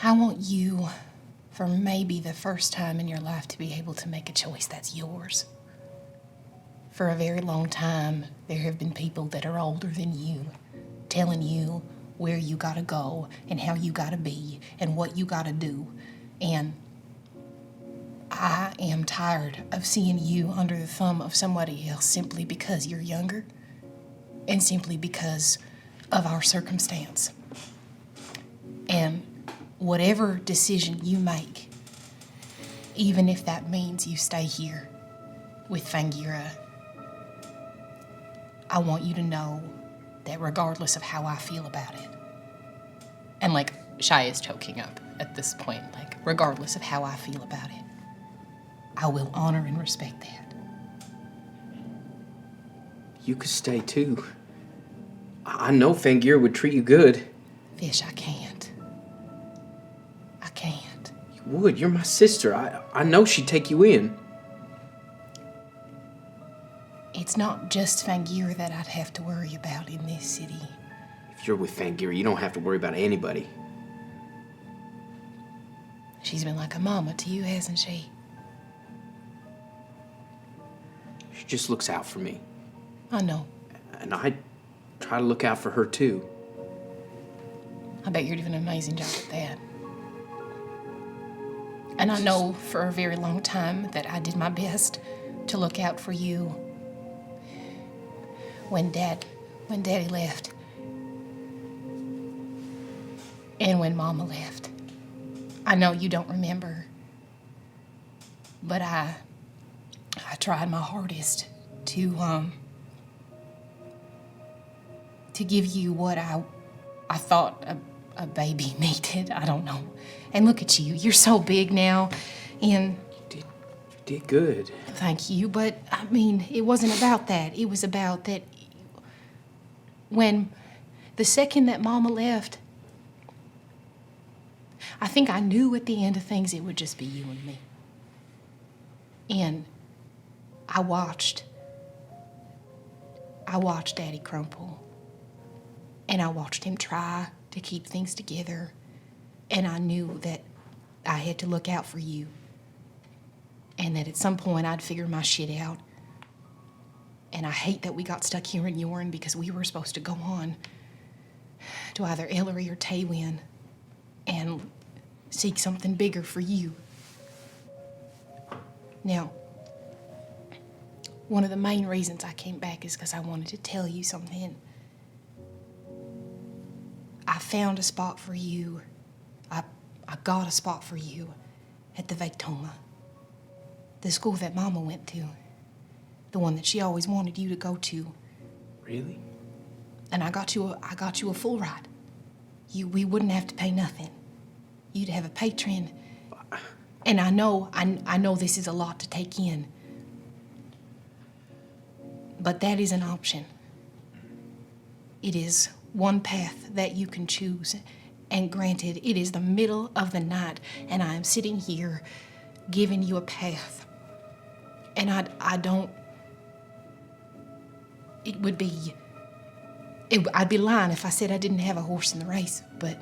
I want you, for maybe the first time in your life, to be able to make a choice that's yours. For a very long time, there have been people that are older than you, telling you where you gotta go and how you gotta be and what you gotta do. And I am tired of seeing you under the thumb of somebody else simply because you're younger and simply because of our circumstance. And whatever decision you make, even if that means you stay here with Fangira, I want you to know that regardless of how I feel about it, and like Shai is choking up at this point, like regardless of how I feel about it, I will honor and respect that. You could stay too. I know Fangira would treat you good. Fish, I can't. I can't. You would. You're my sister. I know she'd take you in. It's not just Fangira that I'd have to worry about in this city. If you're with Fangira, you don't have to worry about anybody. She's been like a mama to you, hasn't she? She just looks out for me. I know. And I try to look out for her too. I bet you're doing an amazing job at that. And I know for a very long time that I did my best to look out for you when Daddy left. And when Mama left. I know you don't remember, but I tried my hardest to give you what I thought a baby needed. I don't know. And look at you. You're so big now. And You did good. thank you, but I mean, it wasn't about that. It was about that when the second that Mama left, I think I knew at the end of things it would just be you and me. And I watched I watched Daddy crumple. And I watched him try to keep things together. And I knew that I had to look out for you. And that at some point I'd figure my shit out. And I hate that we got stuck here in Yorn because we were supposed to go on to either Ellery or Taywin and seek something bigger for you. Now, one of the main reasons I came back is because I wanted to tell you something. I found a spot for you. I got a spot for you at the Vectoma. The school that Mama went to. The one that she always wanted you to go to. Really? And I got you a full ride. We wouldn't have to pay nothing. You'd have a patron. And I know this is a lot to take in. But that is an option. It is one path that you can choose. And granted, it is the middle of the night, and I am sitting here giving you a path. And I don't... I'd be lying if I said I didn't have a horse in the race, but...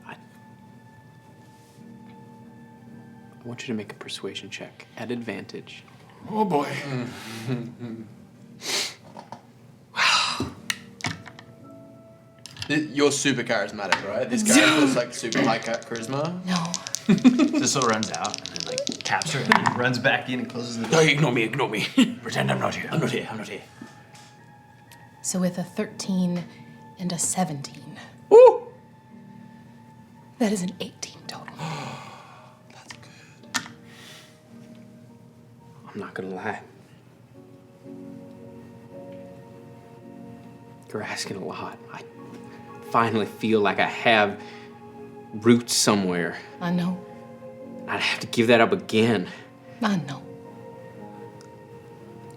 I want you to make a persuasion check at advantage. Oh boy. You're super charismatic, right? This guy looks like super high charisma. No. Thistle runs out and then, like, taps her and runs back in and closes the door. No, ignore me. Pretend I'm not here. I'm not here. So with a 13 and a 17. Woo! That is an 18 total. That's good. I'm not gonna lie. You're asking a lot. I finally feel like I have roots somewhere. I know. I'd have to give that up again. I know.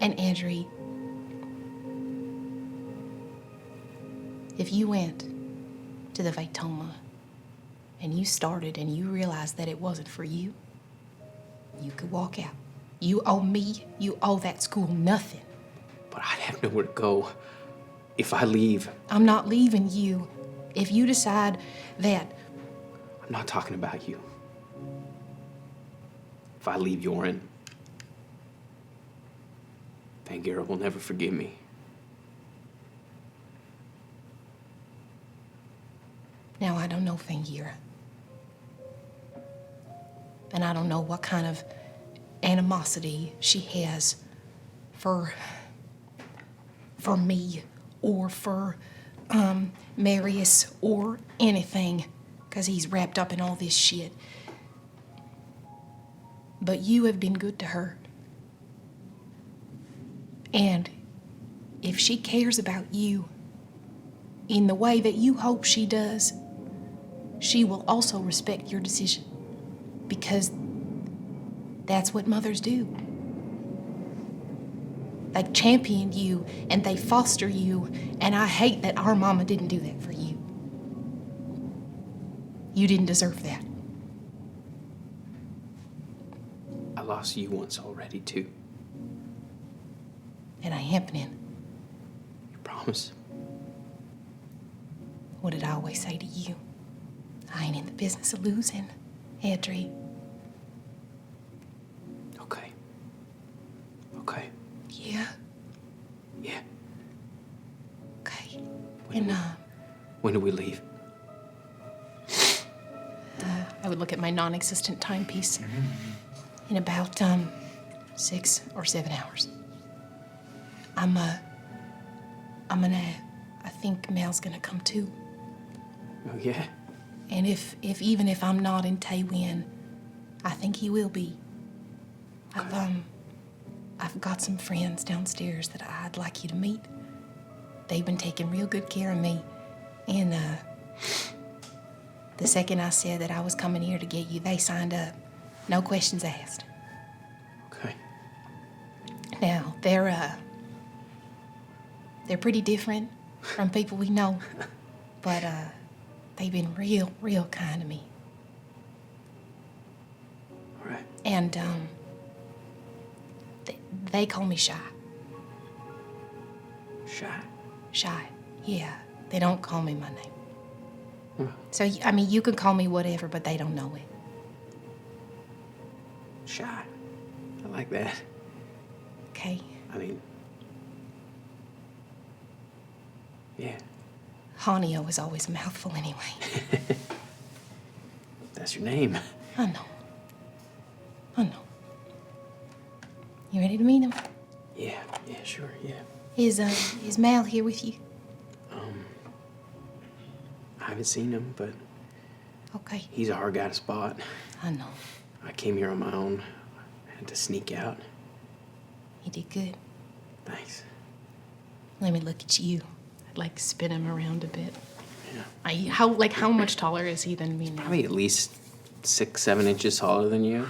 And Adri, if you went to the Vectoma and you started and you realized that it wasn't for you, you could walk out. You owe me, you owe that school nothing. But I'd have nowhere to go if I leave. I'm not leaving you. If you decide that... I'm not talking about you. If I leave Yorin, Vangira will never forgive me. Now, I don't know Vangira. And I don't know what kind of animosity she has for me or for Marius or anything, because he's wrapped up in all this shit. But you have been good to her. And if she cares about you in the way that you hope she does, she will also respect your decision, because that's what mothers do. They champion you and they foster you, and I hate that our mama didn't do that for you. You didn't deserve that. I lost you once already, too. And I ain't happening. You promise? What did I always say to you? I ain't in the business of losing, Adri. Okay. Okay. Yeah? Yeah. Okay. When do we leave? I would look at my non-existent timepiece in about 6 or 7 hours. I think Mel's gonna come too. Oh, yeah? And even if I'm not in Taywin, I think he will be. I've got some friends downstairs that I'd like you to meet. They've been taking real good care of me. And the second I said that I was coming here to get you, they signed up. No questions asked. Okay. Now, they're pretty different from people we know, but they've been real kind to me. All right. And they call me Shy. Shy. Shy. Yeah, they don't call me my name. So, I mean, you can call me whatever, but they don't know it. Shy. I like that. Okay? I mean, yeah, Hanio was always a mouthful anyway. that's your name. I know. You ready to meet him? Yeah, sure, yeah. Is Mal here with you? I haven't seen him, but Okay. he's a hard guy to spot. I know. I came here on my own. I had to sneak out. You did good. Thanks. Let me look at you. I'd like spin him around a bit. Yeah. How much taller is he than me now? Probably at least 6-7 inches taller than you.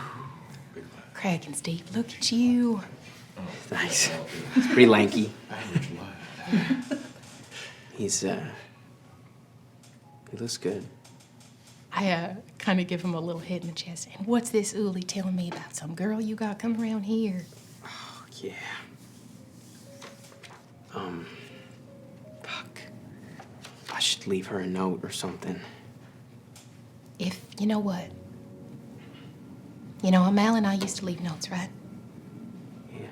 Kraken's deep. Look at you. Thanks. He's pretty lanky. He's, he looks good. I kind of give him a little hit in the chest. And what's this Uli telling me about some girl you got coming around here? Oh, yeah. Fuck. I should leave her a note or something. If, you know what? You know, Mal and I used to leave notes, right? Yeah.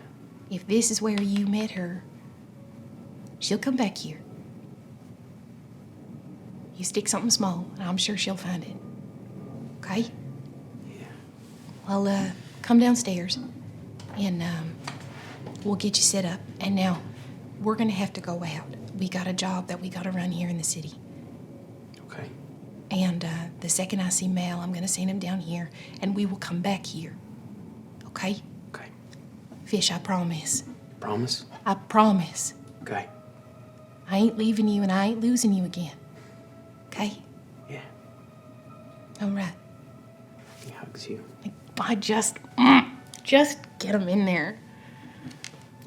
If this is where you met her, she'll come back here. You stick something small, and I'm sure she'll find it. Okay? Yeah. Well, come downstairs, and we'll get you set up. And now, we're gonna have to go out. We got a job that we gotta run here in the city. Okay. And the second I see Mal, I'm gonna send him down here, and we will come back here. Okay? Okay. Fish, I promise. Promise? I promise. Okay. I ain't leaving you, and I ain't losing you again. Okay? Yeah. All right. He hugs you. I just get him in there.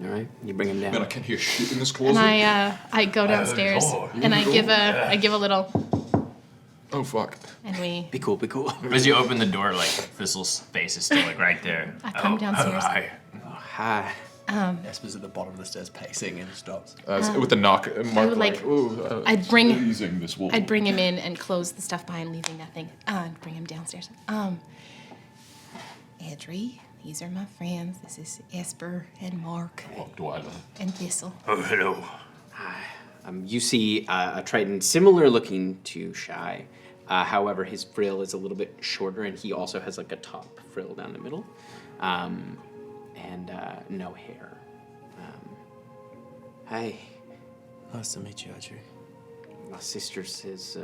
All right. You bring him down. Man, I can't hear shit in this closet. And I go downstairs, and I give a little, Oh fuck. and we. Be cool, be cool. As you open the door, like Thistle's face is still like right there. I come downstairs. Hi. Hi. Esper's at the bottom of the stairs pacing and stops. With the knock, Mark would like- ooh, I'd bring squeezing this wall. I'd bring him in and close the stuff behind, leaving nothing. And bring him downstairs. Adri, these are my friends. This is Esper and Mark Mark Dwyler. and Thistle. Oh, hello. You see a Triton similar looking to Shy. However, his frill is a little bit shorter, and he also has like a top frill down the middle. And no hair. Hi. Nice to meet you, Adri. My sister says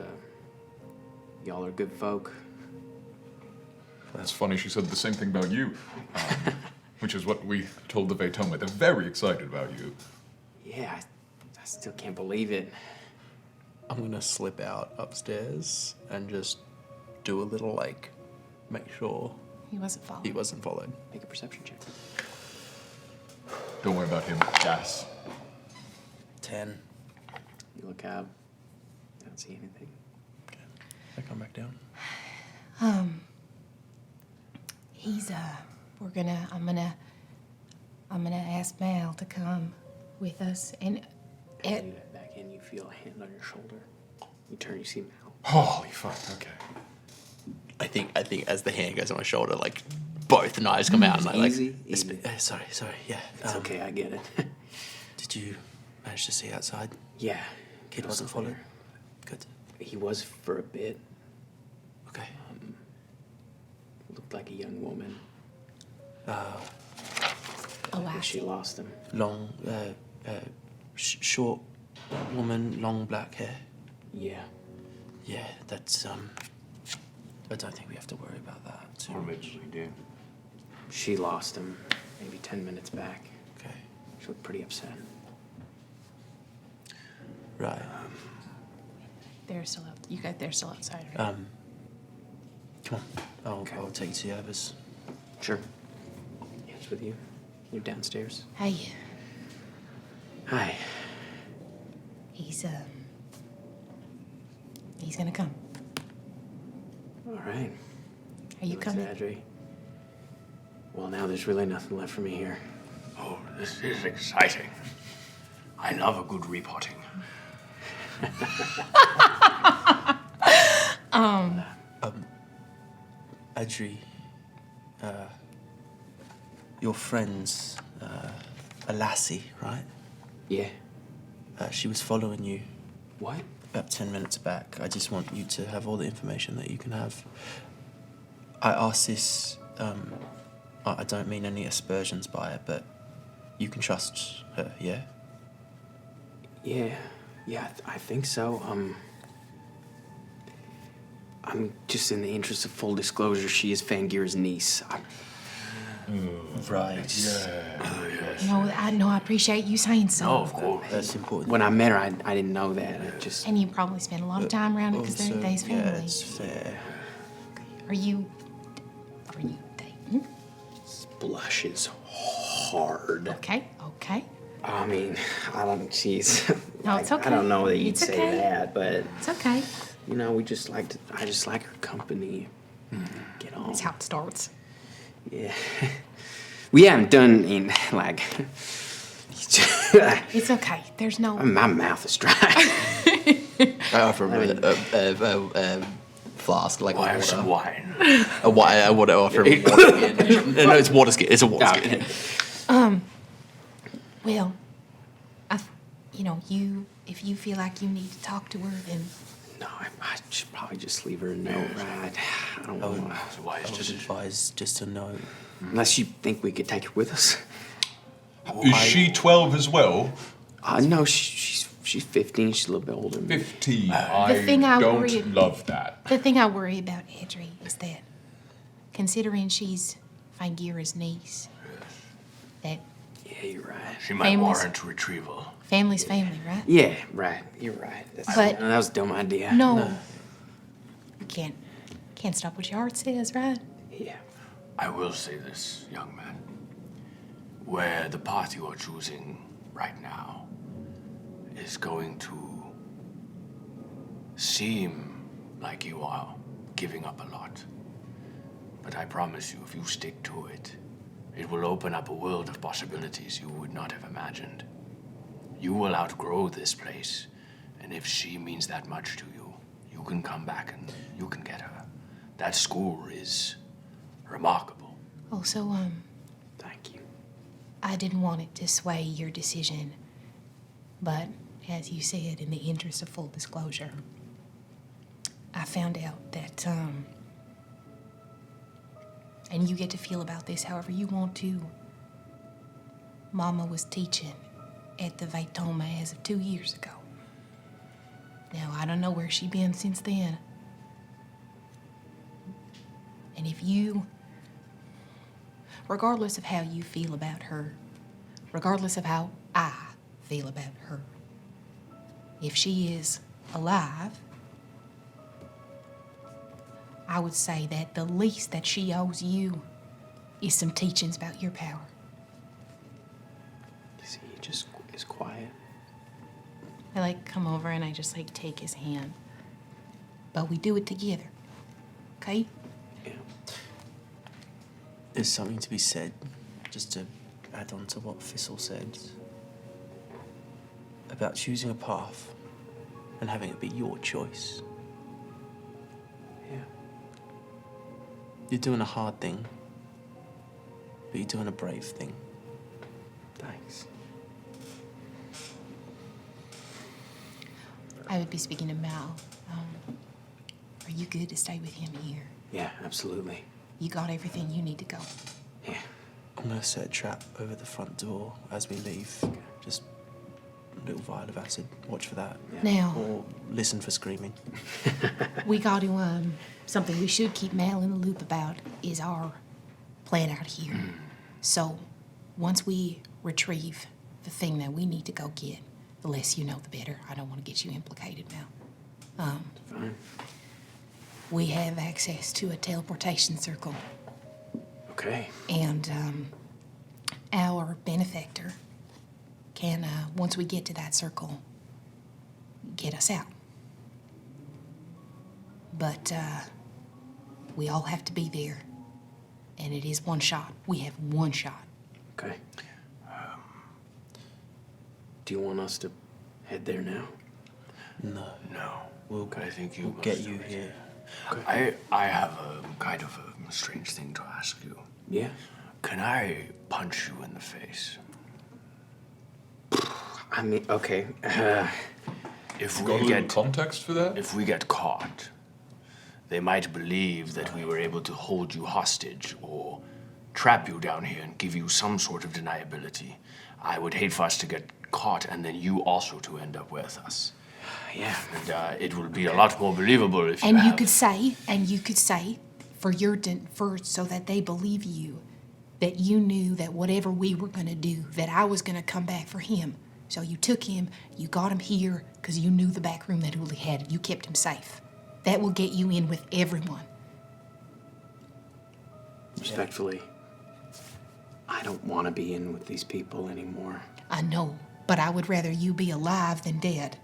y'all are good folk. That's funny, she said the same thing about you. Which is what we told the Vetoma. They're very excited about you. Yeah, I still can't believe it. I'm gonna slip out upstairs and just do a little, like, make sure He wasn't followed. he wasn't followed. Make a perception check. Don't worry about him. Gas. 10. You look out. I don't see anything. I come back down. He's I'm gonna ask Mal to come with us, and As you head back in, you feel a hand on your shoulder. You turn, you see Mal. Holy fuck, okay. I think as the hand goes on my shoulder, like both knives come out and I like. Easy. Sorry, yeah. It's okay, I get it. Did you manage to see outside? Yeah. Kid wasn't followed? Good. He was for a bit. Okay. Looked like a young woman. a She lassie. lost him. Long, short woman, long black hair. Yeah. Yeah, that's, I don't think we have to worry about that. Or maybe we do. She lost him maybe 10 minutes back. Okay. She looked pretty upset. Right. They're still out. You guys, they're still outside. Right? Come on. I'll take you to the others. Sure. Yeah, it's with you. You're downstairs. Hey, Hi. he's gonna come. All right. Are you Looks coming? Adri. Well, now there's really nothing left for me here. Oh, this is exciting. I love a good repotting. Adri, your friend's a lassie, right? Yeah. She was following you What? about 10 minutes back. I just want you to have all the information that you can have. I asked this, I don't mean any aspersions by it, but you can trust her, yeah? Yeah. Yeah, I think so. I'm just in the interest of full disclosure, she is Fangir's niece. Right. No, I appreciate you saying so. Oh, of course. That's important. When I met her, I didn't know that. I just... And you probably spent a lot of time around it because Also, they's family. yeah, it's fair. Are you dating? blushes hard. Okay. I mean, I don't, jeez. No, it's okay. I don't know that you'd It's say okay. that, but, It's okay. you know, I just like her company. Get on. That's how it starts. Yeah. We haven't done in, like, It's okay. There's no. my mouth is dry. I offer him a flask, like I'll have water. some wine. A wine. I would offer him a water skin. No, it's water skin. It's a water skin. Okay. Well, if you feel like you need to talk to her, then No, I should probably just leave her a note, right? I don't I would, want to. It's a wise I would decision. advise just to know. Unless you think we could take her with us. Is she 12 as well? No, she's 15. She's a little bit older than me. 15. thing I don't worry- love that. the thing I worry about Adri is that, considering she's Fangira's niece, that Yeah, you're right. She might Families- warrant retrieval. family's family, right? Yeah, right. You're right. But- that was a dumb idea. No. You can't stop what your heart says, right? Yeah. I will say this, young man. Where the path you are choosing right now is going to seem like you are giving up a lot. But I promise you, if you stick to it, it will open up a world of possibilities you would not have imagined. You will outgrow this place, and if she means that much to you, you can come back and you can get her. That school is remarkable. Also, Thank you. I didn't want it to sway your decision, but as you said, in the interest of full disclosure, I found out that, and you get to feel about this however you want to, Mama was teaching at the Vaitoma as of 2 years ago. Now, I don't know where she been since then. And if you, regardless of how you feel about her, regardless of how I feel about her, if she is alive, I would say that the least that she owes you is some teachings about your power. You see, he just is quiet. I come over and I just take his hand. But we do it together. Okay? Yeah. There's something to be said, just to add on to what Thistle said, about choosing a path and having it be your choice. Yeah. You're doing a hard thing, but you're doing a brave thing. Thanks. I would be speaking to Mal. Are you good to stay with him here? Yeah, absolutely. You got everything you need to go. Yeah. I'm gonna set a trap over the front door as we leave. Just a little vial of acid. Watch for that. Now, Or listen for screaming. we got to, something we should keep Mal in the loop about is our plan out here. So, once we retrieve the thing that we need to go get, the less you know, the better. I don't want to get you implicated, Mal. Fine. We have access to a teleportation circle, Okay. and our benefactor can, once we get to that circle, get us out. But we all have to be there, and it is one shot. We have one shot. Okay. Do you want us to head there now? No. No. I think you We'll get you here. I have a kind of a strange thing to ask you. Yeah. Can I punch you in the face? I mean, okay. If Got a we little get context for that? if we get caught, they might believe that we were able to hold you hostage or trap you down here and give you some sort of deniability. I would hate for us to get caught and then you also to end up with us. Yeah. And it will be a lot more believable if And you you have... could say, so that they believe you, that you knew that whatever we were gonna do, that I was gonna come back for him. So you took him, you got him here, because you knew the back room that Uli had. You kept him safe. That will get you in with everyone. Respectfully, I don't want to be in with these people anymore. I know, but I would rather you be alive than dead.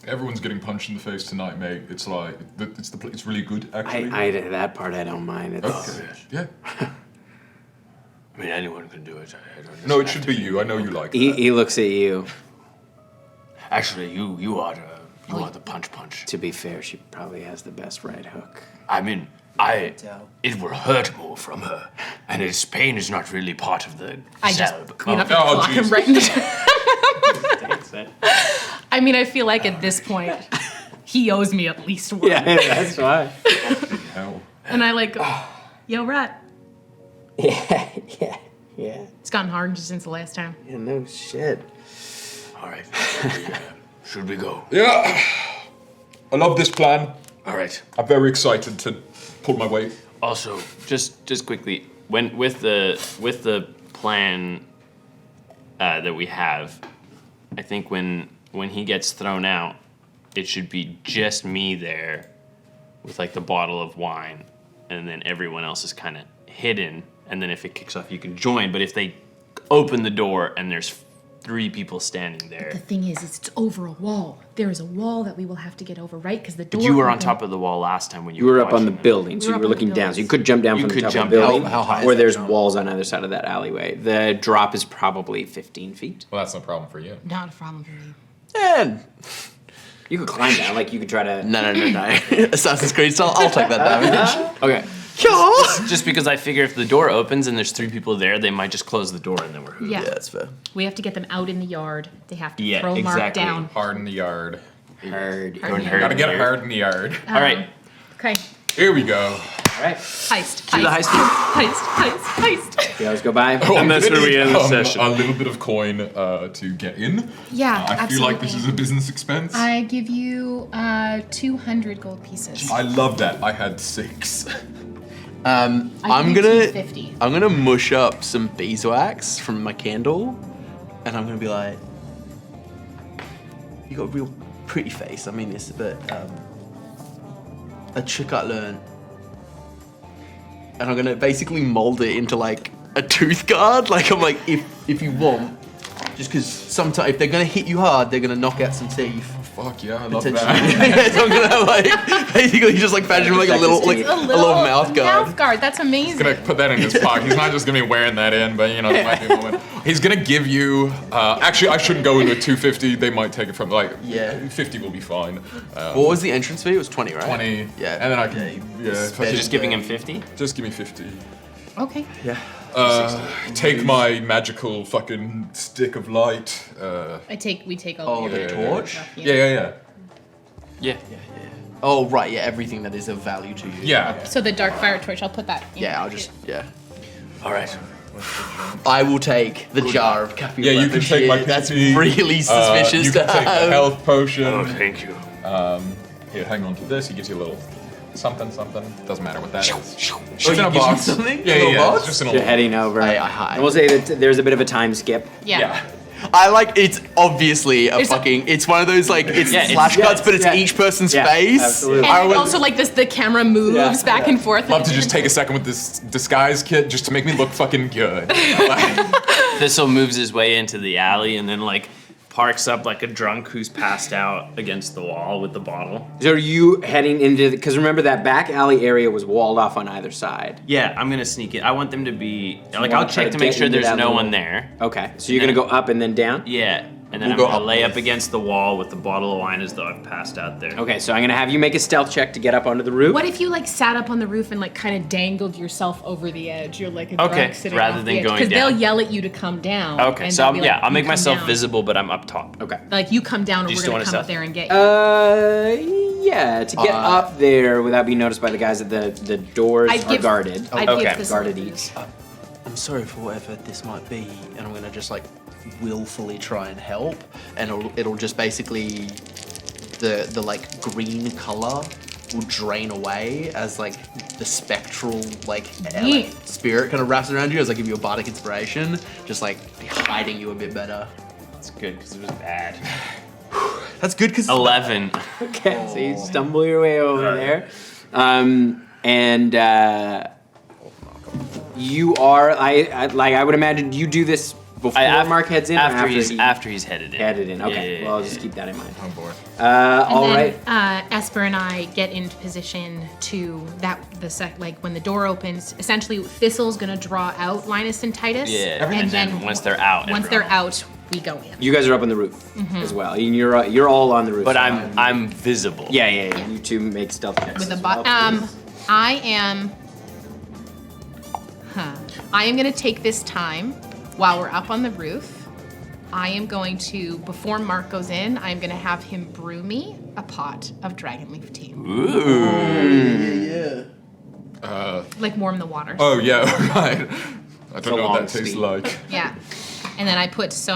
Everyone's getting punched in the face tonight, mate. It's like it's really good, actually. I that part I don't mind. It's, Yeah. I mean, anyone can do it. I don't No, it have should to be you. I know you like that. he looks at you. Actually, you are the punch. To be fair, she probably has the best right hook. I mean, it will hurt more from her, and its pain is not really part of the I just salve. clean up Oh, and clock him jeez. right in the I mean, I feel like at this point, he owes me at least one. Yeah, that's why. Hell. And I like, yo, Rat. Yeah. It's gotten hard since the last time. Yeah, no shit. All right, should we go? Yeah. I love this plan. All right. I'm very excited to pull my weight. Also, just quickly, when with the plan that we have, I think when he gets thrown out, it should be just me there with like the bottle of wine, and then everyone else is kind of hidden. And then if it kicks off, you can join. But if they open the door and there's 3 people standing The there, thing is, it's over a wall. There is a wall that we will have to get over, right? Because the door. but you were on opened. top of the wall last time when You were up on the watching them. building, so We were you up were on the looking down. buildings. So you could jump down You from the could top of jump the building, down. How high is or that there's jump? walls on either side of that alleyway. The drop is probably 15 feet. Well, that's no problem for you. Not a problem for me. And You could climb down, like you could try to. no. Assassin's Creed style. I'll take that damage. Okay. Just because I figure if the door opens and there's 3 people there, they might just close the door and then we're hooped. Yeah. Yeah, that's fair. We have to get them out in the yard. They have to Yeah, throw Mark exactly. down. Hard in the yard. Hard. Hard in the hurt. Gotta get it Here. hard in the yard. All right. Okay. Here we go. All right. Heist. Do the Heist. You guys go by. And that's where we end the session. A little bit of coin to get in. Yeah, I feel like this absolutely. is a business expense. I give you 200 gold pieces. I love that. I had 6. I'm give you gonna 250. I'm gonna mush up some beeswax from my candle, and I'm gonna be like, "You got a real pretty face." I mean this, but a trick I learned, and I'm gonna basically mold it into like a tooth guard. Like I'm like, if you want, just because sometimes if they're gonna hit you hard, they're gonna knock out some teeth. Fuck yeah, I love Potentially. that. Yeah, so I'm gonna like basically just like fashion like a little mouth guard. Mouth guard. That's amazing. Gonna put that in his pocket. He's not just gonna be wearing that in, but you know, there might be a moment. He's gonna give you. Actually, I shouldn't go in with 250. They might take it from like. Yeah. 50 will be fine. What was the entrance fee? It was 20, right? 20. Yeah. And then I can. Yeah. Spend Just giving him 50? Just give me 50. Okay. Yeah. Take my magical fucking stick of light. We take all Oh, your the torch? Yeah. Yeah. Oh, right. Yeah, everything that is of value to you. Yeah. So the dark fire torch, I'll put that in. Yeah, I'll just, yeah. All right. I will take the jar of caffeine. Yeah, you can take my That's PP. really suspicious You to can take the have. health potion. Oh, thank you. Here, hang on to this. He gives you a little something. Doesn't matter what that is. Oh, It's in you a give me box. something? Yeah, A little yeah. box? It's just in a You're little. heading over. I- And we'll say that there's a bit of a time skip. Yeah. I like, it's obviously a There's a- fucking, it's one of those like, it's Yeah, it's- flashcards, but it's yeah. each person's Yeah, face. absolutely. And I then would- also like this, the camera moves Yeah, back and forth. Love to just take a second with this disguise kit just to make me look fucking good. Thistle moves his way into the alley and then like parks up like a drunk who's passed out against the wall with the bottle. So are you heading into? Because remember that back alley area was walled off on either side. Yeah, I'm gonna sneak in. I want them to be like wanna I'll try check to to make get sure into there's that no little- one there. Okay, so you're gonna go up and then down. Yeah. And then We'll I'm go gonna up lay with- up against the wall with the bottle of wine as though I've passed out there. Okay, so I'm gonna have you make a stealth check to get up onto the roof. What if you like sat up on the roof and like kind of dangled yourself over the edge? You're like a Okay, drunk sitting rather off than the edge. going Because they'll down. yell at you to come down. Okay, and so they'll be like, I'll "You make come myself down." visible, but I'm up top. Okay. Like you come down, Do and you we're still gonna wanna come up stealth? there and get you. Yeah, to get up there without being noticed by the guys at the doors are guarded. I'd Okay. give this Guarded one. each. I'm sorry for whatever this might be, and I'm gonna just like willfully try and help, and it'll just basically the like green color will drain away as like the spectral like spirit kind of wraps around you as I give you a bardic inspiration, just like hiding you a bit better. That's good because it was bad. That's good because 11. Okay, so you stumble your way over there. You are, I would imagine you do this before Mark heads in or after he after he's headed in. headed in. Okay, Yeah, well, I'll just keep that in mind. On board. All And right. then, Esper and I get into position to when the door opens. Essentially, Thistle's gonna draw out Linus and Titus. Yeah, and then once they're out, once everyone- they're out, we go in. You guys are up on the roof as well. And you're all on the roof. But so I'm visible. Yeah. You two make stealth checks. With a as bot. well, please. I am gonna take this time while we're up on the roof. I am going to, before Mark goes in, I'm gonna have him brew me a pot of dragonleaf tea. Like warm the water. Oh yeah, right. I don't know long what that tastes speed. like. Yeah. And then I'm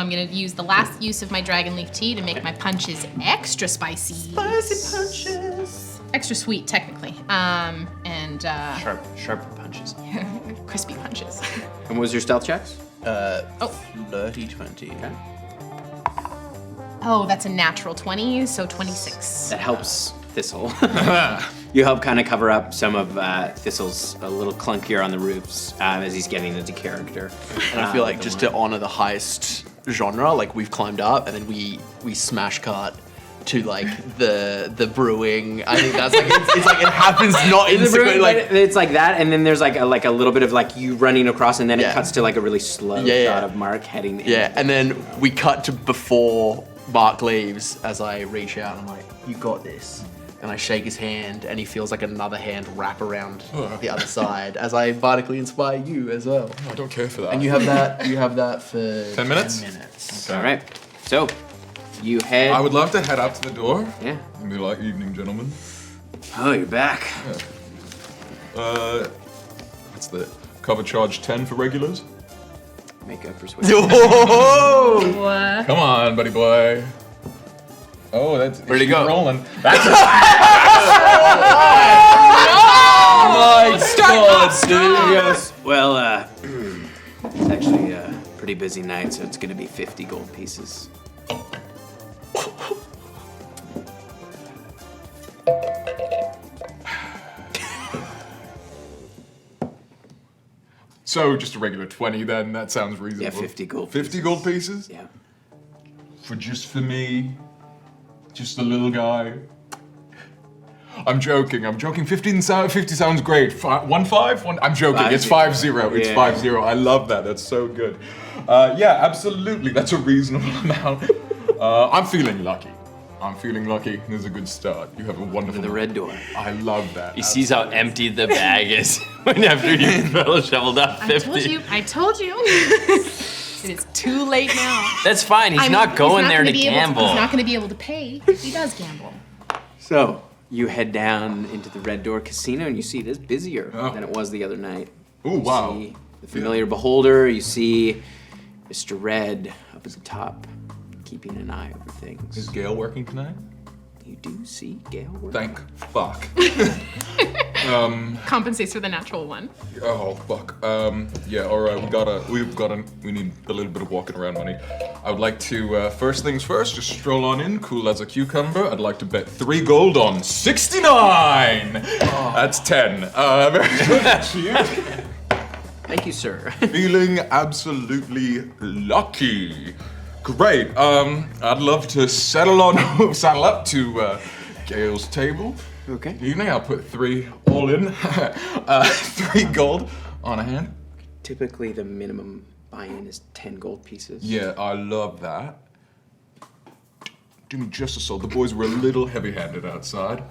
gonna use the last use of my dragonleaf tea to make my punches extra spicy. spicy punches. Extra sweet, technically. Sharp punches. Crispy punches. And what was your stealth checks? Flirty 20. Okay. Oh, that's a natural 20, so 26. That helps Thistle. You help kind of cover up some of Thistle's a little clunkier on the roofs as he's getting into character. And I feel like just to honor the heist genre, like we've climbed up and then we smash cut to like the brewing. I think that's like it's like it happens not in sequence. Like it's like that, and then there's like a little bit of like you running across, and then it cuts to like a really slow shot of Mark heading in. yeah, and then we cut to before Mark leaves as I reach out and I'm like, you got this. And I shake his hand and he feels like another hand wrap around the other side as I bardically inspire you as well. I don't care for that. And you have that for 10 minutes? 10 minutes. All right. So you head. I would love to head up to the door Yeah. and be like, "Evening, gentlemen." Oh, you're back. What's the cover charge 10 for regulars? Make a persuasion. Come on, buddy boy. Oh, that's Where'd he go? rolling. My God, dude. He goes, well, it's actually a pretty busy night, so it's gonna be 50 gold pieces. So just a regular 20 then, that sounds reasonable. Yeah, 50 gold 50 pieces. gold pieces? Yeah. For me, just a little guy. I'm joking. 50 sounds great. 1-5? I'm joking. It's 5-0. It's Yeah. 5-0. I love that. That's so good. Yeah, absolutely. That's a reasonable amount. I'm feeling lucky. There's a good start. You have a wonderful. The red door. I love that. He sees how empty the bag is when after you shoveled up 50. I told you. It is too late now. That's fine. He's not going there to gamble. He's not going to be able to pay if he does gamble. So you head down into the Red Door Casino, and you see it is busier than it was the other night. Oh, wow. You see the familiar beholder. You see Mr. Red up at the top, keeping an eye over things. Is Gale working tonight? You do see Gale working. Thank fuck. Compensates for the natural one. Oh fuck. Yeah. All right. We need a little bit of walking around money. I would like to first things first, just stroll on in, cool as a cucumber. I'd like to bet 3 gold on 69. That's 10. Very good. Thank you, sir. Feeling absolutely lucky. Great. I'd love to saddle up to Gale's table. Okay. Evening. I'll put 3 all in. 3 gold on a hand. Typically, the minimum buy-in is 10 gold pieces. Yeah, I love that. Do me just a soul. The boys were a little heavy-handed outside.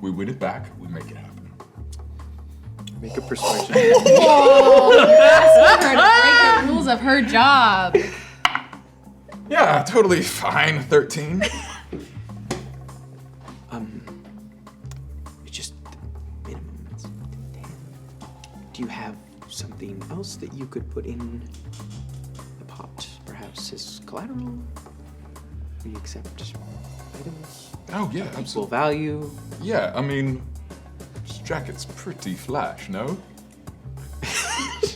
We win it back. We make it happen. Make a persuasion. Ask her to break the rules of her job. Yeah, totally fine. 13. It's just the minimum. It's 10. Do you have something else that you could put in the pot, perhaps as collateral? We accept items. Oh, yeah, Equal absolutely. value. Yeah, I mean, this jacket's pretty flash, no?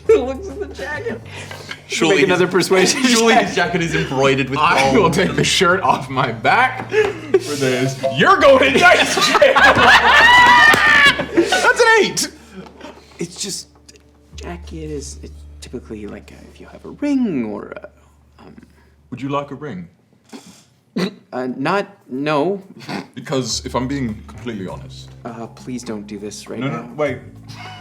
Looks at the jacket. Surely Make another persuasion. Surely his jacket is embroidered with I will gold. take the shirt off my back for this. You're going to dice jail! That's an 8! It's just jacket is it's typically like if you have a ring or a, Would you like a ring? no. Because if I'm being completely honest. Please don't do this right No, now. no, wait.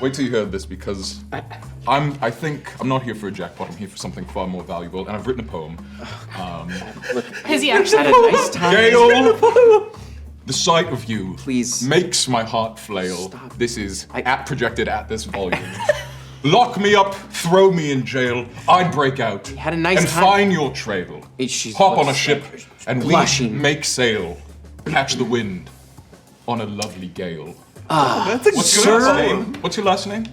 Wait till you hear this because I think I'm not here for a jackpot. I'm here for something far more valuable, and I've written a poem. Has he actually? Had a nice time. Gale, the sight of you Please. makes my heart flail. Stop. This is projected at this volume. Lock me up, throw me in jail. I'd break out had a nice and time. find your trail. She's Hop on a ship and we blushing. make sail. Catch the wind on a lovely gale. That's a What's your last name? What's your last name?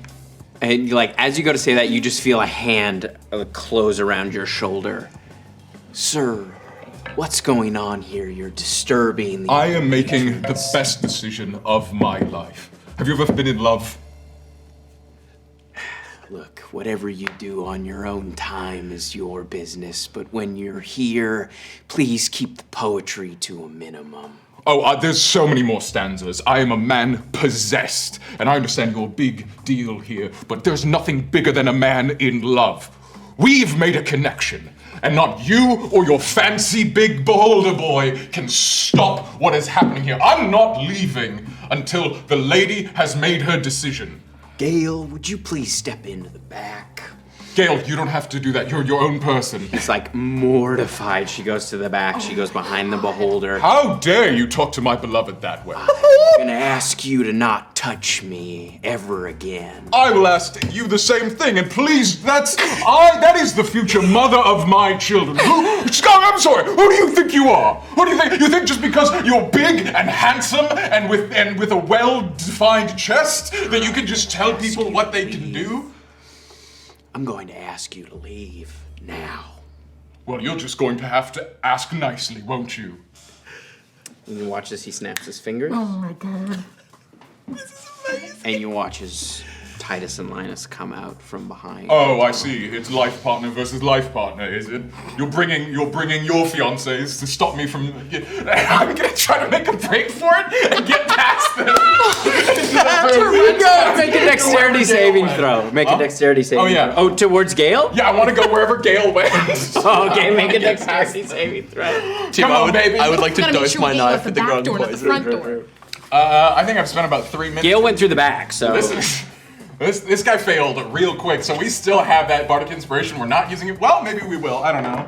And like as you go to say that, you just feel a hand close around your shoulder. Sir, what's going on here? You're disturbing the I am making the best decision of my life. Have you ever been in love? Look, whatever you do on your own time is your business, but when you're here, please keep the poetry to a minimum. Oh, there's so many more stanzas. I am a man possessed, and I understand your big deal here, but there's nothing bigger than a man in love. We've made a connection, and not you or your fancy big beholder boy can stop what is happening here. I'm not leaving until the lady has made her decision. Gale, would you please step into the back? Gale, you don't have to do that. You're your own person. It's like mortified. She goes to the back. She goes behind the beholder. How dare you talk to my beloved that way? I'm gonna ask you to not touch me ever again. I will ask you the same thing, and please, that is the future mother of my children. I'm sorry, who do you think you are? Who do you think? You think just because you're big and handsome and with a well-defined chest that you can just tell people what they can do? I'm going to ask you to leave now. Well, you're just going to have to ask nicely, won't you? And you watch as he snaps his fingers. Oh my god. And you watch as Titus and Linus come out from behind. Oh, I see. It's life partner versus life partner, is it? You're bringing your fiancés to stop me from. I'm gonna try to make a break for it and get past them. Make a dexterity saving throw. Make a dexterity saving Oh, yeah. throw. Oh, towards Gale? Yeah, I want to go wherever Gale went. Okay, make a dexterity saving throw. Tim, Come on, baby. I would like to Gotta make dose sure my we go out knife the with the back grung door, not the poison. front door. I think I've spent about 3 minutes. Gale went through the back, so. This guy failed real quick, so we still have that bardic inspiration. We're not using it. Well, maybe we will. I don't know.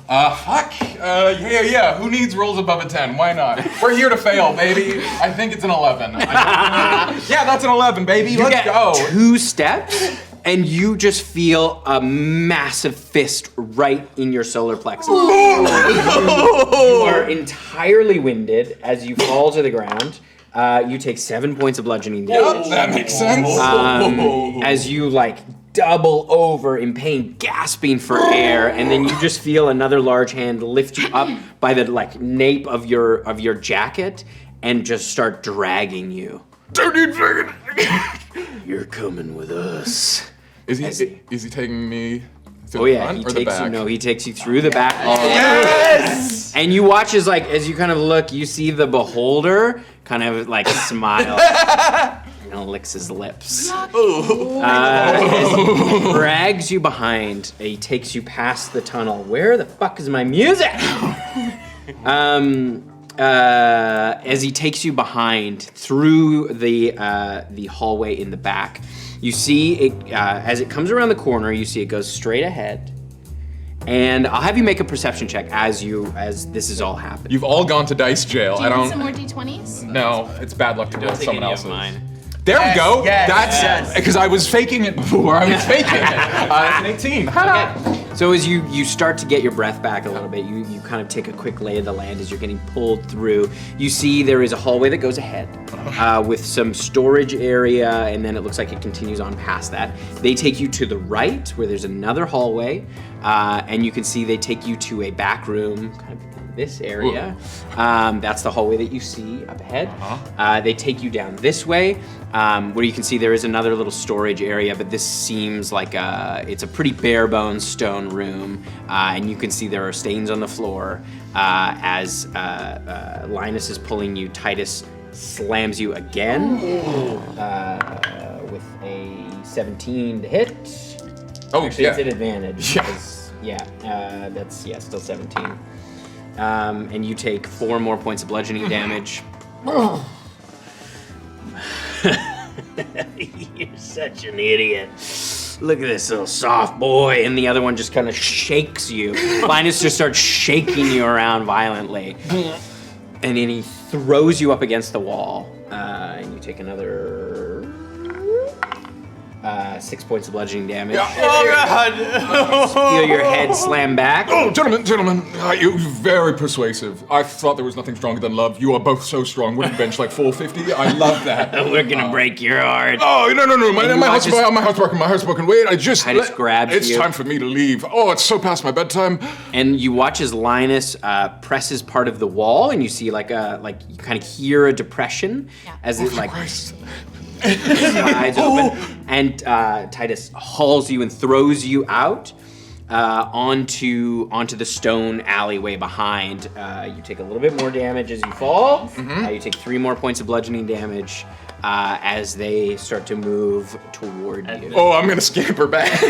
Fuck. Yeah. Who needs rolls above a 10? Why not? We're here to fail, baby. I think it's an 11. Yeah, that's an 11, baby. You Let's get go. 2 steps, and you just feel a massive fist right in your solar plexus. You are entirely winded as you fall to the ground. You take 7 points of bludgeoning damage. That makes sense. As you like double over in pain, gasping for air, and then you just feel another large hand lift you up by the like nape of your jacket and just start dragging you. You're coming with us. Is he taking me through Oh the yeah, front he or the takes you. back? No, he takes you through the back. Yes! And you watch as you kind of look, you see the beholder kind of like smile. And licks his lips. As he drags you behind, he takes you past the tunnel. Where the fuck is my music? As he takes you behind through the hallway in the back, you see it as it comes around the corner. You see it goes straight ahead, And I'll have you make a perception check as this is all happening. You've all gone to dice jail. Do I you don't. need some more d20s? No, it's bad luck to roll Don't take someone any else's. of mine. There we go. yes, That's yes. because I was faking it before. I was faking it. That's an 18. So as you start to get your breath back a little bit, you kind of take a quick lay of the land as you're getting pulled through. You see there is a hallway that goes ahead with some storage area, and then it looks like it continues on past that. They take you to the right where there's another hallway, and you can see they take you to a back room, kind of in this area. That's the hallway that you see up ahead. They take you down this way, where you can see there is another little storage area, but this seems like it's a pretty bare bones stone room, and you can see there are stains on the floor as Linus is pulling you. Titus slams you again with a 17 to hit. Oh, Actually, yeah. it's an advantage. Yeah. 'cause- that's still 17. And you take 4 more points of bludgeoning damage. You're such an idiot. Look at this little soft boy. And the other one just kind of shakes you. Linus just starts shaking you around violently. And then he throws you up against the wall. And you take another 6 points of bludgeoning damage. Feel your head slam back. Oh, gentlemen, you're very persuasive. I thought there was nothing stronger than love. You are both so strong. Wouldn't bench like 450. I love that. We're gonna break your heart. Oh, no. My heart's watch broken. Wait, Titus grabs It's you. time for me to leave. Oh, it's so past my bedtime. And you watch as Linus presses part of the wall, and you see you kind of hear a depression as it slides open, and Titus hauls you and throws you out onto the stone alleyway behind. You take a little bit more damage as you fall. You take 3 more points of bludgeoning damage as they start to move toward you. Oh, I'm gonna scamper back.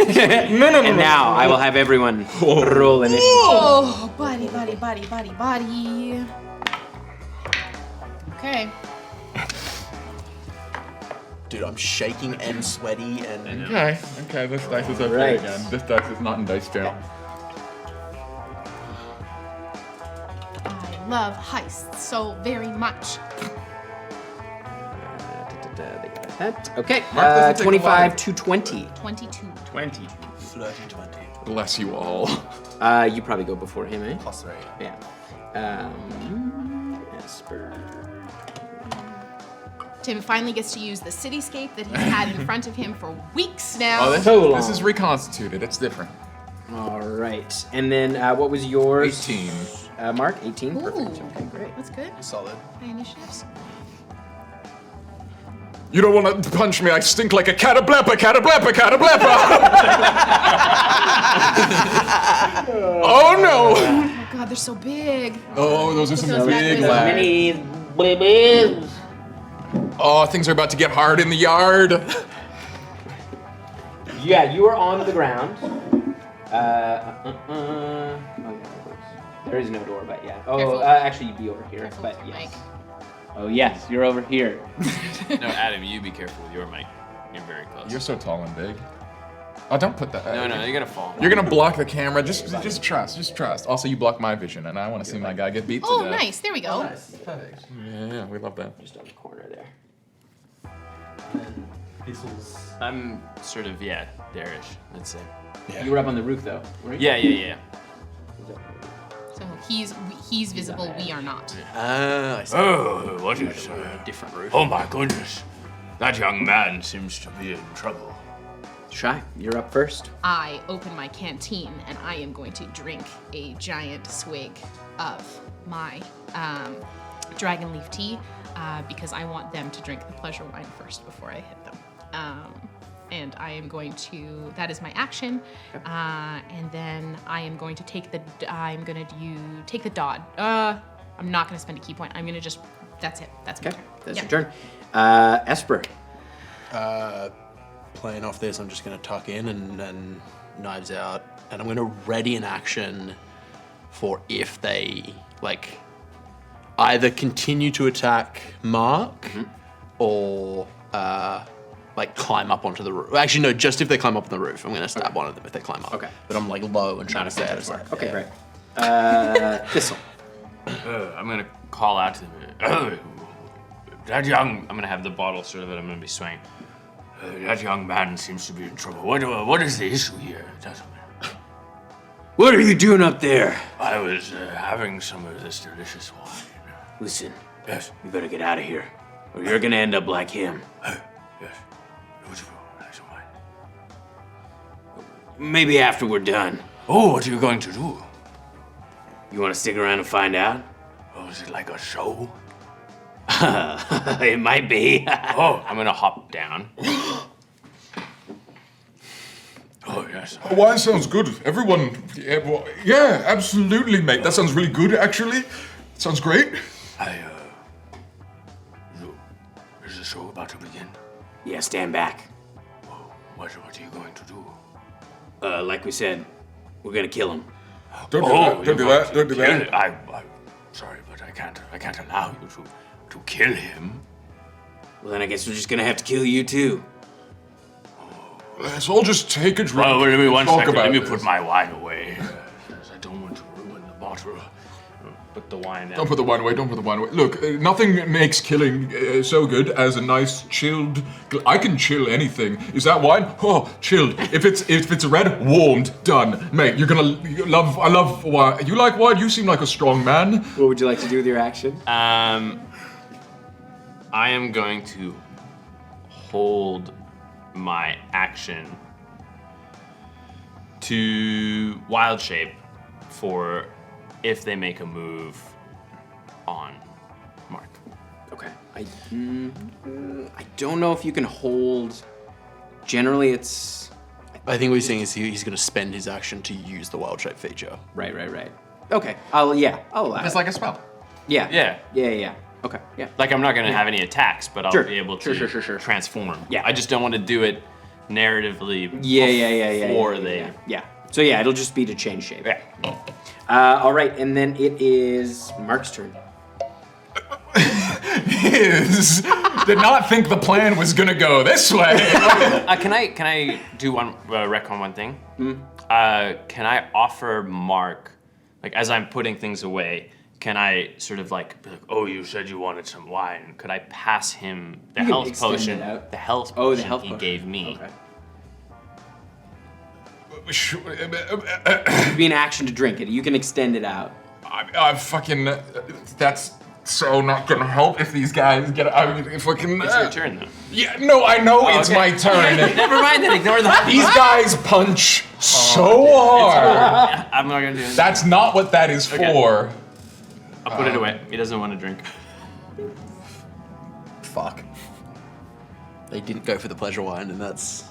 No. And now I will have everyone roll initiative. Oh, buddy. Okay. Dude, I'm shaking and sweaty and. Okay, this dice is okay Right. again. This dice is not in dice jail. I love Heist so very much. Okay, Mark doesn't take a 25 lot. to 20. 22. 20. Flirty 20. Bless you all. You probably go before him, eh? +3. Yeah. Esper. Tim finally gets to use the cityscape that he's had in front of him for weeks now. Oh, So long. this is reconstituted. It's different. All right. And then what was yours? 18. Mark, 18. Ooh, Perfect. Okay, great. that's good. Solid. High initiatives. You don't want to punch me. I stink like a catableppa. Oh no! Oh god, they're so big. Oh, those are some Those big back lads. Mini Oh, things are about to get hard in the yard. Yeah, you are on the ground. Oh, yeah, of course. There is no door, but yeah. Oh, Careful. actually, you'd be over here, Careful but with your yes. mic. Oh, yes, you're over here. No, Adam, you be careful with your mic. You're very close. You're so tall and big. Oh, don't put that. No, you're gonna fall. You're gonna block the camera. Just trust. Also, you block my vision, and I want to see my guy get beat to Oh, death. nice. There we go. Perfect. Yeah, we love that. Just on the corner there. Thistle's. I'm sort of, there-ish, let's say. You were up on the roof, though, weren't you? Yeah. So he's visible, we are not. I see. Oh, what is Different roof. Oh my goodness. That young man seems to be in trouble. Shy, you're up first. I open my canteen and I am going to drink a giant swig of my dragon leaf tea because I want them to drink the pleasure wine first before I hit them. And I am going to, that is my action. And then I am going to take the dod. I'm not going to spend a key point. I'm going to just, that's it. That's my Okay, turn. that's Yeah. your turn. Esper. Playing off this, I'm just going to tuck in and knives out. And I'm going to ready an action for if they, either continue to attack Mark or like climb up onto the roof. Actually, no, just if they climb up on the roof. I'm gonna stab one of them if they climb up. Okay. But I'm like low and trying to stay out of sight. Okay, great. Thistle. I'm gonna call out to them. That young. I'm gonna have the bottle sort of that I'm gonna be swinging. That young man seems to be in trouble. What is the issue here, gentlemen? What are you doing up there? I was having some of this delicious wine. Listen, Yes. you better get out of here, or you're gonna end up like him. Yes. Beautiful. Nice wine. Maybe after we're done. Oh, what are you going to do? You wanna stick around and find out? Oh, is it like a show? It might be. Oh, I'm gonna hop down. Oh, yes. Wine sounds good. Everyone, yeah, absolutely, mate. That sounds really good, actually. Sounds great. Is the show about to begin? Yeah, stand back. What are you going to do? Like we said, we're gonna kill him. Don't do that. Don't do that. Don't do that. I'm sorry, but I can't allow you to kill him. Well, then I guess we're just gonna have to kill you too. Let's all just take a drink. Well, let me one Talk second. about Let me this. put my wine away. I don't want to ruin the bottle. Put the wine down. Don't put the wine away. Don't put the wine away. Look, nothing makes killing so good as a nice chilled. I can chill anything. Is that wine? Oh, chilled. If it's red, warmed, done, mate. You're gonna love. I love wine. You like wine? You seem like a strong man. What would you like to do with your action? I am going to hold my action to wild shape for if they make a move on Mark. Okay. I don't know if you can hold. Generally, it's I think what he's saying is he's gonna spend his action to use the wild shape feature. right. Okay. I'll allow. It's it. like a spell. Yeah. Yeah. Okay. Yeah. Like I'm not gonna have any attacks, but I'll Sure. be able to Sure. transform. Yeah. I just don't want to do it narratively Yeah. before they. Yeah. So yeah, it'll just be to change shape. Yeah. All right, and then it is Mark's turn. Did not think the plan was gonna go this way. Can I do one rec on one thing? Can I offer Mark, like as I'm putting things away, can I sort of like, be like, oh, you said you wanted some wine. Could I pass him the You can health extend potion? it out. The health Oh, potion the health he potion. gave me. Okay. It'd be an action to drink it. You can extend it out. I fucking. That's so not gonna help if these guys get. I fucking. It's your turn though. Yeah, no, I know it's okay. my turn. Never mind that. Ignore the. These guys punch so hard. I'm not gonna do it. That's not what that is Okay. for. I'll put it away. He doesn't want to drink. Fuck. They didn't go for the pleasure wine, and that's.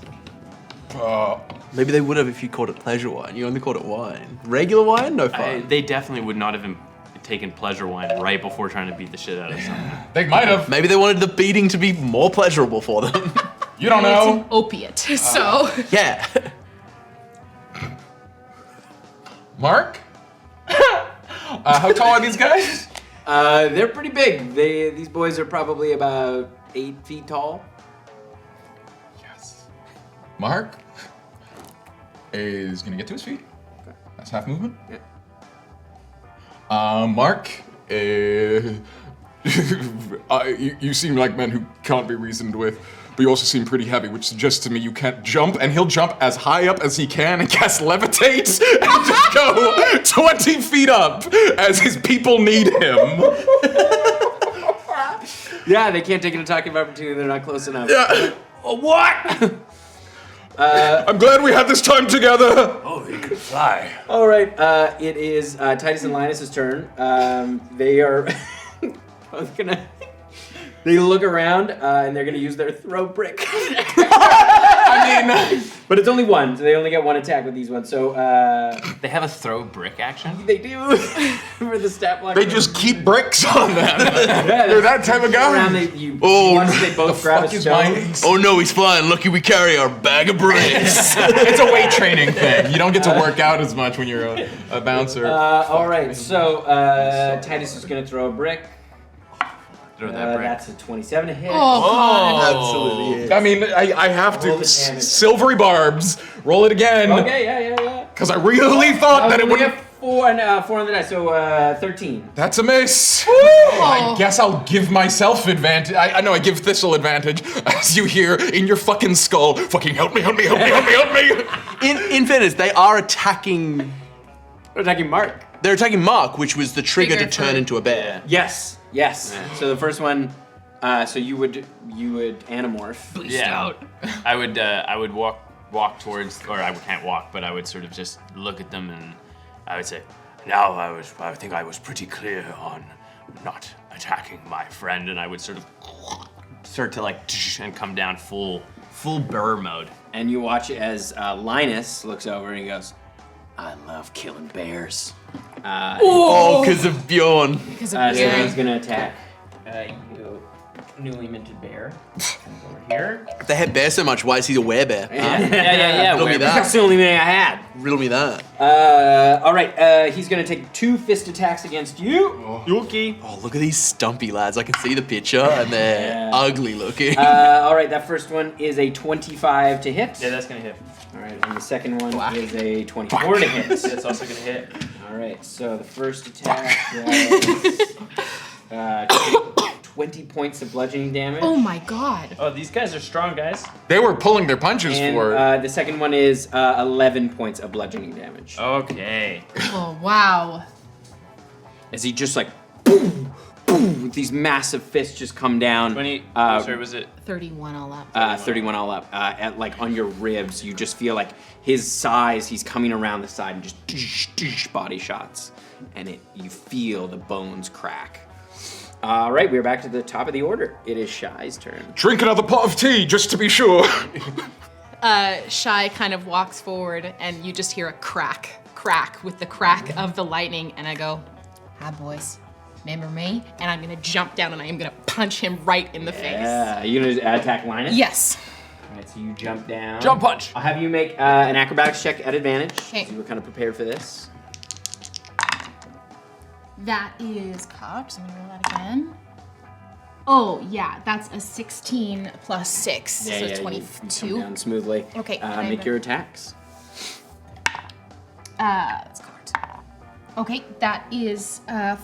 Uh, Maybe they would have if you called it pleasure wine. You only called it wine. Regular wine? No fun. They definitely would not have taken pleasure wine right before trying to beat the shit out of someone. they might have. Maybe they wanted the beating to be more pleasurable for them. You don't It's know. an opiate, so. Yeah. Mark? How tall are these guys? They're pretty big. These boys are probably about 8 feet tall. Yes. Mark is gonna get to his feet. That's half movement. Yeah. Mark, you seem like men who can't be reasoned with, but you also seem pretty heavy, which suggests to me you can't jump, and he'll jump as high up as he can and cast levitate and just go 20 feet up as his people need him. Yeah, they can't take an attack of opportunity. They're not close enough. Yeah. What? I'm glad we had this time together. Oh, he could fly. All right. It is Titus and Linus's turn. They are both gonna. They look around and they're gonna use their throw brick. I mean, But it's only one, so they only get one attack with these ones. So They have a throw brick action? they do for the stat block. they just keep bricks on them. yeah, They're that type of guy. around. Once they both grab a Fuck is stone. my- Oh no, he's flying. Lucky we carry our bag of bricks. It's a weight training thing. You don't get to work out as much when you're a bouncer. All right, so Titus is gonna throw a brick. Throw that brick. That's a 27 to hit. Absolutely. I mean, I have Roll to. the damage. Silvery barbs. Roll it again. Okay, yeah. Because I really thought that it we would. have 4 on the dice, so 13. That's a miss. I guess I'll give myself advantage. I know I give Thistle advantage as you hear in your fucking skull, fucking help me. In fairness, they are attacking. We're attacking Mark. They're attacking Mark, which was the trigger to Trigger turn for- into a bear. Yes. So the first one, so you would anamorph. Yeah. I would walk towards, or I can't walk, but I would sort of just look at them and I would say, now I think I was pretty clear on not attacking my friend, and I would sort of start to like and come down full burr mode. And you watch as Linus looks over and he goes, I love killing bears. Oh, because of Bjorn. Because So of Bjorn. he's gonna attack you, newly minted bear. Comes over here. If they had bear so much, why is he a werebear? Yeah. Riddle me That's that. the only thing I had. Riddle me that. All right. He's gonna take 2 fist attacks against you. Yuki. Oh, look at these stumpy lads. I can see the picture, and they're ugly looking. All right. That first one is a 25 to hit. Yeah, that's gonna hit. All right. And the second one is a 24 to hit. That's also gonna hit. All right. So the first attack was 20 points of bludgeoning damage. Oh my god. Oh, these guys are strong, guys. They were pulling their punches And for. the second one is 11 points of bludgeoning damage. Okay. Oh wow. As he just like boom, boom, with these massive fists just come down. 20. Sorry, was it? 31 all up. 31 all up. At like on your ribs, you just feel like his size. He's coming around the side and just body shots, and you feel the bones crack. All right, we're back to the top of the order. It is Shy's turn. Drink another pot of tea, just to be sure. Shy kind of walks forward and you just hear a crack with the crack of the lightning, and I go, hi boys, remember me? And I'm gonna jump down and I am gonna punch him right in the face. Yeah, you gonna attack Linus? Yes. All right, so you jump down. Jump punch. I'll have you make an acrobatics check at advantage. Okay. So you were kind of prepared for this. That is cocked, so I'm gonna roll that again. Oh yeah, that's a 16 plus 6, so You 22. come down smoothly. Okay, can I Make have your a- attacks. That's cocked. Okay, that is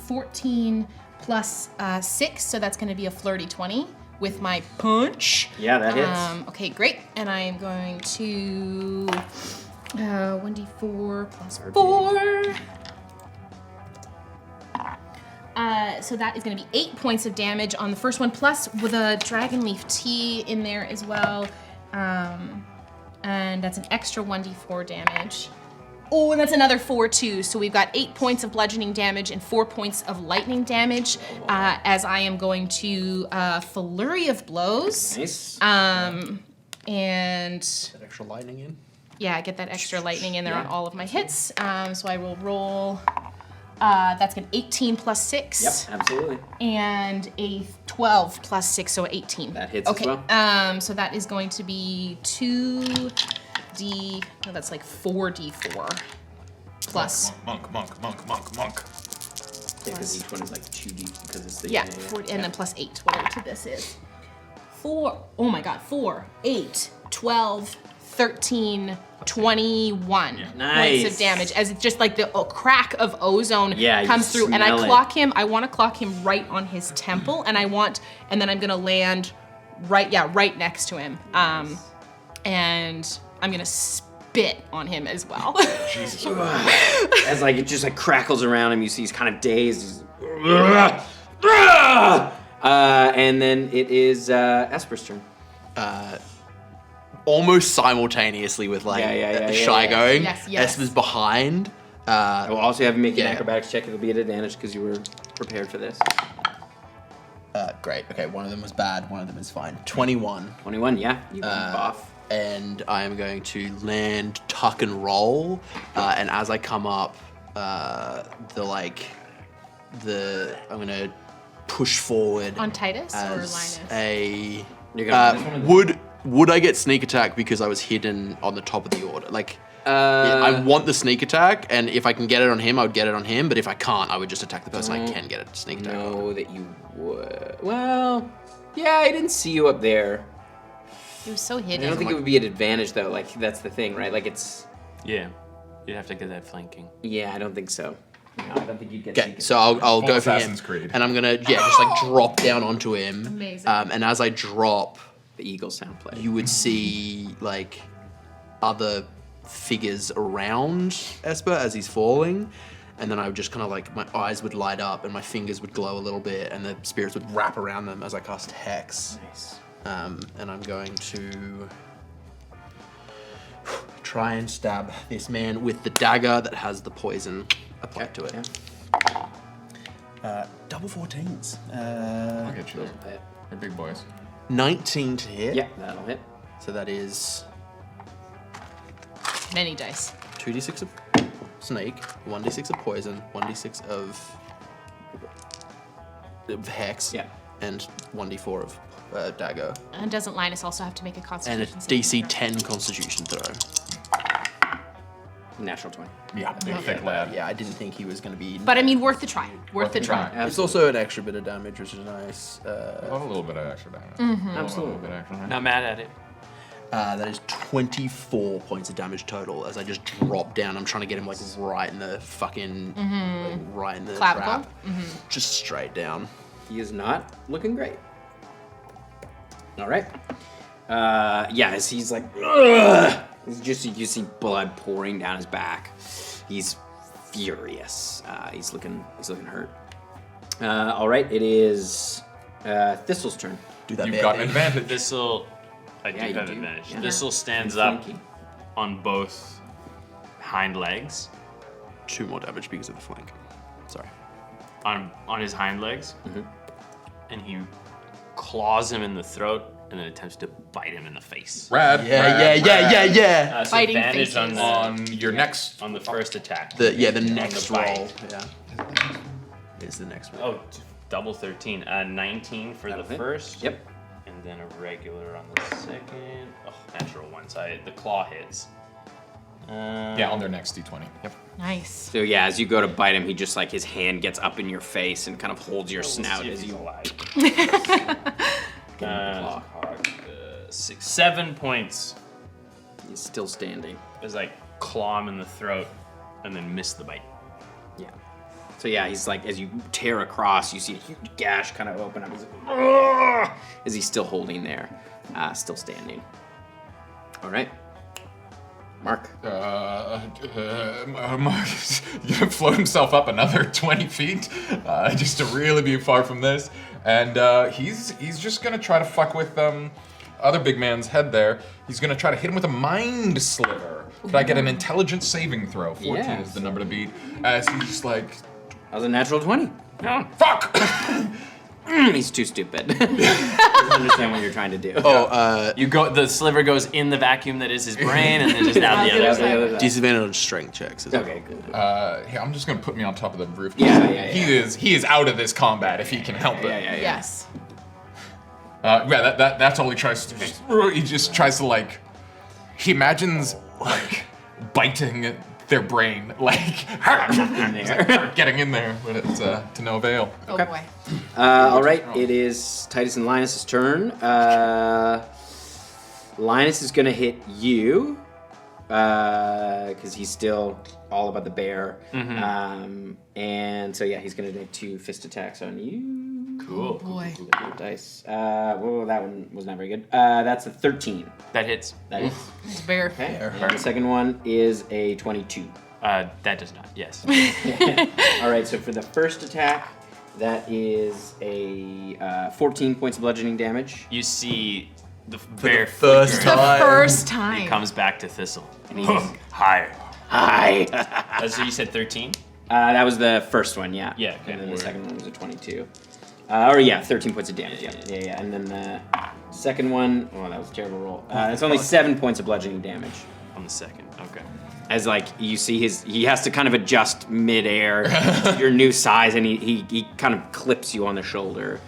14 plus 6, so that's gonna be a flirty 20 with my punch. Yeah, that hits. Okay, great. And I am going to 1d4 plus 4. So that is going to be 8 points of damage on the first one, plus with a dragon leaf tea in there as well. And that's an extra 1d4 damage. Oh, and that's another 4 too. So we've got 8 points of bludgeoning damage and 4 points of lightning damage. As I am going to flurry of blows. Nice. And That extra lightning in. yeah, I get that extra lightning in there on all of my hits. So I will roll. That's an 18 plus 6. Yep, absolutely. And a 12 plus 6, so 18. That hits as okay. well. So that is going to be 2d. No, that's like 4d4 plus. Monk. Yeah, because each one is like 2d because it's the Yeah, 40, and then plus 8, whatever to this is. 4. Oh my god, 4, 8, 12, 13, 21 Nice. points of damage as it's just like the crack of ozone Yeah, you comes through, and I smell it. clock him. I want to clock him right on his temple, and then I'm gonna land right next to him, and I'm gonna spit on him as well. Jesus. As like it just like crackles around him, you see he's kind of dazed. And then it is Esper's turn. Almost simultaneously with like Shy going. Yes. Esper's behind. I will also have him make an Yeah. acrobatics check. It'll be at advantage because you were prepared for this. Great. Okay, one of them was bad, one of them is fine. 21. 21, yeah. You can off. And I am going to land, tuck and roll. And as I come up, I'm gonna push forward On Titus or as Linus? You're gonna this one would I get sneak attack because I was hidden on the top of the order? Like, I want the sneak attack, and if I can get it on him, I would get it on him. But if I can't, I would just attack the person I can get a sneak attack on. know that you would. Well, yeah, I didn't see you up there. It was so I hidden. don't think it would be an advantage though. Like that's the thing, right? Like it's. Yeah. You'd have to get that flanking. Yeah, I don't think so. No, I don't think you'd get. Okay, so I'll go for him, Assassin's Creed. and I'm gonna just like drop down onto him. Amazing. And as I drop, the eagle sound play. you would see like other figures around Esper as he's falling, and then I would just kind of like my eyes would light up and my fingers would glow a little bit, and the spirits would wrap around them as I cast Hex. Nice. And I'm going to try and stab this man with the dagger that has the poison applied to it. Double 14s. I'll get you there. That'll hit. They're big boys. 19 to hit. Yeah, that'll hit. So that is Many dice. 2d6 of snake, 1d6 of poison, 1d6 of hex, Yeah. and 1d4 of dagger. And doesn't Linus also have to make a And a constitution saving DC throw? 10 constitution throw. Natural 20. Yeah, big thick lad. Yeah, I didn't think he was going to be... But I mean, worth the try. Worth the try. It's also an extra bit of damage, which is nice. I love a little bit of extra damage. Absolutely. A little bit extra damage. Not mad at it. That is 24 points of damage total as I just drop down. I'm trying to get him like right in the fucking... like, right in the Clavicle? trap. Just straight down. He is not looking great. All right. Yeah, as he's like, ugh, you see blood pouring down his back. He's furious. He's looking hurt. All right, it is Thistle's turn. Do that You've bad got an thing. advantage. Thistle, I Yeah, do you have do. advantage. Yeah. Thistle stands And up flanking. on both hind legs. 2 more damage because of the flank. Sorry. On his hind legs, and he claws him in the throat, and then attempts to bite him in the face. Rad. Yeah. So Biting advantage on faces. the On your next. on the first attack. The On the next bite. roll. Yeah. Is the next roll. Oh, double 13. 19 for That'll the hit. first. Yep. And then a regular on the second. Oh, natural one. So the claw hits. Yeah, on their next d20. Yep. Nice. So yeah, as you go to bite him, he just like his hand gets up in your face and kind of holds your snout as you. Hard, 7 points. He's still standing. Is like claw him in the throat, and then miss the bite. Yeah. So yeah, he's like, as you tear across, you see a huge gash kind of open up. He's like, "Ugh," as he's still holding there, still standing. All right. Mark. Mark float himself up another 20 feet, just to really be far from this. And he's just gonna try to fuck with other big man's head there. He's gonna try to hit him with a mind sliver. Could I get an intelligence saving throw? 14 Yeah. is the number to beat. As he's just like, That was a natural 20. fuck! He's too stupid. Doesn't understand what you're trying to do. The sliver goes in the vacuum that is his brain, and then just out the other side. Disadvantage on strength checks. As well. Okay, cool. Here, I'm just gonna put me on top of the roof. Yeah. He is out of this combat if he can help it. Yeah. Yes. That's all he tries to do. He just tries to like, he imagines like biting their brain, like getting in there, but it's to no avail. Oh boy. All right, it is Titus and Linus' turn. Linus is gonna hit you because he's still all about the bear. And so yeah, he's gonna do 2 fist attacks on you. Cool. Boy. Dice. Whoa, that one was not very good. That's a 13. That hits. That is. It's bear. Okay. And the second one is a 22. That does not. Yes. All right, so for the first attack, that is a 14 points of bludgeoning damage. You see the bear first flicker, The first He time. comes back to Thistle. And he's hi. Hi. So you said 13? That was the first one, yeah. Yeah, okay. And then the second one was a 22. 13 points of damage. Yeah. And then the second one, oh, that was a terrible roll. It's only 7 points of bludgeoning damage. On the second. Okay. As like you see he has to kind of adjust midair to your new size, and he kind of clips you on the shoulder,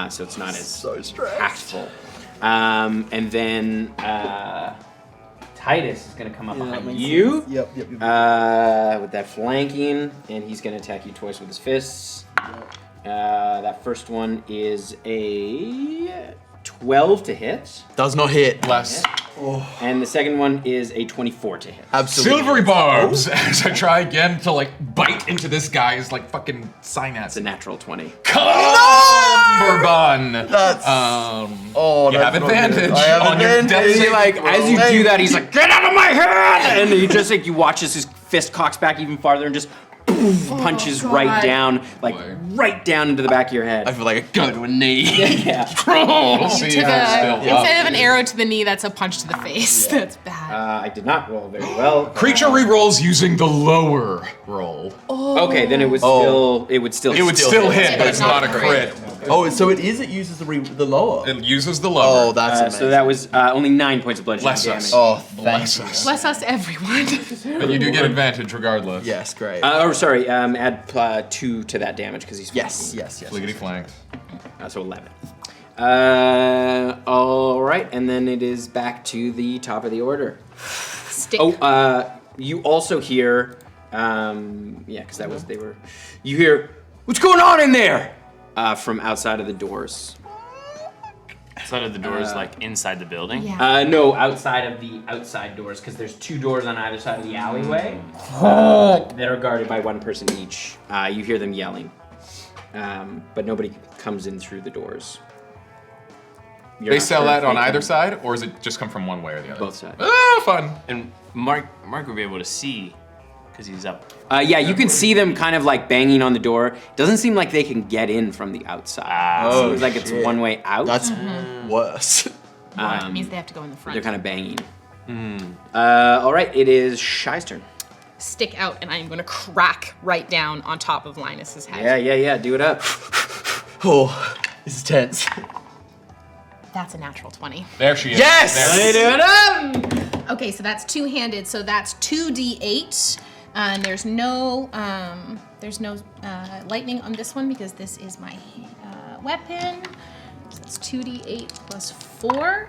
so it's not as impactful. And then Titus is gonna come up behind you. Yep. With that flanking, and he's gonna attack you twice with his fists. That first one is a 12 to hit. Does not hit. Less. And the second one is a 24 to hit. Absolutely. Silvery barbs as I try again to like bite into this guy's like fucking synapse. It's a natural 20. Cumberbun! That's. You have advantage. I have on your advantage. death saving Like, throw. as you do that, he's like, get out of my hand! And he just like, you watch as his fist cocks back even farther and just punches right down, like right down into the back of your head. I feel like I go to a knee. Yeah. We'll see Took if it's still up. instead of an arrow to the knee, that's a punch to the face. That's bad. I did not roll very well. Creature rerolls using the lower roll. Okay, then it would still It would still hit. hit, but it's not a crit. Oh, so it uses the lower. It uses the lower. Oh, that's amazing. So that was only 9 points of bludgeoning Bless damage. us. Oh, thank you. Bless us, everyone. But you do get advantage regardless. Yes, great. Sorry, add 2 to that damage because he's yes. Fliggity flanked. So 11. All right, and then it is back to the top of the order. Stick. You also hear, because that was You hear, what's going on in there? From outside of the doors. Outside of the doors, like inside the building. Yeah. No, outside of the outside doors, because there's 2 doors on either side of the alleyway that are guarded by 1 person each. You hear them yelling, but nobody comes in through the doors. You're They not sell sure that if on they either come- side, or does it just come from one way or the other? Both sides. Ah, fun. And Mark would be able to see because he's up. Yeah, you can see them kind of like banging on the door. Doesn't seem like they can get in from the outside. Seems like it's one way out. That's worse. It means they have to go in the front. They're kind of banging. All right, it is Shy's turn. Stick out, and I am going to crack right down on top of Linus's head. Yeah. Do it up. Oh, this is tense. That's a natural 20. There she is. Yes! There. Do it up. Okay, so that's two-handed, so that's 2d8. And there's no lightning on this one because this is my weapon. So that's 2d8 plus 4.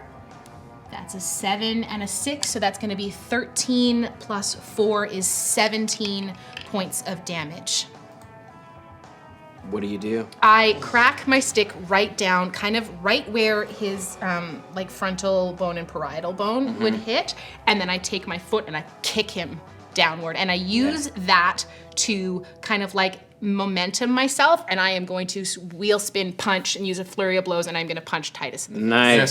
That's a 7 and a 6, so that's going to be 13 plus 4 is 17 points of damage. What do you do? I crack my stick right down, kind of right where his like frontal bone and parietal bone would hit, and then I take my foot and I kick him downward, and I use that to kind of like momentum myself, and I am going to wheel spin punch and use a flurry of blows, and I'm going to punch Titus in the face.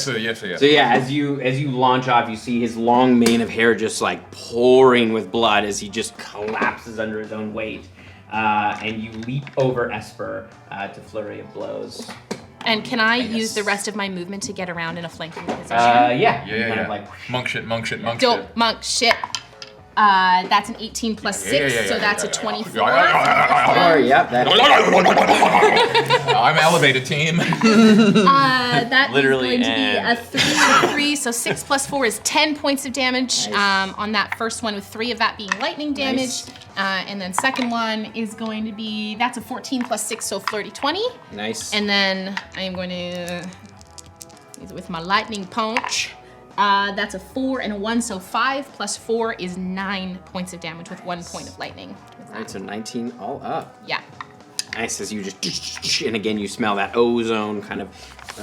Nice. Yes. So yeah, as you launch off, you see his long mane of hair just like pouring with blood as he just collapses under his own weight. And you leap over Esper to flurry of blows. And can I use the rest of my movement to get around in a flanking position? Yeah. Kind of like, Monk shit. Dope, monk, shit. That's an 18 plus 6, so that's a 24. yeah, that I'm elevated team. That Literally is going to be and- a 3, so 6 plus 4 is 10 points of damage on that first one, with 3 of that being lightning damage. And then second one is going to be, that's a 14 plus 6, so flirty 20. nice. And then I am going to use it with my lightning punch. That's a 4 and a 1, so 5 plus 4 is 9 points of damage with 1 point of lightning. All right, so 19 all up. Yeah. Nice, as you just, and again you smell that ozone kind of.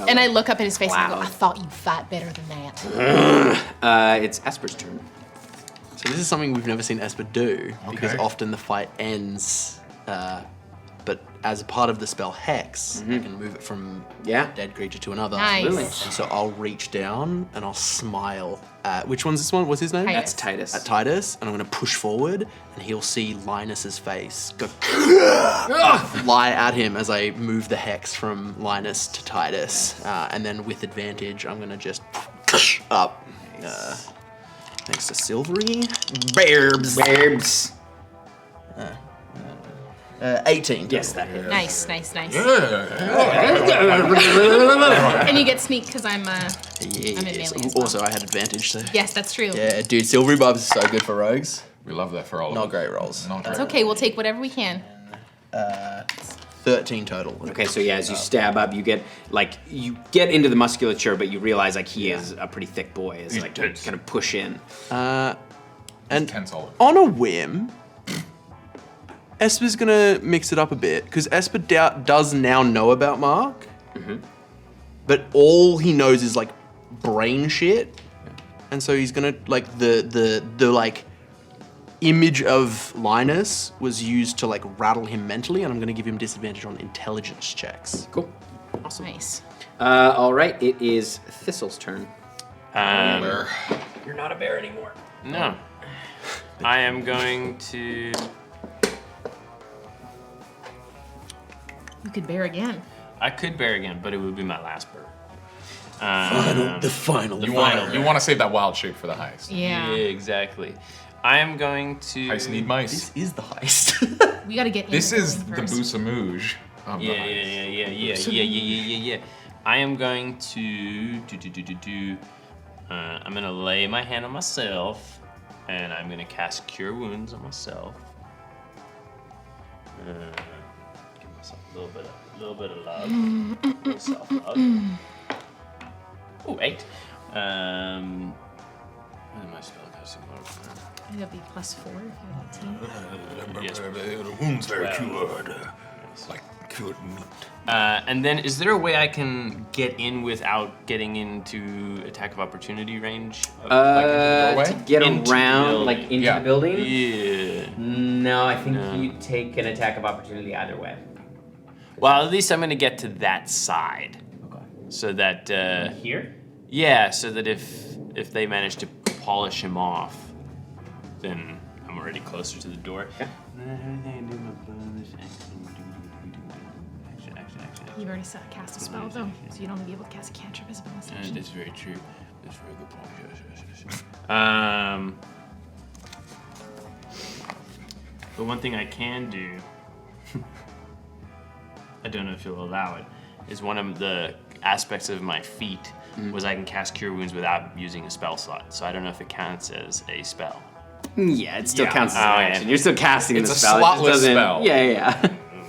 And I look up at his face and I go, Wow. I thought you'd fight better than that. It's Esper's turn. So this is something we've never seen Esper do, because often the fight ends, but as a part of the spell Hex, you can move it from Yeah. a dead creature to another. Nice. And so I'll reach down and I'll smile at, which one's this one? What's his name? Titus. That's Titus. At Titus, and I'm gonna push forward, and he'll see Linus's face go fly at him as I move the hex from Linus to Titus, and then with advantage, I'm gonna just up. Thanks to Silvery. Barbs. 18. Yes, that hit. Nice. Yeah. And you get sneak because I'm in Yes. melee as well. Also, I had advantage, so. Yes, that's true. Yeah, dude, Silvery Barbs is so good for rogues. We love that for all of Not us. great rolls. Not It's great. okay, we'll take whatever we can. 13 total. Okay, so yeah, as you stab up, you get into the musculature, but you realize like he is a pretty thick boy. As like to tense. kind of push in. And Tense all over. on a whim, Esper's gonna mix it up a bit because Esper does now know about Mark, but all he knows is like brain shit, and so he's gonna like the like image of Linus was used to like rattle him mentally, and I'm gonna give him disadvantage on intelligence checks. Cool. Awesome. Nice. All right, it is Thistle's turn. You're not a bear anymore. No. I am going to. You could bear again. I could bear again, but it would be my last bear. The final. You want to save that wild shape for the heist. Yeah. Exactly. I am going to. Heist need mice. This is the heist. We gotta get. This into is thing the first. Bousamouge. of the heist. Yeah. I am going to I'm gonna lay my hand on myself, and I'm gonna cast Cure Wounds on myself. Give myself a little bit of love, a little self-love. Ooh, 8. What am I spellcasting? It'll be +4 if you have 18. Yes. The wound's very cured. Like cured meat. And then, is there a way I can get in without getting into attack of opportunity range? To get Into the around, building. like into Yeah. the building? Yeah. No, I think you take an attack of opportunity either way. Well, at least I'm gonna get to that side, Okay. so that Here? yeah, so that if they manage to polish him off, then I'm already closer to the door. Okay. You've already cast a spell though, so you'd only be able to cast a cantrip as a bonus action. That's very true. That's a very good point. Yes. But one thing I can do, I don't know if you'll allow it, is one of the aspects of my feat was I can cast Cure Wounds without using a spell slot. So I don't know if it counts as a spell. Yeah, it still Yeah. counts as Oh, an yeah. action. You're still casting It's the a spell. slotless it just doesn't, spell. Yeah.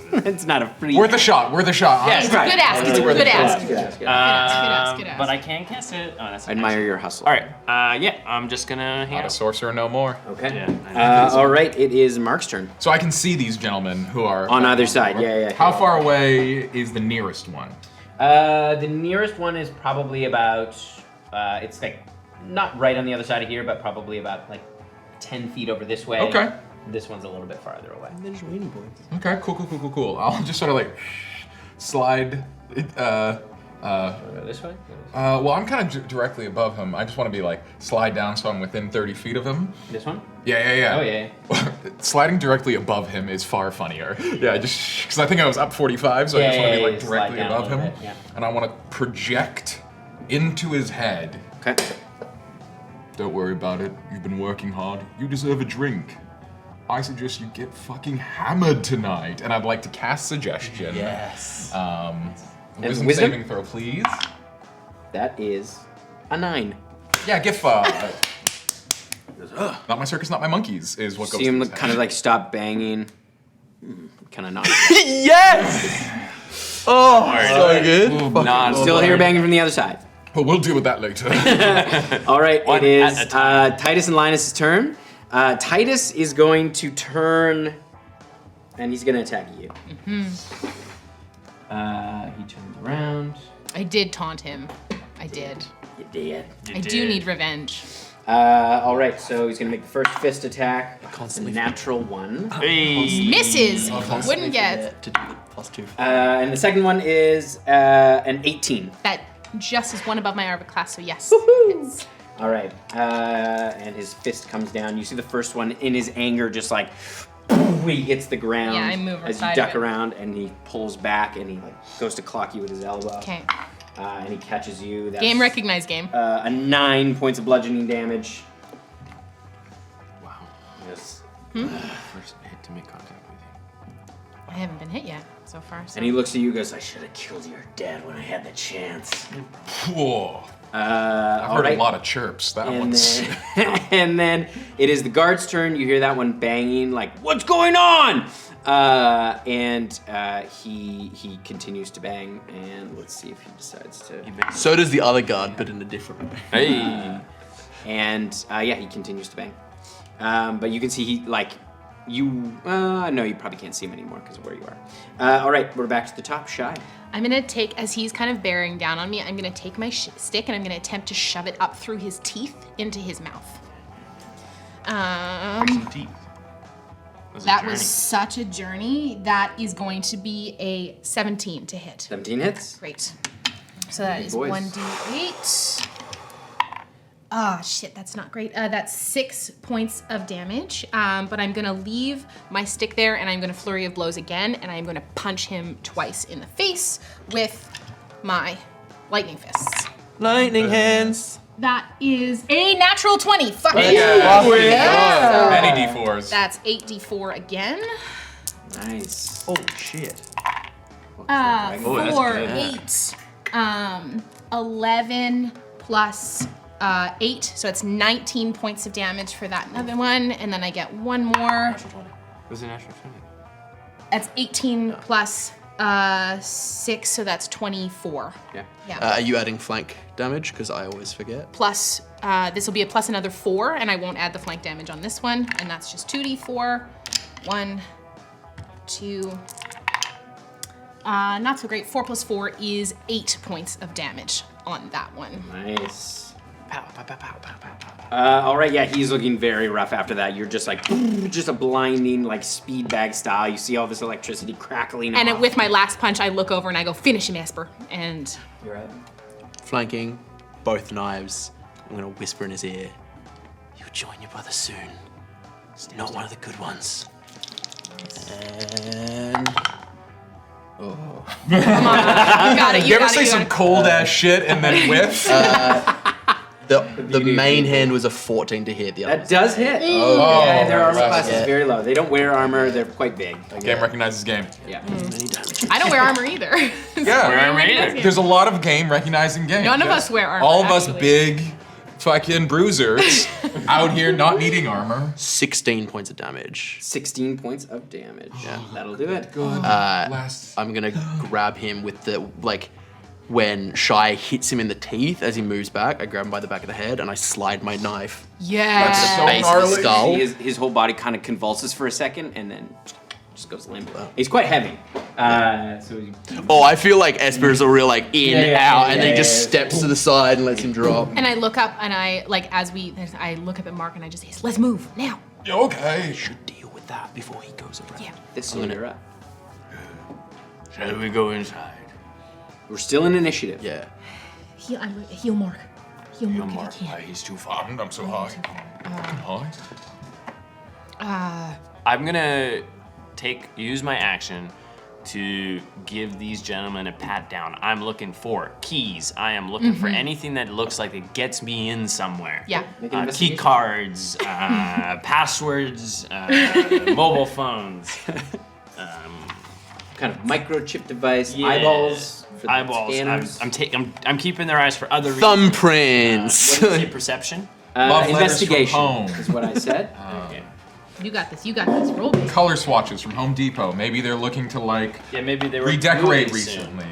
It's not a free. Worth a shot. Worth a shot. Yeah, honestly. Good ask. It's a good ask. Good ask. But I can cast it. Oh, that's I admire your hustle. All right. Yeah, I'm just gonna hang Not a out. sorcerer no more. Okay. Yeah. All right, it is Mark's turn. So I can see these gentlemen who are On either side, yeah. How far away is the nearest one? The nearest one is probably about, it's like not right on the other side of here, but probably about like 10 feet over this way. Okay. This one's a little bit farther away. There's Weenie Boy. Okay, cool. I'll just sort of like slide. This way? Well, I'm kind of directly above him. I just want to be like slide down so I'm within 30 feet of him. This one? Yeah. Oh, yeah. Sliding directly above him is far funnier. Yeah, just because I think I was up 45, so I just want to be like slide directly down a above him, little bit, yeah. and I want to project into his head. Okay. Don't worry about it. You've been working hard. You deserve a drink. I suggest you get fucking hammered tonight, and I'd like to cast suggestion. Yes. Wisdom wisdom? saving throw, please. That is a 9. Yeah, GIF. Not my circus, not my monkeys is what goes. See him through his kind of head. like stop banging. Kind of not. Yes! Oh, so good. Still hear banging from the other side. But we'll deal with that later. All right, One it at is a time. Titus and Linus' turn. Titus is going to turn, and he's going to attack you. He turns around. I did taunt him. I did. You did. I do need revenge. All right, so he's going to make the first fist attack. Constantly Natural 1. Hey. Misses. Wouldn't get. To do +2. And the second one is an 18. That just is one above my armor class, so yes. Hits. All right, and his fist comes down. You see the first one in his anger, just like he hits the ground. Yeah, I move as you aside duck of it. around, and he pulls back, and he like goes to clock you with his elbow. Okay. And he catches you. That's, Game recognized game. A 9 points of bludgeoning damage. Wow. Yes. First hit to make contact with you. I haven't been hit yet so far. So. And he looks at you, and goes, "I should have killed your dad when I had the chance." Whoa. I've All heard right. a lot of chirps. That And one's. then, and then it is the guard's turn. You hear that one banging, like, "What's going on?" And he continues to bang. And let's see if he decides to. So does the other guard, but in a different way. Hey. And yeah, he continues to bang. But you can see he like No, you probably can't see him anymore because of where you are. All right, we're back to the top. Shy. I'm gonna take, as he's kind of bearing down on me, I'm gonna take my stick and I'm gonna attempt to shove it up through his teeth into his mouth. Teeth. That was such a journey. That is going to be a 17 to hit. 17 hits. Great. So that is Boys. 1d8. Ah, shit, that's not great. That's 6 points of damage. But I'm gonna leave my stick there and I'm gonna flurry of blows again and I'm gonna punch him twice in the face with my lightning fists. Lightning hands. That is a natural 20. Fuck it. Yeah. Many D4s. That's 8d4 again. Nice. Oh shit. that's 4, good. 8, 11 plus 8, so it's 19 points of damage for that other one, and then I get one more. Was it natural 20? That's 18 plus 6, so that's 24. Yeah. Yeah. Are you adding flank damage? Because I always forget. Plus, this will be a plus another 4, and I won't add the flank damage on this one, and that's just 2d4. 1, 2. Not so great. 4 plus 4 is 8 points of damage on that one. Nice. Pow, pow, pow, pow, pow, pow, pow. All right, yeah, he's looking very rough after that. You're just like, just a blinding, like, speed bag style. You see all this electricity crackling And off. with my last punch, I look over and I go, finish him, Esper. And You're up. Flanking, both knives. I'm gonna whisper in his ear. You'll join your brother soon. Not one of the good ones. And come on, you got it. You ever got say it, some got it. cold ass shit and then whiff? the main hand was a 14 to hit. The other. That does hit. Oh, yeah, their armor right. class is Yeah. very low. They don't wear armor. They're quite big. Game recognizes game. Yeah. Many damage. I don't wear armor either. Yeah. There's a lot of game recognizing game. None of us wear armor, All of us actually. big fucking bruisers out here not needing armor. 16 points of damage. 16 points of damage. Yeah, that'll do it. I'm gonna grab him with the when Shy hits him in the teeth as he moves back. I grab him by the back of the head and I slide my knife Yeah. So base of the gnarly. skull. His whole body kind of convulses for a second and then just goes limp. He's quite heavy. So he, Oh, I feel like Esper's a real in, out, and then he just yeah. steps to the side and lets him drop. And I look up and I look up at Mark and I just say, let's move now. Okay. Should deal with that before he goes around. Yeah. this is you're up. Shall we go inside? We're still in initiative. Yeah. Heal Mark. Heal Mark Mark, if you can. he's too far. I'm so high. High? I'm gonna use my action to give these gentlemen a pat down. I'm looking for keys. I am looking for anything that looks like it gets me in somewhere. Yeah. Make an Key investigation. cards, passwords, mobile phones. Kind of microchip device, Yeah. eyeballs. For the Eyeballs. scanners. I'm keeping their eyes for other reasons. Thumbprints. What did you say, perception? Love letters from Investigation home. is what I said. Okay. You got this. You got this. Roll me. Color swatches from Home Depot. Maybe they're looking to Yeah, maybe they were redecorate moving soon. recently.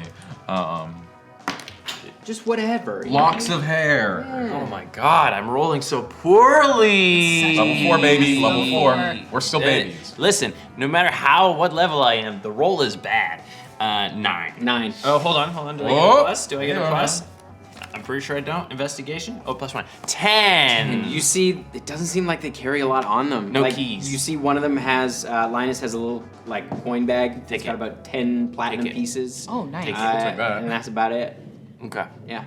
Just whatever. you Locks know? of hair. Oh my god, I'm rolling so poorly. Level 4, baby. Level 4. We're still Uh, babies. Listen, no matter what level I am, the roll is bad. 9. 9. Oh, hold on. Do I get Whoa. a plus? Do I get a Yeah. plus? I'm pretty sure I don't. Investigation? Oh, +1. 10. You see, it doesn't seem like they carry a lot on them. No like, keys. You see, one of them has Linus has a little coin bag. Take It's got it. about 10 platinum Take it. pieces. Oh, nice. Take it. take that. And that's about it. Okay. Yeah.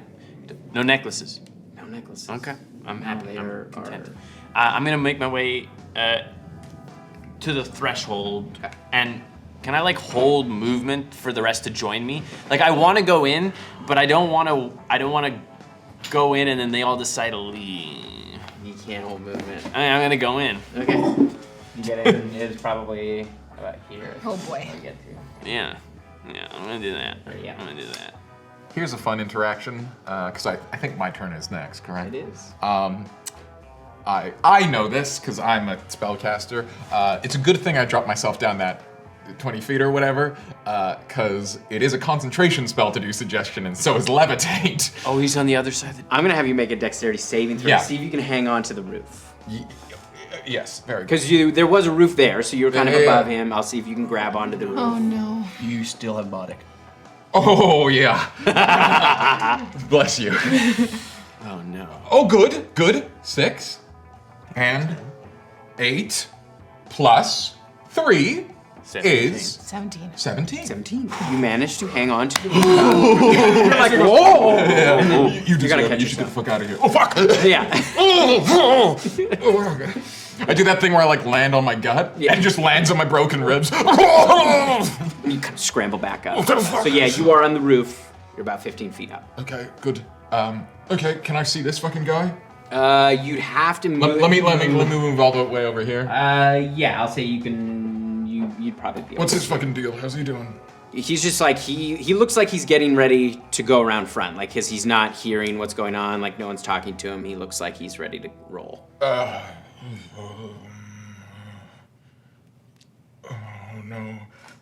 No necklaces. No necklaces. Okay. I'm happy. They I'm are- content. I'm gonna make my way to the threshold, and can I hold movement for the rest to join me? I want to go in, but I don't want to go in and then they all decide to leave. You can't hold movement. I'm gonna go in. Okay. You get in is probably about here. Oh boy. You get to. Yeah, I'm gonna do that. Yeah. I'm gonna do that. Here's a fun interaction, because I think my turn is next, correct? It is. I know this because I'm a spellcaster. It's a good thing I dropped myself down that 20 feet or whatever, because it is a concentration spell to do suggestion, and so is levitate. Oh, he's on the other side of the... I'm gonna have you make a dexterity saving throw Yeah. to see if you can hang on to the roof. Yes, very good. Because there was a roof there, so you're kind of above him. I'll see if you can grab onto the roof. Oh no. You still have Bardic. Oh, yeah. Bless you. Oh no. Oh, good. 6 and 8 plus 3 is 17. 17. 17. You managed to hang on to the roof. You're like, whoa! And then You just gotta gotta catch you should get the yourself. fuck out of here. Oh, fuck! Yeah. I do that thing where I like land on my gut Yeah. and it just lands on my broken ribs. You kind of scramble back up. So yeah, you are on the roof. You're about 15 feet up. Okay, good. Okay, can I see this fucking guy? You'd have to move. Let me move all the way over here. Yeah, I'll say you can. You'd probably be. What's his fucking deal? How's he doing? He's just like he looks like he's getting ready to go around front, like because he's not hearing what's going on, like no one's talking to him. He looks like he's ready to roll.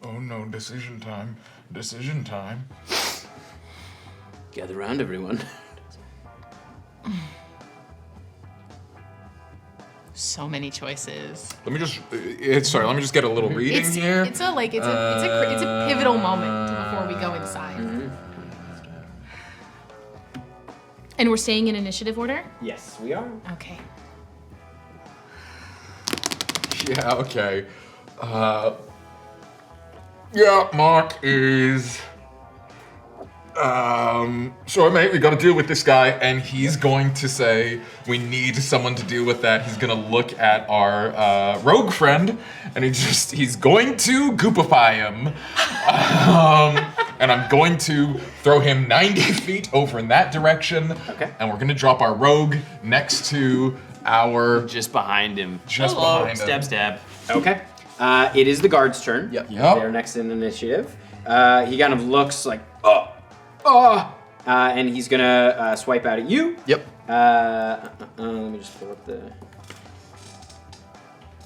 Oh no, decision time. Gather around, everyone. So many choices. Let me just get a little reading It's here. it's a pivotal moment before we go inside. And we're staying in initiative order? Yes, we are. Okay. Yeah, okay. Yeah, Mark is. Sorry, mate, we gotta deal with this guy, and he's going to say, we need someone to deal with that. He's gonna look at our rogue friend, and he's going to goopify him. And I'm going to throw him 90 feet over in that direction. Okay. And we're gonna drop our rogue next to our. Just behind him. Just Hello. behind him. Stab. Okay. It is the guard's turn. Yep. They're next in initiative. He kind of looks like, and he's gonna swipe out at you. Yep. Let me just pull up the.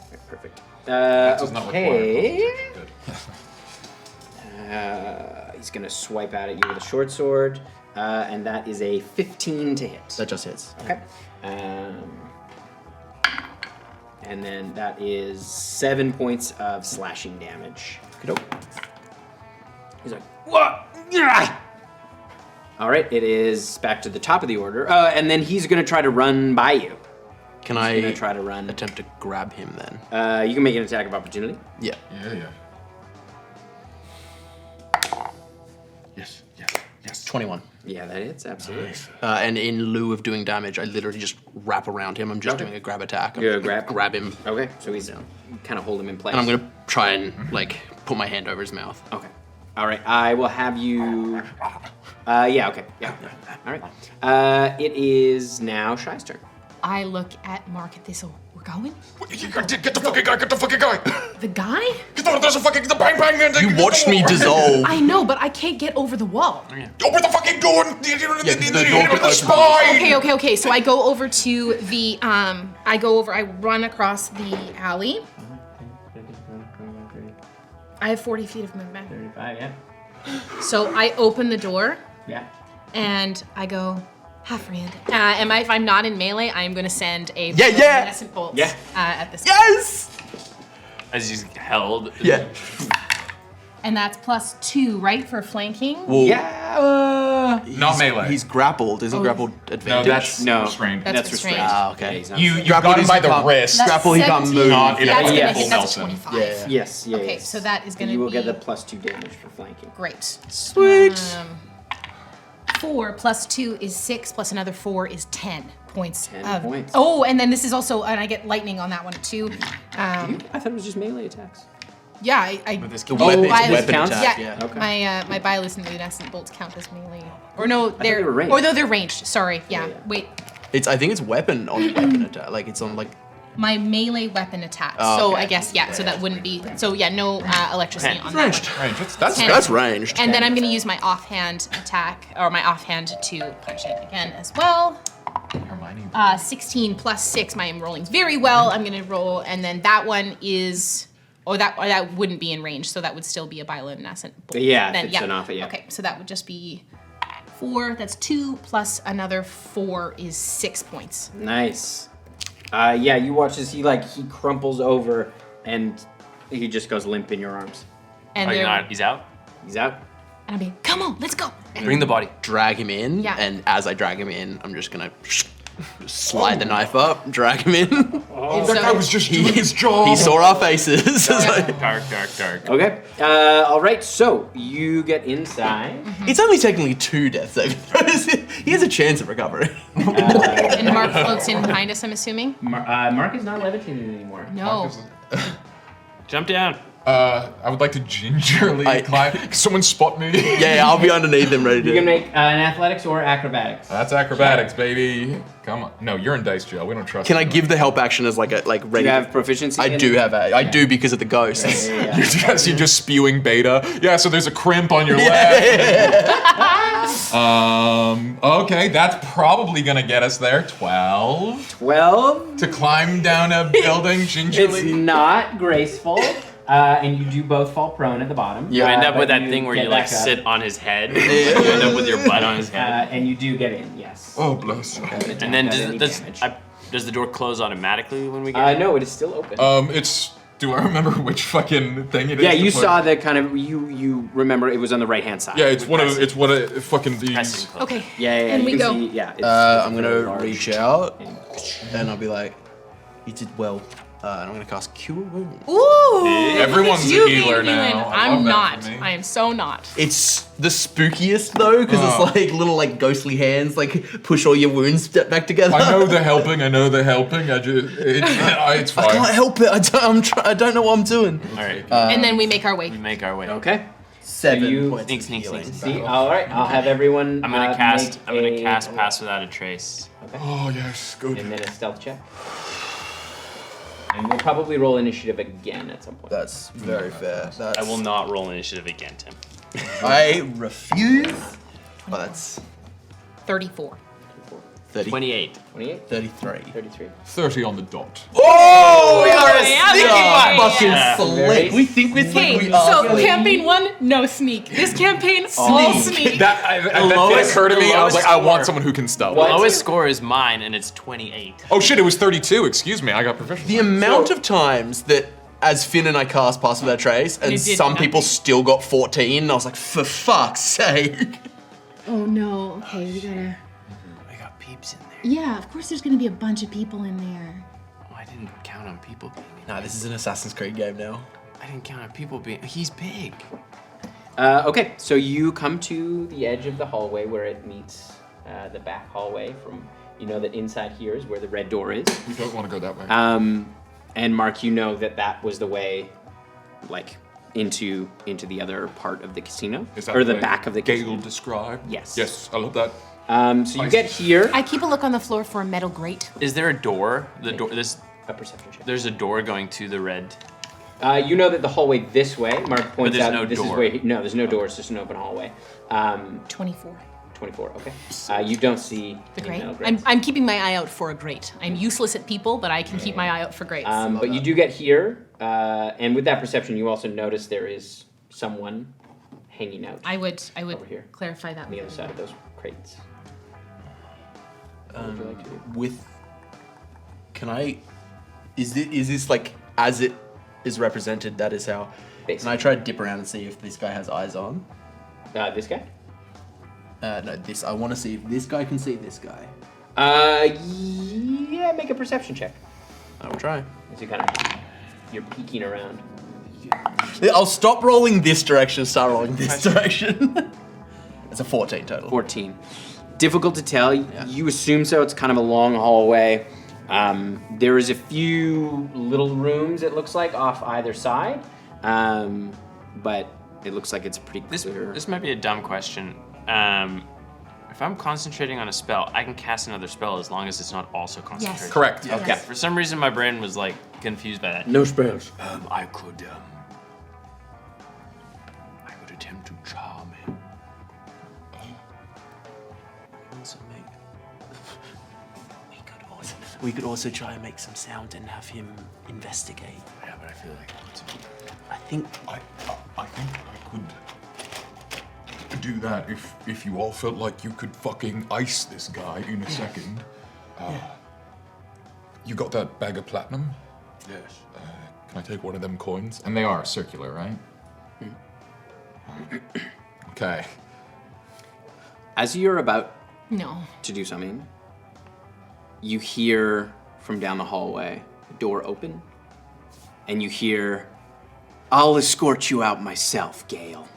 Okay, perfect. does not require Okay. Good. He's gonna swipe out at you with a short sword, and that is a 15 to hit. That just hits. Okay. And then that is 7 points of slashing damage. He's like, what? All right, it is back to the top of the order, and then he's gonna try to run by you. Can He's I gonna try to run? attempt to grab him then? You can make an attack of opportunity. Yeah. Yeah. Yes. 21. Yeah, that hits absolutely. And in lieu of doing damage, I literally just wrap around him. I'm just doing a grab attack. I'm You're just gonna gonna grab him. Okay, so he's kind of hold him in place. And I'm gonna try and put my hand over his mouth. Okay. All right. I will have you. Yeah. Okay. Yeah. All right. It is now Shy's turn. I look at Mark at Thistle. We're going? Get the fucking guy! The guy? There's the bang man! You watched me dissolve. I know, but I can't get over the wall. Open the fucking door and hit him door in the spine! Okay. So I go over to the I run across the alley. I have 40 feet of movement. 35. Yeah. So I open the door Yeah. and I go, Halfrand. And if I'm not in melee, I'm going to send a Yeah. luminescent bolt Yeah. at this. Yes! As he's held. Yeah. And that's +2, right, for flanking? Well, Yeah. Not melee. He's grappled. Isn't grappled No, advantage? that's No. restrained. That's restrained. Ah, okay. he's not You safe. got him by the wrist. That's grapple, he can't 17. move. Not in a That's gonna yes. hit. That's a Nelson. 25. Yeah. Yes. Yeah. Okay, yes. so that is going to You be... will get the +2 damage for flanking. Great. Sweet. 4 + 2 is 6, plus another 4 is 10 points. 10 points. Oh, and then this is also, and I get lightning on that one too. I thought it was just melee attacks. Yeah, I It's oh, weapon, I- it's weapon counts? attack. yeah, Yeah. Okay. my bioluminescent bolts count as melee. Or no, they they're were ranged. or no, they're ranged. Sorry, yeah. Yeah. Wait, I think it's weapon on weapon attack. Like it's on like. my melee weapon attacks. Oh, So okay. I guess so that wouldn't be. So yeah, no electricity on that Ranged. one. Range. That's 10. That's ranged. And then I'm going to use my offhand attack or my offhand to punch it again as well. 16 + 6. My rolling's very well. I'm going to roll, and then that one is. Or that wouldn't be in range, so that would still be a bioluminescent bolt. Yeah, if Then, it's an off it, yeah. Okay, so that would just be 4. That's 2 plus another 4 is 6 points. Nice. Yeah, you watch as he crumples over and he just goes limp in your arms. And Are you they're- not? He's out. He's out. And I'll be, come on, let's go. Bring the body. Drag him in, Yeah. and as I drag him in, I'm just gonna slide the knife up, drag him in. That guy was just doing his job. He saw our faces. Dark. Okay. All right. So you get inside. It's only technically 2 death saving throws. He has a chance of recovery. And Mark floats in behind us, I'm assuming. Mark is not levitating anymore. No. Jump down. I would like to gingerly climb. Can someone spot me? Yeah, I'll be underneath him, ready You to. can make an athletics or acrobatics. That's acrobatics, baby. Come on. No, you're in dice jail. We don't trust Can you. I give the help action as ready? Do you have proficiency? I in do it? have I do because of the ghosts. Yes, you're just spewing beta. Yeah, so there's a crimp on your left. Okay, that's probably gonna get us there. 12. 12. To climb down a building It's gingerly. not graceful. And you do both fall prone at the bottom. You end up but with that you thing where get you like back up. sit on his head. You end up with your butt on his head. And you do get in, yes. Oh, bless. And then got any does the door close automatically when we get in? No, it is still open. It's. Do I remember which fucking thing it is? Yeah, to you put- saw the kind of you remember it was on the right hand side. Yeah, it's one of fucking these. Pressing close. Okay. Yeah, And you we can go. see- yeah, it's I'm really gonna large. reach out and I'll be like, "You did well." And I'm gonna cast Cure Wounds. Ooh. Everyone's you a healer being now. I I'm love that not. for me. I am so not. It's the spookiest though, because Oh. it's like little ghostly hands push all your wounds back together. I know they're helping. I just. It's fine. I can't help it. I don't know what I'm doing. All right. And then we make our way. we make our way. Okay. 7 you- points. Sneak, of sneak, healing. sneak, See, all right. I'll have everyone. I'm gonna cast. make I'm gonna a- cast Pass Without a Trace. Oh yes, good. And then a stealth check. And we'll probably roll initiative again at some point. That's very fair. That's, I will not roll initiative again, Tim. I refuse. But that's 34. 30, 28. 28, 33. 33. 30 on the dot. Oh, we are a yeah, sneaky yeah, fucking yeah. slick. We think we're slick. Okay, We are so slick. campaign 1, no sneak. This campaign, all sneak. That lowest- occurred to me. the I was like, I lowest want score. someone who can stealth. The lowest score is mine, and it's 28. Oh shit! It was 32. Excuse me. I got proficiency. The amount of times that as Finn and I cast Pass Without Trace, and you did some people nothing. still got 14, and I was like, for fuck's sake. Oh no, okay, we gotta. I got peeps in there. Yeah, of course there's gonna be a bunch of people in there. Oh, I didn't count on people being in Nah, this is an Assassin's Creed game now. I didn't count on people being. He's big. Okay, so you come to the edge of the hallway where it meets the back hallway. From you know that inside here is where the red door is. We don't want to go that way. And Mark, you know that was the way, like, into the other part of the casino, Is that or the way back of the Gale casino. described? Yes. Yes, I love that. So you get here. I keep a look on the floor for a metal grate. Is there a door? The door. A perception check. There's a door going to the red. You know that the hallway this way. Mark points there's out no this door. is where. No, there's no door. It's just an open hallway. 24. 24. Okay. You don't see The any grate? metal grates. I'm keeping my eye out for a grate. I'm useless at people, but I can keep my eye out for grates. But you do get here, and with that perception, you also notice there is someone hanging out I would over here. clarify that. on the other side of those crates. What would you like to do? With, can I, is this like, as it is represented, that is how, can I try to dip around and see if this guy has eyes on? This guy? No, this, I want to see if this guy can see this guy. Yeah, make a perception check. I will try. As you you're peeking around. I'll stop rolling this direction, start rolling this direction. It's a 14 total. 14. Difficult to tell. You assume so. It's kind of a long hallway. There is a few little rooms, it looks like, off either side. But it looks like it's pretty clear. This might be a dumb question. If I'm concentrating on a spell, I can cast another spell as long as it's not also concentration. Correct. Yes. Okay. For some reason, my brain was like confused by that. No spells. I could attempt to charm him. We could also try and make some sound and have him investigate. Yeah, but I feel like I think I think I could do that if you all felt like you could fucking ice this guy in a second. You got that bag of platinum? Yes. Can I take one of them coins? And they are circular, right? Okay. As you're about No. to do something, you hear from down the hallway the door open, and you hear, "I'll escort you out myself, Gale."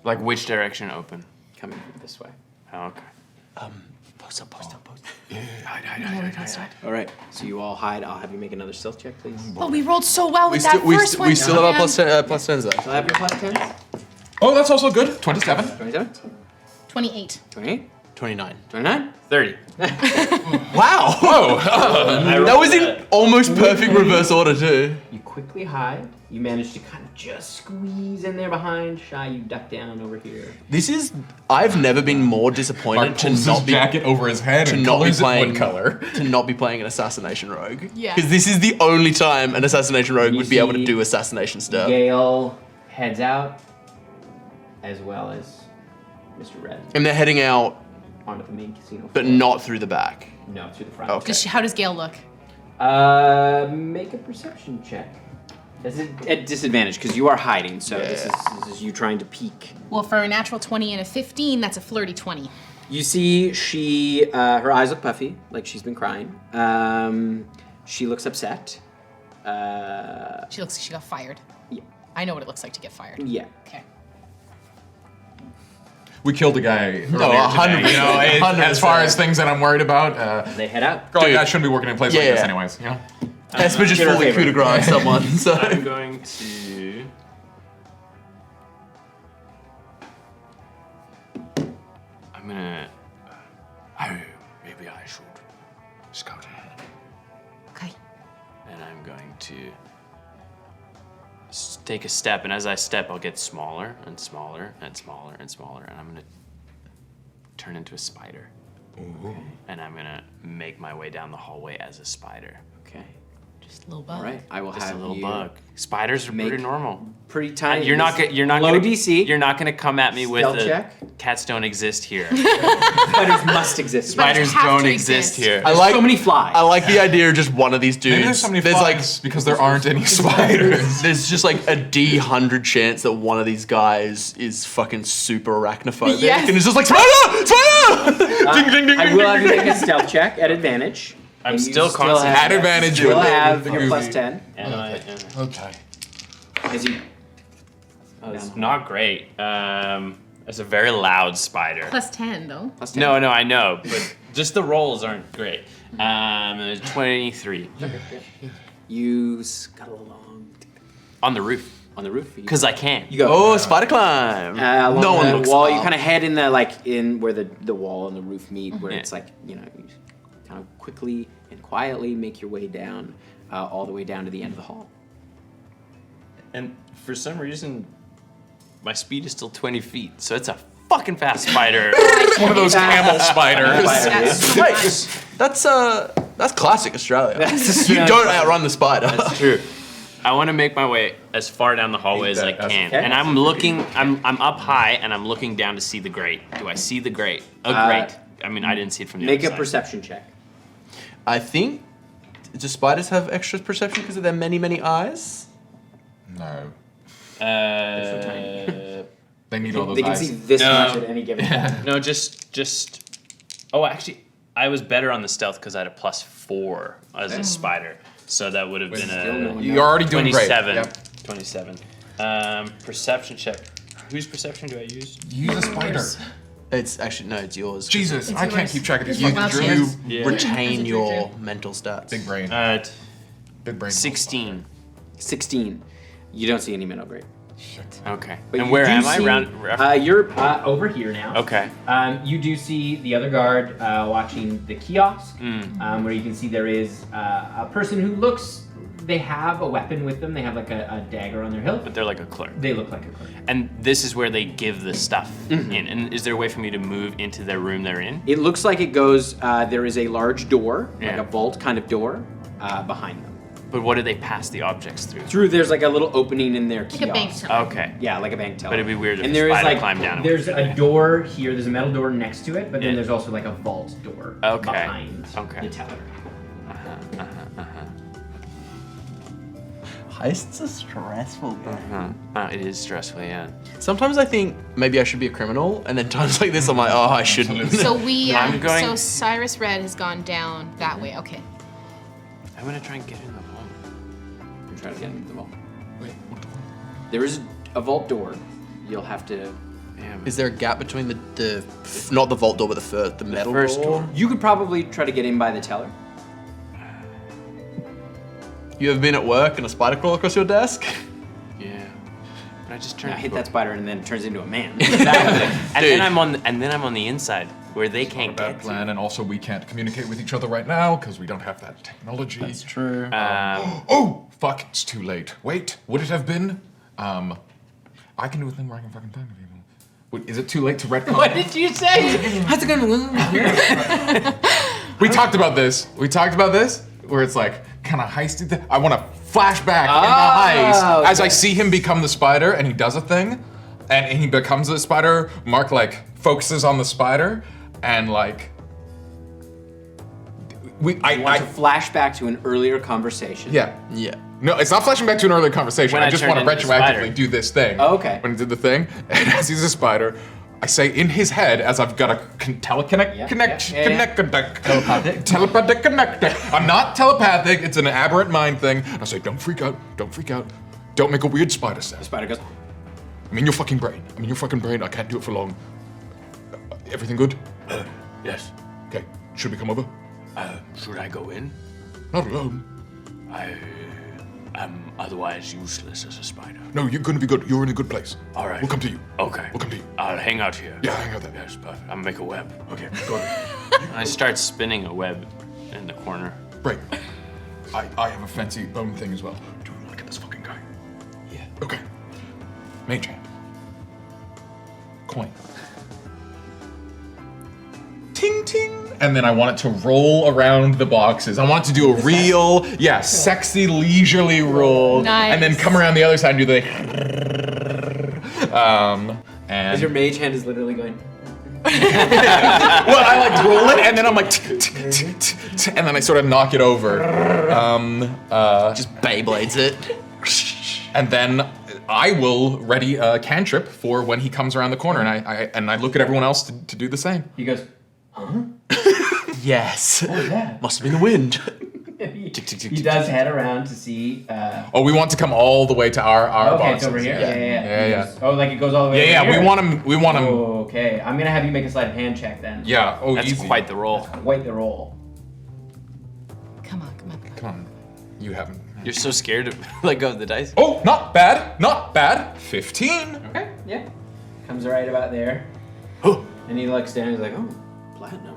Like which direction open? Coming from this way. Oh, okay. Post up. Yeah, we can start. All right, so you all hide. I'll have you make another stealth check, please. But we rolled so well with that first one. We still have our man. plus 10s though. I'll have your plus 10. Oh, that's also good. 27. 27, 28. 28, 29. 29. 30. Wow! Oh, That was in almost perfect reverse order too. You quickly hide. You manage to kind of just squeeze in there behind. Shy, you duck down over here. This is. I've never been more disappointed Mark to pulls his not be jacket over his head and not be colors it playing one color. to not be playing an assassination rogue. Yeah. Because this is the only time an assassination rogue You would be able to see do assassination stuff. Gale heads out, as well as Mr. Red, And they're heading out, onto the main casino. but floor. not through the back. No, through the front. Okay. How does Gale look? Make a perception check. This is at disadvantage because you are hiding, so this is you trying to peek. Well, for a natural 20 and a 15, that's a flirty 20. You see, her eyes look puffy, like she's been crying. She looks upset. She looks like she got fired. Yeah. I know what it looks like to get fired. Yeah. Okay. We killed a guy. No, earlier 100%. today, you know, as far as things that I'm worried about, They head out. girl like that shouldn't be working in a place like Yeah. this, anyways. You know. Esper just Get her fully favor. coup de grace someone. So. I'm going to. I'm gonna. Oh, maybe I should scout ahead. Okay. And I'm going to take a step, and as I step, I'll get smaller and smaller and smaller and smaller, and I'm gonna turn into a spider. Ooh. And I'm gonna make my way down the hallway as a spider. Okay. Just a little bug. All right. I will Just have a little you bug. Spiders are make pretty normal. pretty tiny. You're not low gonna DC. You're not gonna come at me with Stealth a check. cats don't exist here. Spiders must exist. Spiders have don't to exist exist. here. I like so many flies. I like the idea of just one of these dudes. Maybe there's so many there's flies because there aren't any spiders. there's just like a D100 chance that one of these guys is fucking super arachnophobic Yes. and it's just like spider, spider. Ding, ding, ding, I ding, will have ding, you ding. make a stealth check at advantage. I'm And you still constantly At advantage. You'll with the- have with the your movie. plus 10 Okay. as you. It's not great. It's a very loud spider. Plus 10, though. Plus 10. No, I know, but just the rolls aren't great. 23 You scuttle along on the roof on the roof. because I can. You go. Oh, spider climb. Along No one the looks wall. up. You kind of head in the in where the wall and the roof meet, where Yeah. it's like you kind of quickly and quietly make your way down, all the way down to the end of the hall. And for some reason, my speed is still 20 feet, so it's a fucking fast spider. It's one of those camel spiders. That's too much. That's classic Australia. That's You Australian don't spider. outrun the spider. That's true. I want to make my way as far down the hallway as I can, okay. and I'm looking. I'm up high, and I'm looking down to see the grate. Do I see the grate? Grate. I mean, I didn't see it from the Make other a side. perception check. I think. Do spiders have extra perception because of their many, many eyes? No. They need all those They can eyes. see this No. much at any given time. No, just. Oh, actually, I was better on the stealth because I had a +4 as a spider, so that would have been a You're already doing great. 27. Yep. 27. Perception check. Whose perception do I use? Use a spider. It's actually no, it's yours. Jesus, I can't yours. keep track of these You, fucking you druids. Yeah. retain As a your druid. mental stats. Big brain. Big brain. 16. 16. You don't see any metal grate. Okay. But And you where do am I? see- Round. You're over here now. Okay. You do see the other guard watching the kiosk, where you can see there is a person who looks. They have a weapon with them. They have like a dagger on their hilt. But they're like a clerk. They look like a clerk. And this is where they give the stuff in. And is there a way for me to move into their room they're in? It looks like it goes. There is a large door, like Yeah. a vault kind of door, behind them. But what do they pass the objects through? Through there's like a little opening in their Like kiosk. a bank teller. Okay. Yeah, like a bank teller. But it'd be weird if and a there is spider like climbed down and there's went a through it. door here. There's a metal door next to it, but then Yeah. there's also like a vault door Okay. behind Okay. the teller. Heists are stressful, game. It is stressful, yeah. Sometimes I think maybe I should be a criminal, and then times like this I'm like, oh, I shouldn't. So we, I'm going- so Cyrus Red has gone down that way. Okay. I'm gonna try and get in the vault. I'm trying to get into the vault. There is a vault door. You'll have to. Is there a gap between the not the vault door, but the metal First door? door. You could probably try to get in by the teller. You ever been at work and a spider crawl across your desk? Yeah. But I just Now turned hit that spider and then it turns into a man. and then I'm on the inside where they can't Bad get plan, and also we can't communicate with each other right now because we don't have that technology. That's true. Oh, fuck, it's too late. Wait, would it have been? I can do a thing where I can fucking talk to people. Wait, is it too late to retcon? What did you say? How's it going? We talked about this. Where it's like, kind of heisty. I want to flashback in the heist as I see him become the spider and he does a thing, and he becomes the spider. Mark like focuses on the spider, and like I want to flash back to an earlier conversation. Yeah. Yeah. No, it's not flashing back to an earlier conversation. When I I just turned want to into the spider. retroactively do this thing. Oh, okay. When he did the thing, and as he's a spider, I say in his head, as I've got a telepathic connector. I'm not telepathic. It's an aberrant mind thing. And I say, don't freak out. Don't freak out. Don't make a weird spider sound. The spider goes. I'm in your fucking brain. I can't do it for long. Everything good? Yes. Okay. Should we come over? Should I go in? Not alone. I am otherwise useless as a spider. No, you're gonna be good. You're in a good place. All right. We'll come to you. Okay. We'll come to you. I'll hang out here. Yeah, hang out there. Yes, perfect. I'm gonna make a web. Okay, go ahead. I start spinning a web in the corner. Right. I have a fancy bone thing as well. Do we want to get this fucking guy? Yeah. Okay. Mage hand. Coin. Ting ting. And then I want it to roll around the boxes. I want it to do a real, sexy, leisurely roll. Nice. And then come around the other side and do the. As your mage hand is literally going. Well, I like roll it and then I'm like, and then I sort of knock it over. Just Beyblades it. And then I will ready a cantrip for when he comes around the corner, and I look at everyone else to do the same. He goes. Yes. What was that? Must have been the wind. He does head around to see. Oh, we want to come all the way to our Okay, boxes. it's over here. Yeah. He goes, oh, like it goes all the way. Yeah, over here? we want him. We want him. Oh, okay, I'm gonna have you make a sleight of hand check then. Yeah. Oh, That's easy. quite the roll. Quite the roll. Come on. Come on. You haven't. You're so scared to let go of the dice. Oh, not bad. Not bad. 15. Okay, yeah. Comes right about there. And he looks down. He's like, oh, platinum.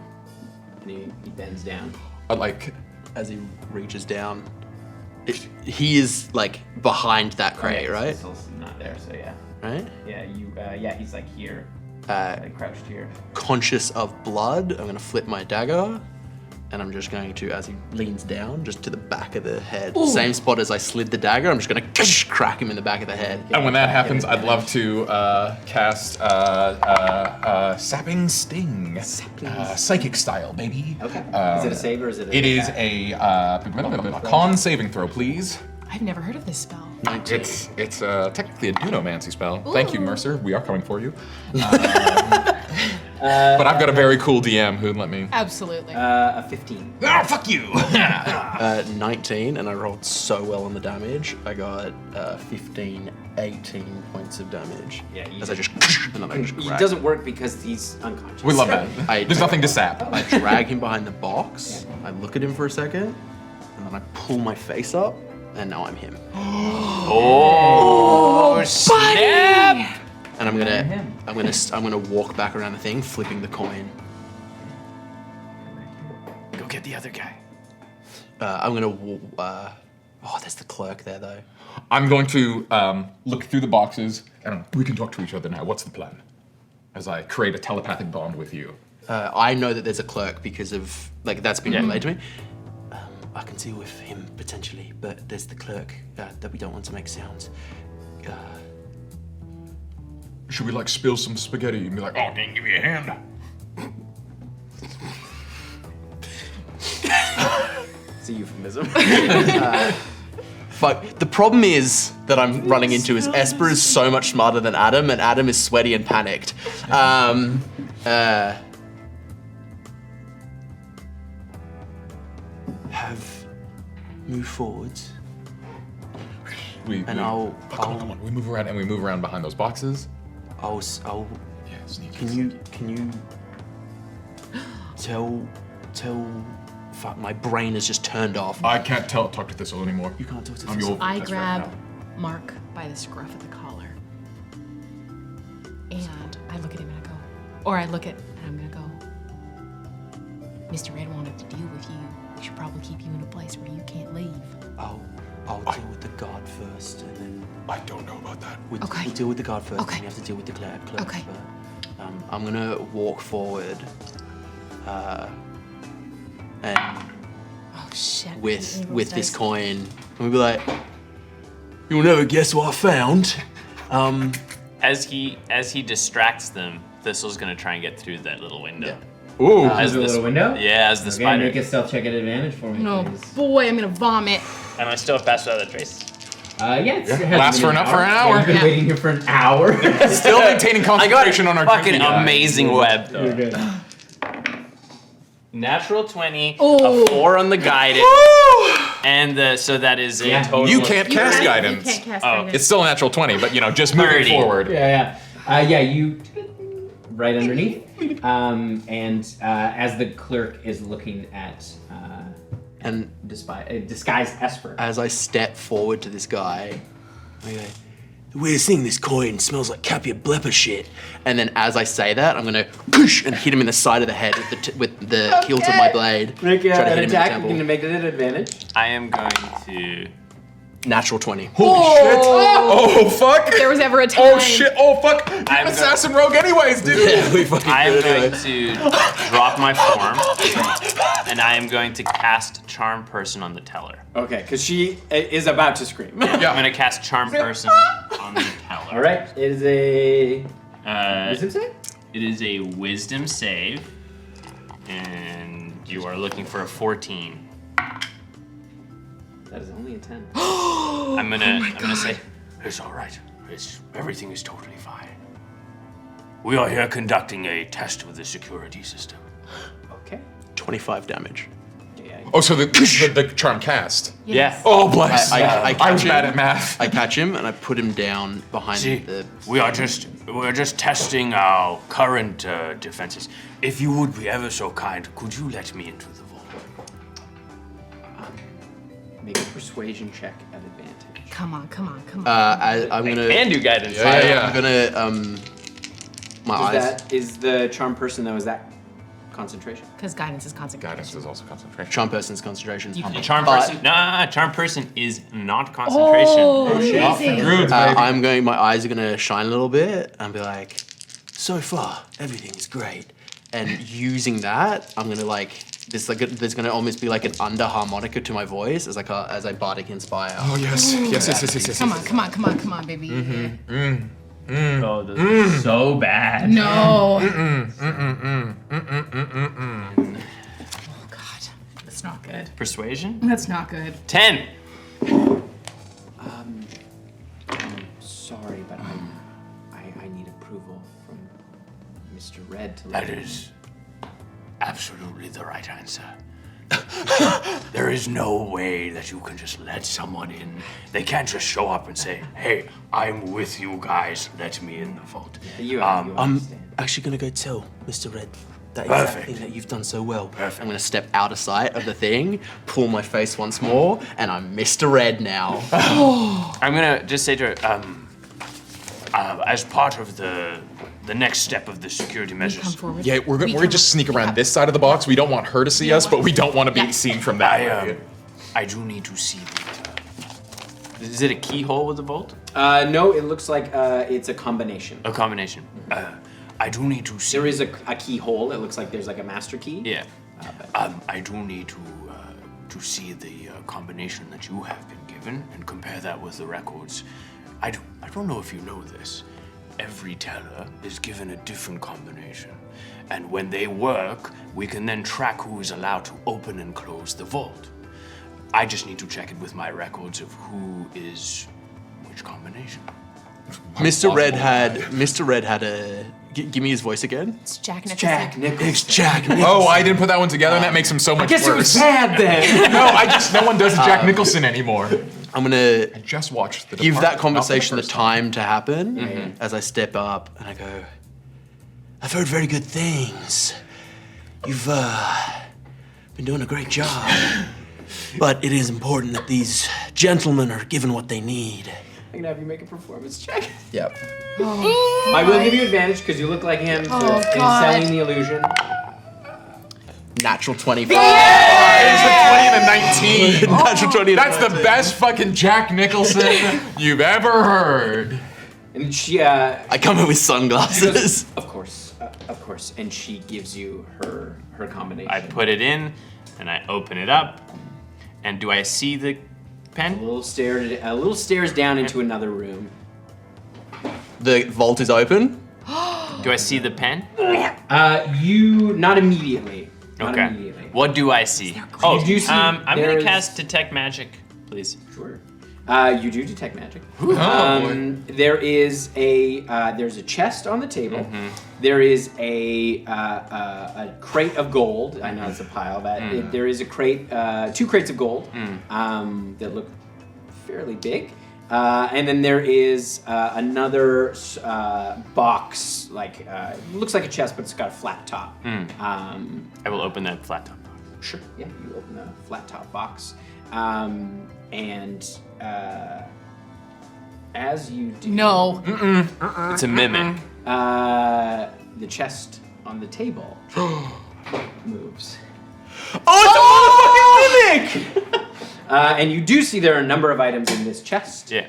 And he bends down. I like. As he reaches down, he is like behind that crate, right? Still not there, so yeah. Right? Yeah, he's like here. Like crouched here. Conscious of blood, I'm gonna flip my dagger, and I'm just going to, as he leans down, just to the back of the head, same spot as I slid the dagger. I'm just gonna crack him in the back of the head. And when that happens, I'd love to cast Sapping Sting. Psychic style, baby. Okay. Is it a save or is it a It is a con saving throw, please. I've never heard of this spell. It's technically a dunomancy spell. Thank you, Mercer. We are coming for you. But I've got a very cool DM who'd let me. Absolutely. A 15. Oh, fuck you! 19, and I rolled so well on the damage. I got 18 points of damage. Yeah, as I just and then I just It crack. doesn't work because he's unconscious. We love that. There's nothing to sap. I drag him behind the box. I look at him for a second, and then I pull my face up, and now I'm him. Oh, snap! And I'm gonna walk back around the thing, flipping the coin. Go get the other guy. I'm gonna. There's the clerk there though. I'm going to look through the boxes, and we can talk to each other now. What's the plan? As I create a telepathic bond with you. I know that there's a clerk because of that's been relayed to me. I can deal with him potentially, but there's the clerk that we don't want to make sounds. Should we like spill some spaghetti and be like, oh, dang, give me a hand? It's a euphemism. Fuck. The problem is that I'm running into is Esper is so much smarter than Adam, and Adam is sweaty and panicked. Move forwards. Come on. We move around and we move around behind those boxes. I'll. Yeah, sneak. Can you tell? Fuck, my brain has just turned off. I can't talk to Thistle anymore. You can't talk to I'm Thistle. your I best grab friend Mark by the scruff of the collar. And I look at him and I go, or I look at, and I'm gonna go, Mr. Red wanted to deal with you. We should probably keep you in a place where you can't leave. I'll deal with the guard first, and then now. I don't know about that. we'll deal with the guard first, and then you have to deal with the clerk. Okay. But, I'm gonna walk forward, and Oh shit. with this coin, and we'll be like, "You'll never guess what I found." As he distracts them, Thistle's gonna try and get through that little window. Ooh. As the little window? Yeah, as the Okay, spider. make a stealth check at advantage for me, Oh please. boy, I'm gonna vomit. And I still have passed without a trace. It hasn't Lasts been for an Yeah, hour. you've been Yeah. waiting here for an hour. Still maintaining concentration on our Fucking drinking guy. amazing web. You're good. Natural 20, Oh. a 4 on the guidance, and so that is a Yeah. total. You of- can't cast guidance. You can't cast Oh, guidance. It's still a natural 20, but just moving 30. forward. Yeah. You right underneath. And as the clerk is looking at And disguised Esper. as I step forward to this guy, I go, "The weirdest thing, this coin smells like Capia Blepper shit." And then as I say that, I'm gonna push and hit him in the side of the head with the hilt of my blade. Make Try to hit an him in the attack. temple. You can make it an advantage. I am going to. Natural 20. Holy shit. Oh, fuck. If there was ever a time. Oh, shit. Oh, fuck. You're I'm an assassin rogue anyways, dude. Yeah, we fucking I am did it. going to drop my form, and I am going to cast Charm Person on the teller. Okay, because she is about to scream. I'm going to cast Charm Person on the teller. All right, it is a Wisdom save? It is a Wisdom save, and you are looking for a 14. That is only a 10. I'm gonna say, It's all right. Everything is totally fine. We are here conducting a test with the security system. Okay. 25 damage. Yeah. Oh, so the charm cast. yeah. Oh, bless. I I was catch bad him. at math. I catch him and I put him down behind See, the. we're just testing our current defenses. If you would be ever so kind, could you let me into the vault? Make a persuasion check at advantage. Come on. I'm gonna. And do guidance. I'm gonna. My eyes. Is the charm person though? Is that concentration? Because guidance is concentration. Guidance is also concentration. Charm person's concentration. Charm Person. Nah, Charm Person is not concentration. Amazing. I'm going. My eyes are gonna shine a little bit and be like, "So far, everything is great." And using that, I'm gonna like. There's gonna almost be like an under harmonica to my voice as I bardic inspire. Oh, yes. Yes. Come on, baby. Oh, this is so bad. No. Oh God, that's not good. Persuasion? That's not good. 10. I'm sorry, but I need approval from Mr. Red to let That is absolutely the right answer. There is no way that you can just let someone in. They can't just show up and say, "Hey, I'm with you guys. Let me in the vault." you I'm understand. actually gonna go tell Mr. Red that exact Perfect. thing that you've done so well. Perfect. I'm gonna step out of sight of the thing, pull my face once more, and I'm Mr. Red now. I'm gonna just say to her, as part of the next step of the security Come measures, forward. Yeah, we're gonna just sneak around this side of the box. We don't want her to see us, but we don't want to be seen from that way. I do need to see the is it a keyhole with the bolt? No, it looks like it's a combination. A combination. I do need to see. There is a keyhole. It looks like there's like a master key. Yeah. I do need to to see the combination that you have been given and compare that with the records. I don't know if you know this. Every teller is given a different combination. And when they work, we can then track who is allowed to open and close the vault. I just need to check it with my records of who is which combination. Mr. Red had a. Give me his voice again. It's Jack Nicholson. It's Jack. Oh, I didn't put that one together, and that makes him so much Guess it was worse. bad then. No one does a Jack Nicholson anymore. I'm gonna I just watched the give that Departed, conversation not the the first time to happen as I step up and I go, I've heard very good things. You've been doing a great job. But it is important that these gentlemen are given what they need. I'm gonna have you make a performance check. Yep. I will give you advantage because you look like him in selling the illusion. Natural 25. It's a 20 and a 19. Natural 20. That's the best fucking Jack Nicholson you've ever heard. And she, I come in with sunglasses. of course, and she gives you her combination. I put it in, and I open it up. And do I see the pen? a little stairs down into another room. The vault is open. Do I see the pen? You not immediately. Not Okay. immediately. What do I see? Oh, You do see I'm gonna there's- cast Detect Magic, please. Sure. You do detect magic. boy. There is there's a chest on the table. There is a crate of gold. I know it's a pile. There is a crate, 2 crates of gold that look fairly big. And then there is another box, like looks like a chest, but it's got a flat top. I will open that flat top. Sure. Yeah, you open the flat top box, and as you do, No. It's a mimic. the chest on the table moves. Oh, it's a motherfucking mimic! And you do see there are a number of items in this chest. Yeah.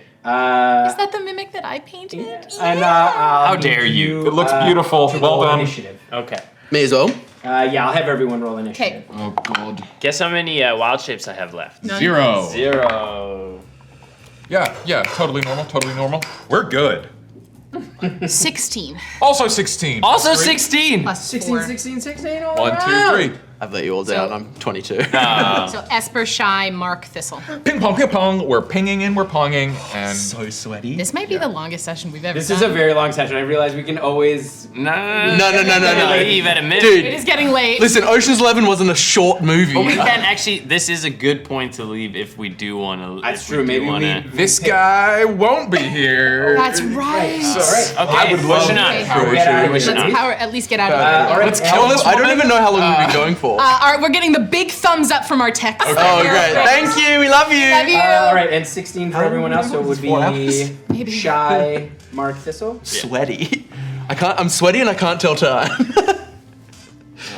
Is that the mimic that I painted? And How dare you? It looks beautiful. to Well roll done. Initiative. Okay. Me as well. Yeah, I'll have everyone roll initiative. Okay. Oh god. Guess how many wild shapes I have left? None. 0. 0. Yeah, totally normal. We're good. 16. Also 16. Also Three. 16. Plus 16, 4. 16, 16 all 1, 2, around. 3. I've let you all down. I'm 22. So Esper, Shy, Mark, Thistle. Ping pong. We're pinging and we're ponging, and So sweaty. This might be the longest session we've ever This done. is a very long session. I realize we can always. No. No. Leave at a minute. It Dude, is getting late. listen, Ocean's 11 wasn't a short movie. But we can actually. This is a good point to leave if we do want to. That's true. Maybe we. this guy won't be here. That's right. All right. Okay. Pushing on. Okay. Get out of Pushing here. on. Let's at least get out of here. All right. Let's kill this I don't woman. even know how long we've been going for. We're getting the big thumbs up from our text. Oh, great. Thank you. We love you. Love you. All right, and 16 for everyone else, so it would be Maybe. Shy, Mark Thistle. Sweaty. I'm sweaty and I can't tell time.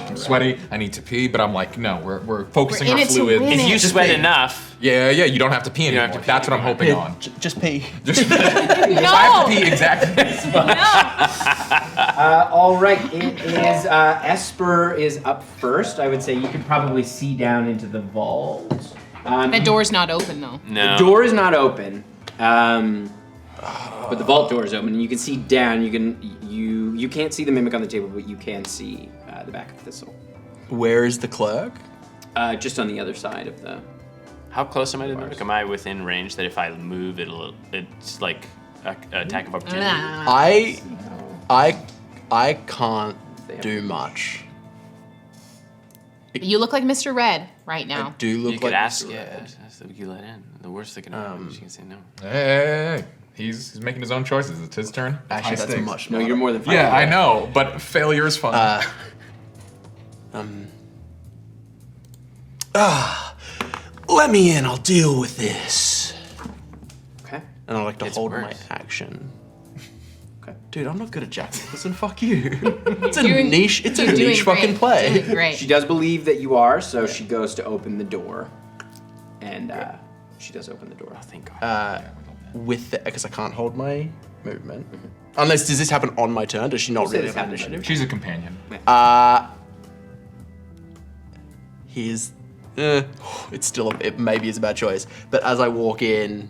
I'm sweaty. I need to pee, but I'm like, no, we're focusing We're in our it to fluids. win If you it. sweat enough, Yeah, you don't have to pee anymore. don't have to pee That's what I'm hoping on. Just pee. Just, No. I have to pee exactly. All right, it is Esper is up first. I would say you could probably see down into the vault. The door's not open though. no. The door is not open, but the vault door is open, and you can see down. You can't see the mimic on the table, but you can see the back of Thistle, Where is the clerk? just on the other side of the. How close am I to the mimic? Am I within range that if I move, it's like a attack of opportunity? I can't do much. You look like Mr. Red right now. Do You look could like ask, Mr. yeah, Red. ask that we can let in. The worst that can happen is you can say no. Hey, he's making his own choices. It's his turn. Actually, High that's stakes. much. No, you're more than 5. Yeah, I know, but failure is fun. Let me in. I'll deal with this. Okay. And I like to It's hold worse. my action. Okay. Dude, I'm not good at Jack Nicholson. Fuck you. It's a Doing- niche. It's a you're doing niche fucking great. play. Doing great. She does believe that you are, so she goes to open the door, and she does open the door. Thank God. Because I can't hold my movement. Unless, does this happen on my turn? Does she not Say really this have happens initiative? She's a companion. Here's it's still, it maybe is a bad choice. But as I walk in,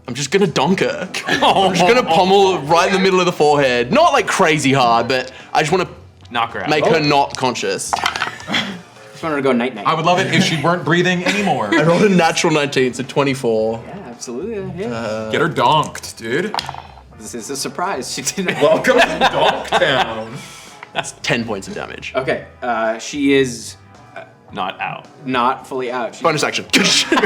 I'm just gonna donk her. I'm just gonna pommel right in the middle of the forehead. Not like crazy hard, but I just want to Knock her out. make her not conscious. Just wanted to go night night. I would love it if she weren't breathing anymore. I rolled a natural 19, so 24. Yeah, absolutely. Yeah. Get her donked, dude. This is a surprise. She didn't. Welcome to Donktown. That's 10 points of damage. Okay. She is Not out. not fully out. She's Bonus action. dazed. Oh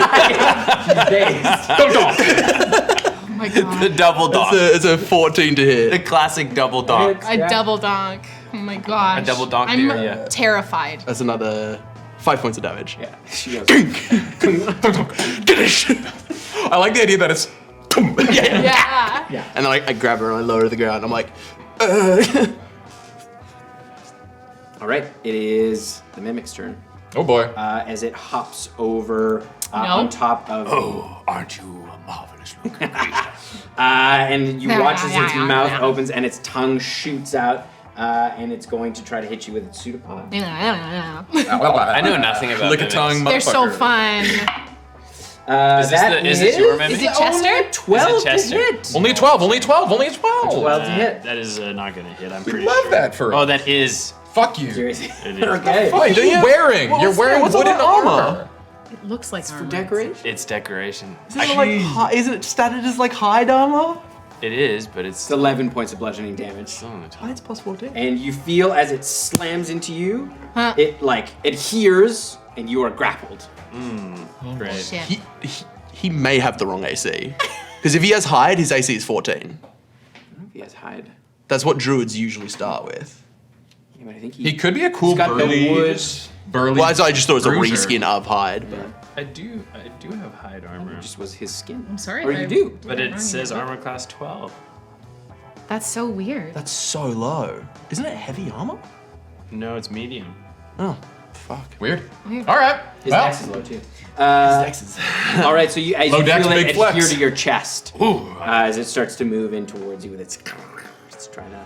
my god. The double donk. It's a 14 to The hit. classic double donk. A double donk. Oh my gosh. A double donk, I'm dude, yeah. terrified. That's another 5 points of damage. Yeah. She goes. I like the idea that it's. Yeah. And then I grab her and I lower her to the ground. I'm like, All right. It is the mimic's turn. Oh boy. As it hops over No. on top of. Oh, aren't you a marvelous looking creature? And you watch as its Yeah. mouth opens and its tongue shoots out, and it's going to try to hit you with its pseudopod. I know nothing about Lick a mimics. tongue, They're so motherfucker. fun. Is this your mimic? Is it Chester? 12 Chester? to hit. Only a 12, only a 12, only a 12. 12 to hit. That is not gonna hit. I'm We pretty love sure. that for Oh, that is. Fuck you. Seriously. It is. Okay. What are you wearing? You're wearing what's all wooden that armor. armor? It looks like armor. Decoration? It's decoration. isn't it statted as like hide armor? It is, but it's It's 11 points of bludgeoning damage. still on the top. Hide's plus 14. And you feel as it slams into you, Huh. it adheres, and you are grappled. Great. Shit. He may have the wrong AC. Because if he has hide, his AC is 14. I don't know if he has hide. That's what druids usually start with. Yeah, but I think He could be a cool He's got the burly. wood. Burly. Well, I just thought it was a bruiser. reskin of hide. But I do have hide armor, It just was his skin. I'm sorry. Or if you I- do. but it says armor class 12. That's so weird. that's so low. Isn't it heavy armor? No, it's medium. Oh, fuck. Weird. Weird. All right. His Well, dex is low too. Dex's. All right, so as Low you dex, feel it big flex. adhere to your chest, as it starts to move in towards you with its trying to.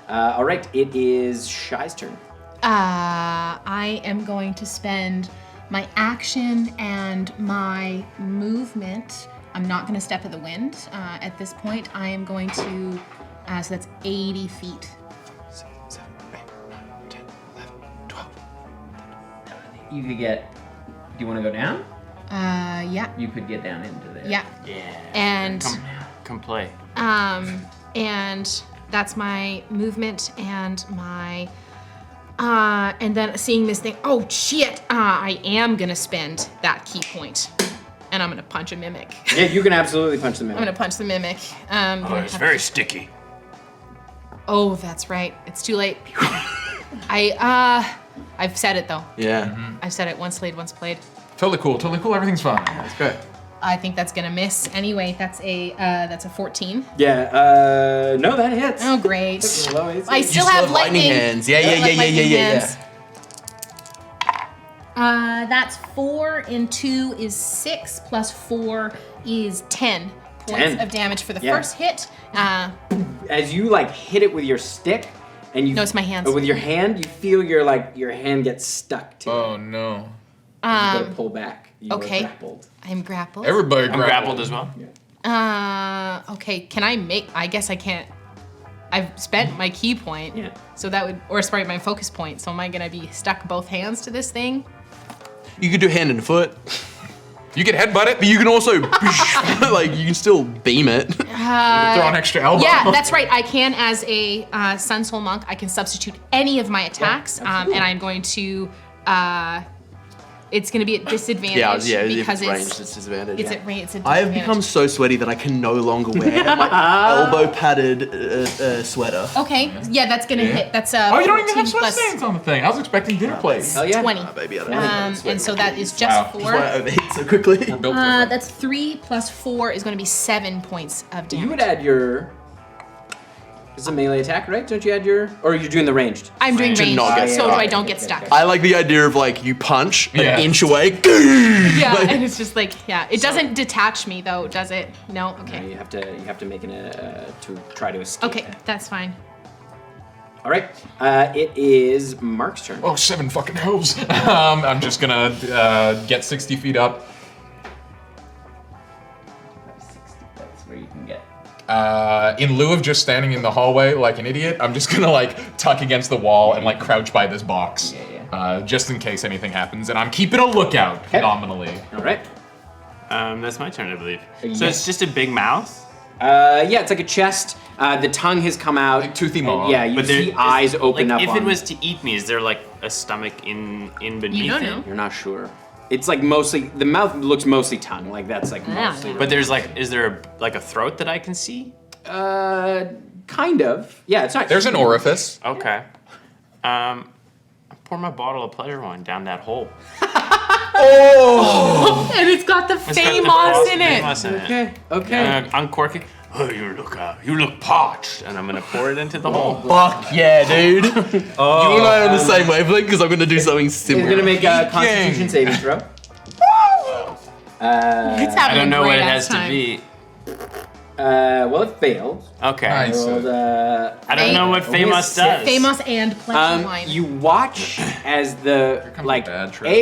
All right, it is Shy's turn. I am going to spend my action and my movement. I'm not going to step of the wind at this point. I am going to, so that's 80 feet. 7, 8, 9, 10, 11, 12. You could get. Do you want to go down? Yeah, You could get down into there. yeah. Yeah. And Come play. and that's my movement and my and then seeing this thing. Oh shit! I am gonna spend that key point, and I'm gonna punch a mimic. Yeah, you can absolutely punch the I'm mimic. gonna punch the mimic. Oh, it's very sticky. Oh, that's right. It's too late. I've said it though. Yeah. I've said it. Once slayed, once played. Totally cool. Totally cool. Everything's fine. That's great. I think that's gonna miss. Anyway, that's a 14. Yeah. No, that hits. Oh great. That's a low AC. I still have lightning. hands. Yeah. Like lightning hands. That's 4 and 2 is 6 plus 4 is 10 points 10. of damage for the Yeah. first hit. As you hit it with your stick, and you No, it's my hands. With your hand, you feel your hand get stuck to it. Oh no. You gotta pull back. You okay. are grappled. I'm grappled. Everybody I'm grappled as well. Okay, can I make? I guess I can't. I've spent my key point. Yeah. So that would, or sorry, my focus point. So am I gonna be stuck both hands to this thing? You could do hand and foot, You can headbutt it, but you can also you can still beam it. throw an extra elbow. Yeah, that's right. I can, as a Sun Soul Monk, I can substitute any of my attacks, and I'm going to. It's going to be at disadvantage because if it's ranged, it's disadvantage. it's at range. It's a I have disadvantage. become so sweaty that I can no longer wear elbow padded sweater. Okay, yeah, that's gonna hit. That's Oh, you don't even 14 have sweat plus stains on the thing. I was expecting dinner plates. Hell yeah. 20. Baby, I don't have sweat. And so that is just Wow. 4. Why I overheat so quickly. We're built different. That's 3 plus 4 is going to be 7 points of damage. You would add your. It's a melee attack, right? Don't you add your? Or you're doing the ranged? I'm doing To range, not get so stuck. I don't get stuck. I like the idea of you punch Yeah. an inch away. Yeah, and it's just it doesn't detach me though, does it? No. No, Okay. you have to make to try to escape. Okay, that's fine. All right. It is Mark's turn. Oh, 7 fucking hells. I'm just gonna get 60 feet up. That's where you can get. In lieu of just standing in the hallway like an idiot, I'm just gonna like tuck against the wall and like crouch by this box. Just in case anything happens, and I'm keeping a lookout nominally. All right. That's my turn, I believe. So Yes. it's just a big mouth? Yeah, it's like a chest. The tongue has come out. Like toothy and maw. Yeah, you But there- see eyes open like, up. if it on- was to eat me, is there like a stomach in beneath You don't it? know. You're not sure. It's like mostly, the mouth looks mostly tongue. Like that's like mostly. But there's like, is there like a throat that I can see? Kind of. Yeah, it's not. There's an orifice. Okay. I pour my bottle of pleasure wine down that hole. And it's got the Famous in it. Famous in it. Okay. Okay. Uncork it. Oh, you look parched, and I'm gonna pour it into the hole. Fuck yeah, dude. You and I are on the same wavelength because I'm gonna do something He's similar. gonna make a Constitution saving throw. It's I having don't a know what great it ass has to time. be. Well, it failed. Okay. Nice. Rolled, I don't know what only a Famous six. does. Famous and pleasure wine. You watch as the comes like a bad trip.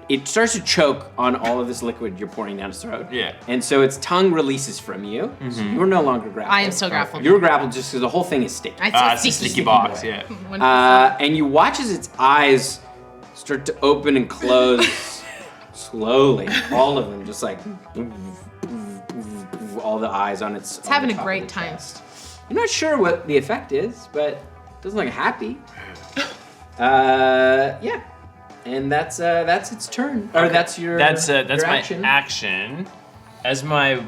it starts to choke on all of this liquid you're pouring down his throat. Yeah. And so its tongue releases from you. So you're no longer grappled. I am still grappled. You're grappled just because the whole thing is sticky. It's a sticky box, yeah. And you watch as its eyes start to open and close slowly. All of them, just like all the eyes on its. It's having a great time. You're not sure what the effect is, but it doesn't look happy. Yeah, and that's its turn. Or that's your. That's your my action. action. As my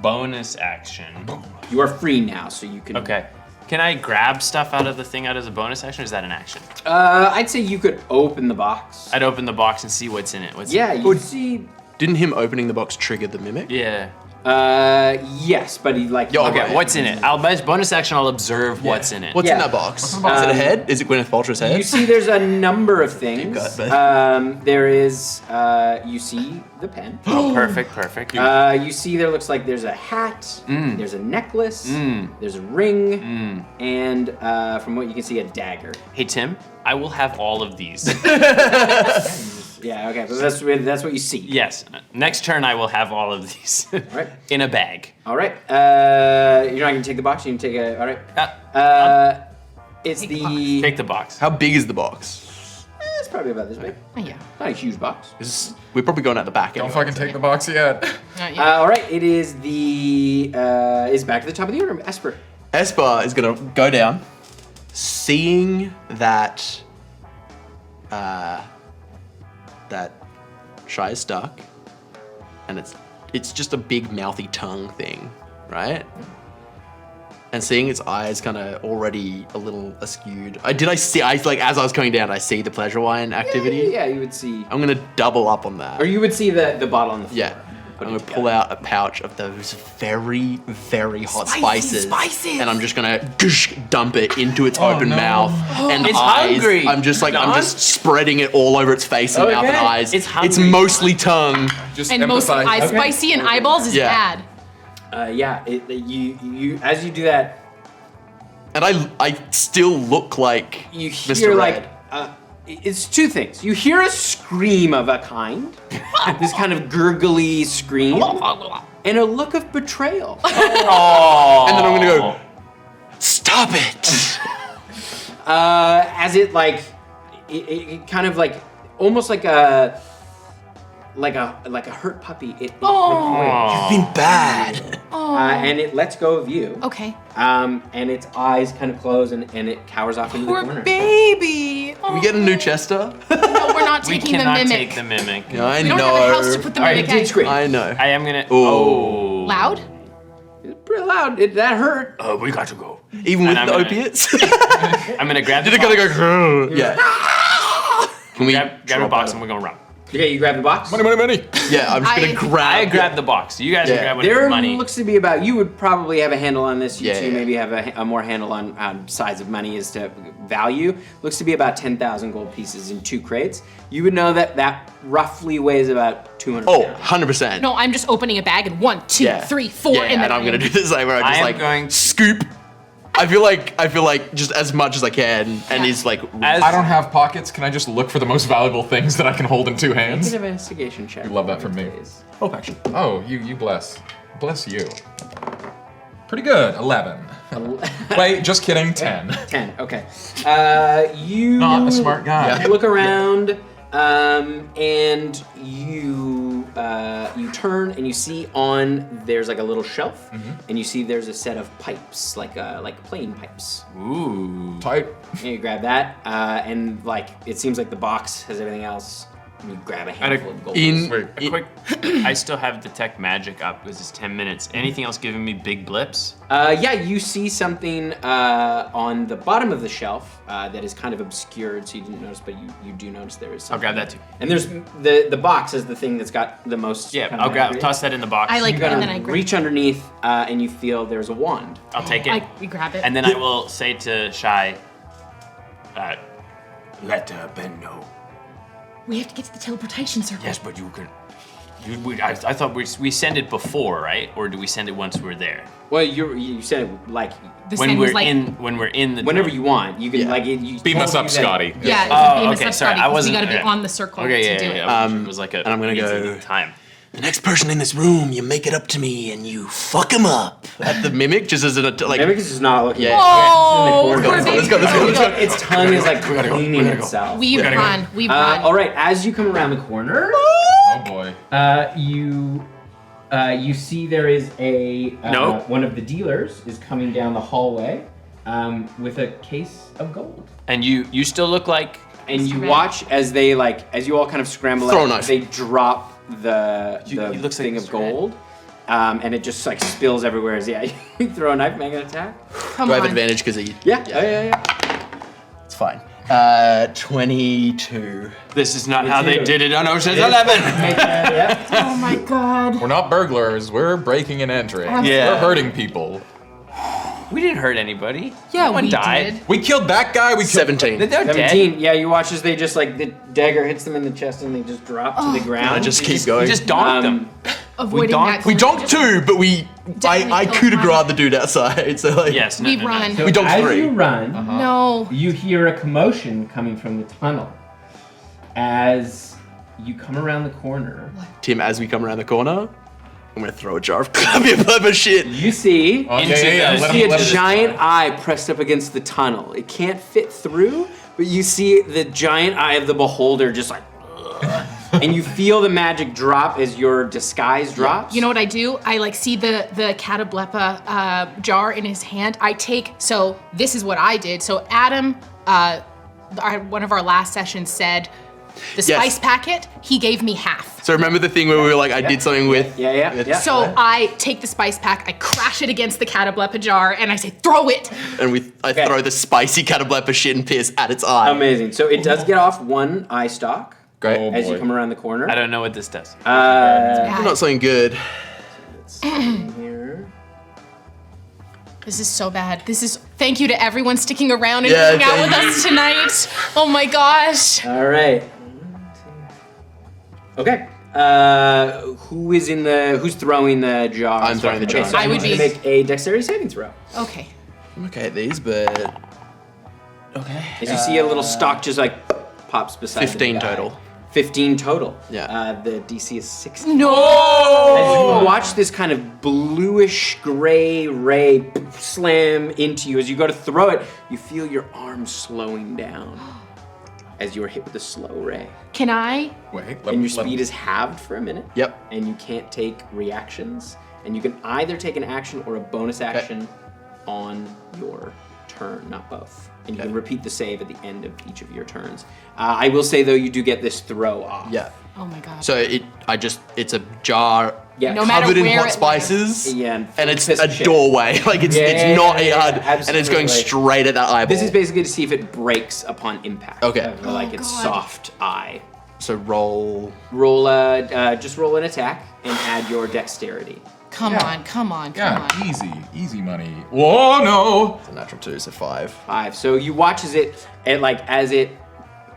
bonus action. You are free now, so you can. Okay. Can I grab stuff out of the thing out as a bonus action, or is that an action? I'd say you could open the box. I'd open the box and see what's in it. Yeah, you see. Didn't him opening the box trigger the mimic? Yeah. Yes, but he like. Yo, Okay, right. what's in it? As bonus action, I'll observe what's in it. What's Yeah. in that box? Is it a head? Is it Gwyneth Paltrow's head? You see, there's a number of things. got that. There is. You see the pen. Oh, perfect. You see, there looks like there's a hat. There's a necklace. There's a ring, and from what you can see, a dagger. Hey, Tim, I will have all of these. Yeah. Okay. But that's what you see. Yes. Next turn, I will have all of these. Right. In a bag. All right. You're not gonna take the box. You can take a. All right. It's the. Take the box. How big is the box? It's probably about this big. Oh, yeah. Not a huge box. We're probably going out the back. Don't anyway. fucking take the box yet. Not yet. All right. It is the. Is back to the top of the order. Esper. Esper is gonna go down, seeing that that Shy is stuck, and it's just a big mouthy tongue thing, right? And seeing its eyes kind of already a little askewed. I see as I was coming down, I see the pleasure wine activity. Yeah, you would see. I'm gonna double up on that. Or you would see the bottle on the floor. Yeah. I'm gonna pull out a pouch of those very, very hot spices, and I'm just gonna dump it into its open mouth and It's eyes. hungry. I'm just spreading it all over its face and mouth and eyes. It's It's hungry. mostly tongue. Just And most empathize. eyes spicy and eyeballs is Yeah. bad. Yeah. You as you do that, And I still look like you Mr. hear Red. it's two things. You hear a scream of a kind, this kind of gurgly scream, and a look of betrayal. And then I'm gonna go, stop it! As it it kind of like almost like a hurt puppy. It You've been bad. and it lets go of you. Okay. And its eyes kind of close and it cowers off into the Poor corner. baby. Can we get a new Chester? No, we're not We taking the cannot mimic. take the mimic. Yeah, I We don't know. have a house to put the Alright, mimic it did in. scream. I know. I am gonna. Oh. Loud? It's pretty loud. That hurt. We got to go. Even with I'm the gonna- opiates? I'm gonna grab the Did it box. gotta go? Yeah. Can we Grab a drop box out and we're gonna run. Okay, you grab the box. Money. Yeah, I'm just gonna I grab. I grab the box. You guys can Yeah. grab whatever There money. looks to be about. You would probably have a handle on this. You Yeah, two yeah. maybe have a more handle on size of money as to value. Looks to be about 10,000 gold pieces in 2 crates. You would know that roughly weighs about 200 Oh, pounds. 100%. No, I'm just opening a bag and 1, 2, Yeah. 3, 4, Yeah, and then I'm gonna do the same where I I just am like going- scoop I feel like just as much as I can, and he's like, I don't have pockets. Can I just look for the most valuable things that I can hold in two hands? Make an investigation check. You love that from me. oh, action. Oh, you bless. Bless you. Pretty good. 11. Wait, just kidding. 10. 10. Okay. You Not a smart guy. You look around, and you turn and you see there's like a little shelf, and you see there's a set of pipes, like plain pipes. Ooh. Tight. And you grab that, and like it seems like the box has everything else. And you grab a handful of gold. I still have detect magic up. This is 10 minutes. Anything else giving me big blips? Yeah, you see something on the bottom of the shelf that is kind of obscured, so you didn't notice, but you do notice there is something. I'll grab that too. And there's the box is the thing that's got the most. Yeah, kind I'll of magic. toss that in the box. I like You it, and gotta then I grab reach underneath, and you feel there's a wand. I'll take it. we grab it. And then I will say to Shai, Let Ben know. We have to get to the teleportation circle. Yes, but you can. I thought we send it before, right? Or do we send it once we're there? Well, you said it like the When send we're was like, when we're in the whenever you want. You can like it. You Beam us totally up, do that. Scotty. yeah, Oh, beam us okay, up, sorry, Scotty, I 'cause wasn't- we gotta be yeah. on the circle Okay, to do it. It was like a. and I'm gonna go- time. The next person in this room, you make it up to me, and you fuck him up. At the mimic, just as like. Mimic is just not looking. Yeah. Oh, It's in the corner. poor Let's go, let's go, let's go. Its tongue is like cleaning itself. We run. We run. All right, as you come around the corner, Oh boy. you see there is a Nope. one of the dealers is coming down the hallway with a case of gold. And you still look like. And you Red. watch as they as you all kind of scramble Throw a out, knife. they drop the He looks like thing of Mr. Red. gold, and it just like spills everywhere. As you throw a knife, make an attack. Come Do I have on. advantage because he? Yeah, yeah. It's fine. 22. This is not how they too. did it on Ocean's 11. Yeah. Oh my god. We're not burglars. We're breaking and entering. Yeah. We're hurting people. We didn't hurt anybody. Yeah, no one we died. did. We killed that guy. We killed 17. They're dead. 17. Yeah, you watch as they just like the dagger hits them in the chest and they just drop to the ground. I just keep going. We just donked them. Avoiding donked- that. We donked two, but Definitely I killed coup de one. grace the dude outside. So like. Yes. We run. So We donked as 3. you run, No. you hear a commotion coming from the tunnel. As you come around the corner, Tim, as we come around the corner, I'm gonna throw a jar of clever shit. you see Oh, Into the- You let see him- a let him- giant eye pressed up against the tunnel. It can't fit through, but you see the giant eye of the beholder just like, and you feel the magic drop as your disguise drops. You know what I do? I like see the cataplepa jar in his hand. I take, so this is what I did. So Adam, one of our last sessions said, the Yes. spice packet, he gave me half. So remember the thing where we were like, I did something with. Yeah. So I take the spice pack, I crash it against the cataplepa jar, and I say, throw it. And I Okay. throw the spicy cataplepa shit and piss at its eye. Amazing. So it does get off one eye stalk Great. as you come around the corner. I don't know what this does. We're not something good. Here. This is so bad. Thank you to everyone sticking around and Yeah, hanging out with thank us tonight. Oh my gosh. All right. Okay. Who's throwing the jar? I'm throwing the jar. Okay, so I would need to be- make a dexterity saving throw. Okay. I'm okay at these, but. Okay. As you see a little stalk just like pops beside 15 the guy. total. 15 total. Yeah. The DC is 16. No. As you watch this kind of bluish gray ray slam into you, as you go to throw it, you feel your arm slowing down as you are hit with a slow ray. Can I? Wait. And your speed is halved for a minute. Yep. And you can't take reactions. And you can either take an action or a bonus action on your turn, not both. And you can repeat the save at the end of each of your turns. I will say though, you do get this throw off. Yeah. Oh my god. So it's a jar Yeah. No matter covered in where hot it spices. Yeah, And it's piss a and shit. doorway. Like it's not hard. And it's going absolutely. straight at that eyeball. This is basically to see if it breaks upon impact. Okay. Like its God. soft eye. So roll. Just roll an attack and add your dexterity. Come on. Yeah, easy money. Whoa, no! It's a natural 2, so 5. 5. So you watch as it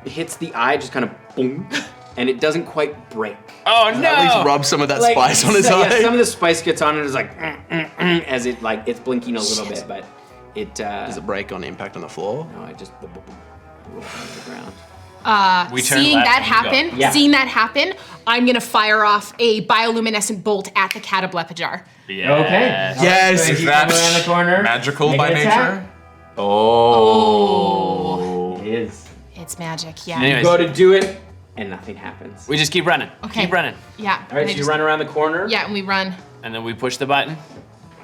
hits the eye, just kind of boom, and it doesn't quite break. Oh At least no! rub some of that Like, spice on his so, eye. Yeah, some of the spice gets on it. It's like as it's blinking a little bit, but Does it break on impact on the floor? No, I just roll onto the ground. We turn Seeing left that and we go. happen, Yeah. seeing that happen, I'm gonna fire off a bioluminescent bolt at the Catablepa jar. Yeah. Okay. Yes. So Is you that come around the corner. magical make by an attack. nature? Oh. It is. It's magic, yeah. Anyways, Go to do it, and nothing happens. we just keep running. Okay. Keep running. Yeah. All right, and so I you run around the corner. Yeah, and we run. And then we push the button.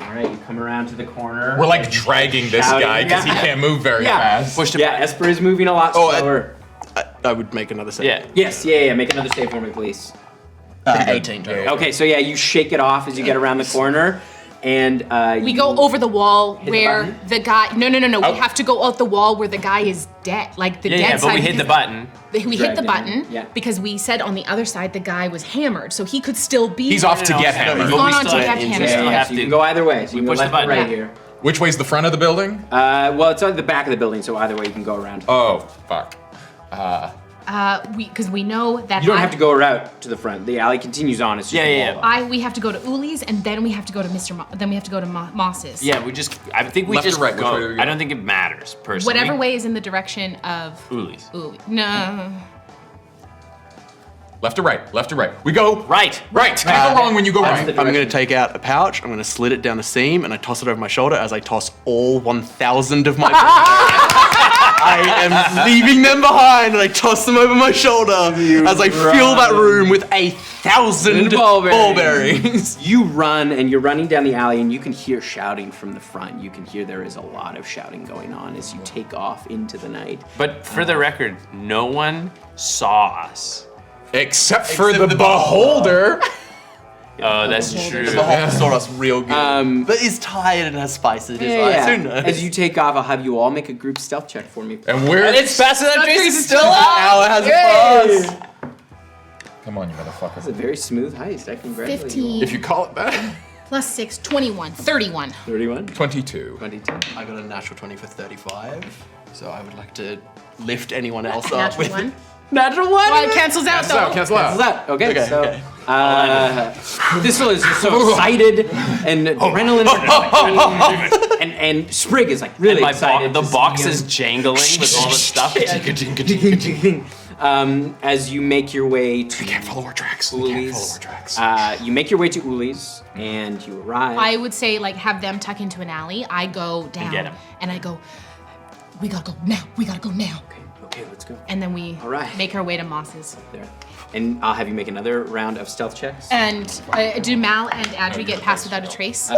All right, you come around to the corner. We're like dragging this Shouting, guy because yeah. he can't move very Yeah. fast. Push the Yeah, button. Esper is moving a lot Oh, slower. I would make another save. Yeah. Yes, yeah. Make another save for me, please. 18 total. Okay, so yeah, you shake it off as you get around the corner, and We go over the wall the where button? the guy. No. We have to go out the wall where the guy is dead. Like the Yeah, dead yeah, side. but we hit the button. We hit Dragged the him. button Yeah. because we said on the other side the guy was hammered, so he could still be. He's off to get hammered. He's But gone we on to still get have- hammered. we still yeah, have so you to- can go either way. So you can go push the left or button. right Yeah. here. Which way's the front of the building? Well, it's on the back of the building, so either way you can go around. Oh, fuck. Because we know that You don't have to go around to the front. The alley continues on. It's just Yeah. We have to go to Uli's and then we have to go to then we have to go to Moss's. Yeah, we just. I think we Left or just right? Which way do we go. go? I don't think it matters personally. Whatever way is in the direction of Uli's. Uli. No. Left or right? Left or right? We go Right. right. Can't go wrong when you go That's right. the I'm going to take out a pouch, I'm going to slit it down the seam, and I toss it over my shoulder as I toss all 1,000 of my I am leaving them behind, and I toss them over my shoulder as I fill that room with 1,000 Ball ball bearings. bearings. You run, and you're running down the alley, and you can hear shouting from the front. You can hear there is a lot of shouting going on as you take off into the night. But for the record, no one saw us. Except for the beholder. Oh, that's true. The whole saw us real good. But it's tired and has spice in his eyes. Who knows? As you take off, I'll have you all make a group stealth check for me. And we're It's faster than Jason's still Hour has passed. Come on, you motherfucker. It's a very smooth heist. I congratulate you. 15 If you call it that. plus 6, 21, 31. 31, 22. 22. I got a natural 20 for 35, so I would like to lift anyone else up Natural with 1. Natural one. Well, it cancels out though. Cancel out. That. Okay, Okay, so okay. Thistle is just so excited, and adrenaline, and Sprig is like really excited. The to box see is jangling with all the stuff. him. As you make your way to Can't follow our tracks. We can't follow Uli's, our tracks. you make your way to Uli's, and you arrive. I would say like have them tuck into an alley. I go down get 'em. and I go, we gotta go now. We gotta go now. Okay, let's go. And then we All right. make our way to Moss's. There. And I'll have you make another round of stealth checks. And do Mal and Adri get past without a trace? They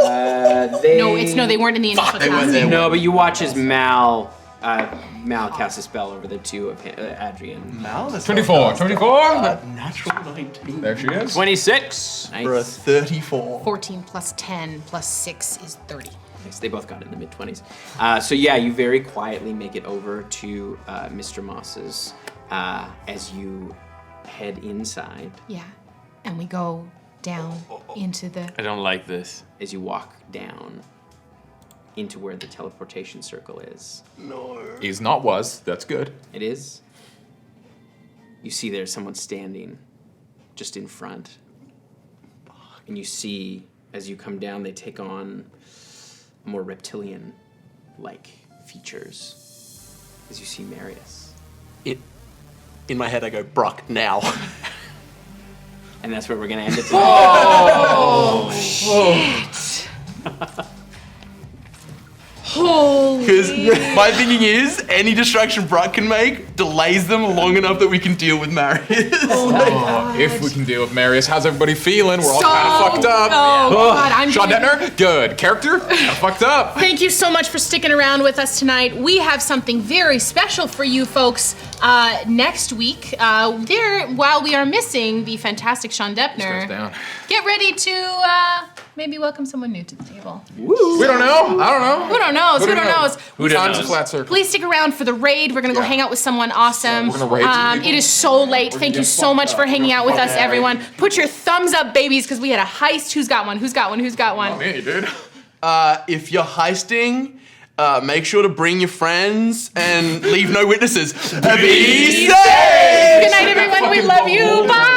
They weren't in the initial they weren't cast. there. No, but you watch as Mal cast a spell over the two of Adri and Now that's 24. 24. Natural 19 There she is. 26. for a Nice. 34. 14 plus 10 plus 6 is 30. Nice. They both got it in the mid-20s. So yeah, you very quietly make it over to Mr. Moss's as you head inside. Yeah. And we go down into the. I don't like this. As you walk down into where the teleportation circle is. Is not was. That's good. It is. You see there's someone standing just in front. And you see, as you come down, they take on more reptilian-like features. As you see Marius. In my head, I go, Brock, now. And that's where we're gonna end it tonight. Because my thinking is, any distraction Brock can make delays them long enough that we can deal with Marius. If we can deal with Marius, how's everybody feeling? We're all kind of fucked up. Oh, God, I'm Sean Detner, good. Character, kinda fucked up. Thank you so much for sticking around with us tonight. We have something very special for you folks next week. While we are missing the fantastic Sean Goes Deppner, down. get ready to maybe welcome someone new to the table. We don't know. I don't know. Who don't knows? Who don't knows? Who don't Time's a knows? flat circle. Please stick around for the raid. We're gonna go Yeah. hang out with someone awesome. We're gonna raid some people. It is so late. Thank you so much for hanging out with us, everyone. Put your thumbs up, babies, because we had a heist. Who's got one? Who's got one? Who's got one? Me, dude. If you're heisting, make sure to bring your friends and leave no witnesses. Be safe! Good night, everyone. We love you. Bye.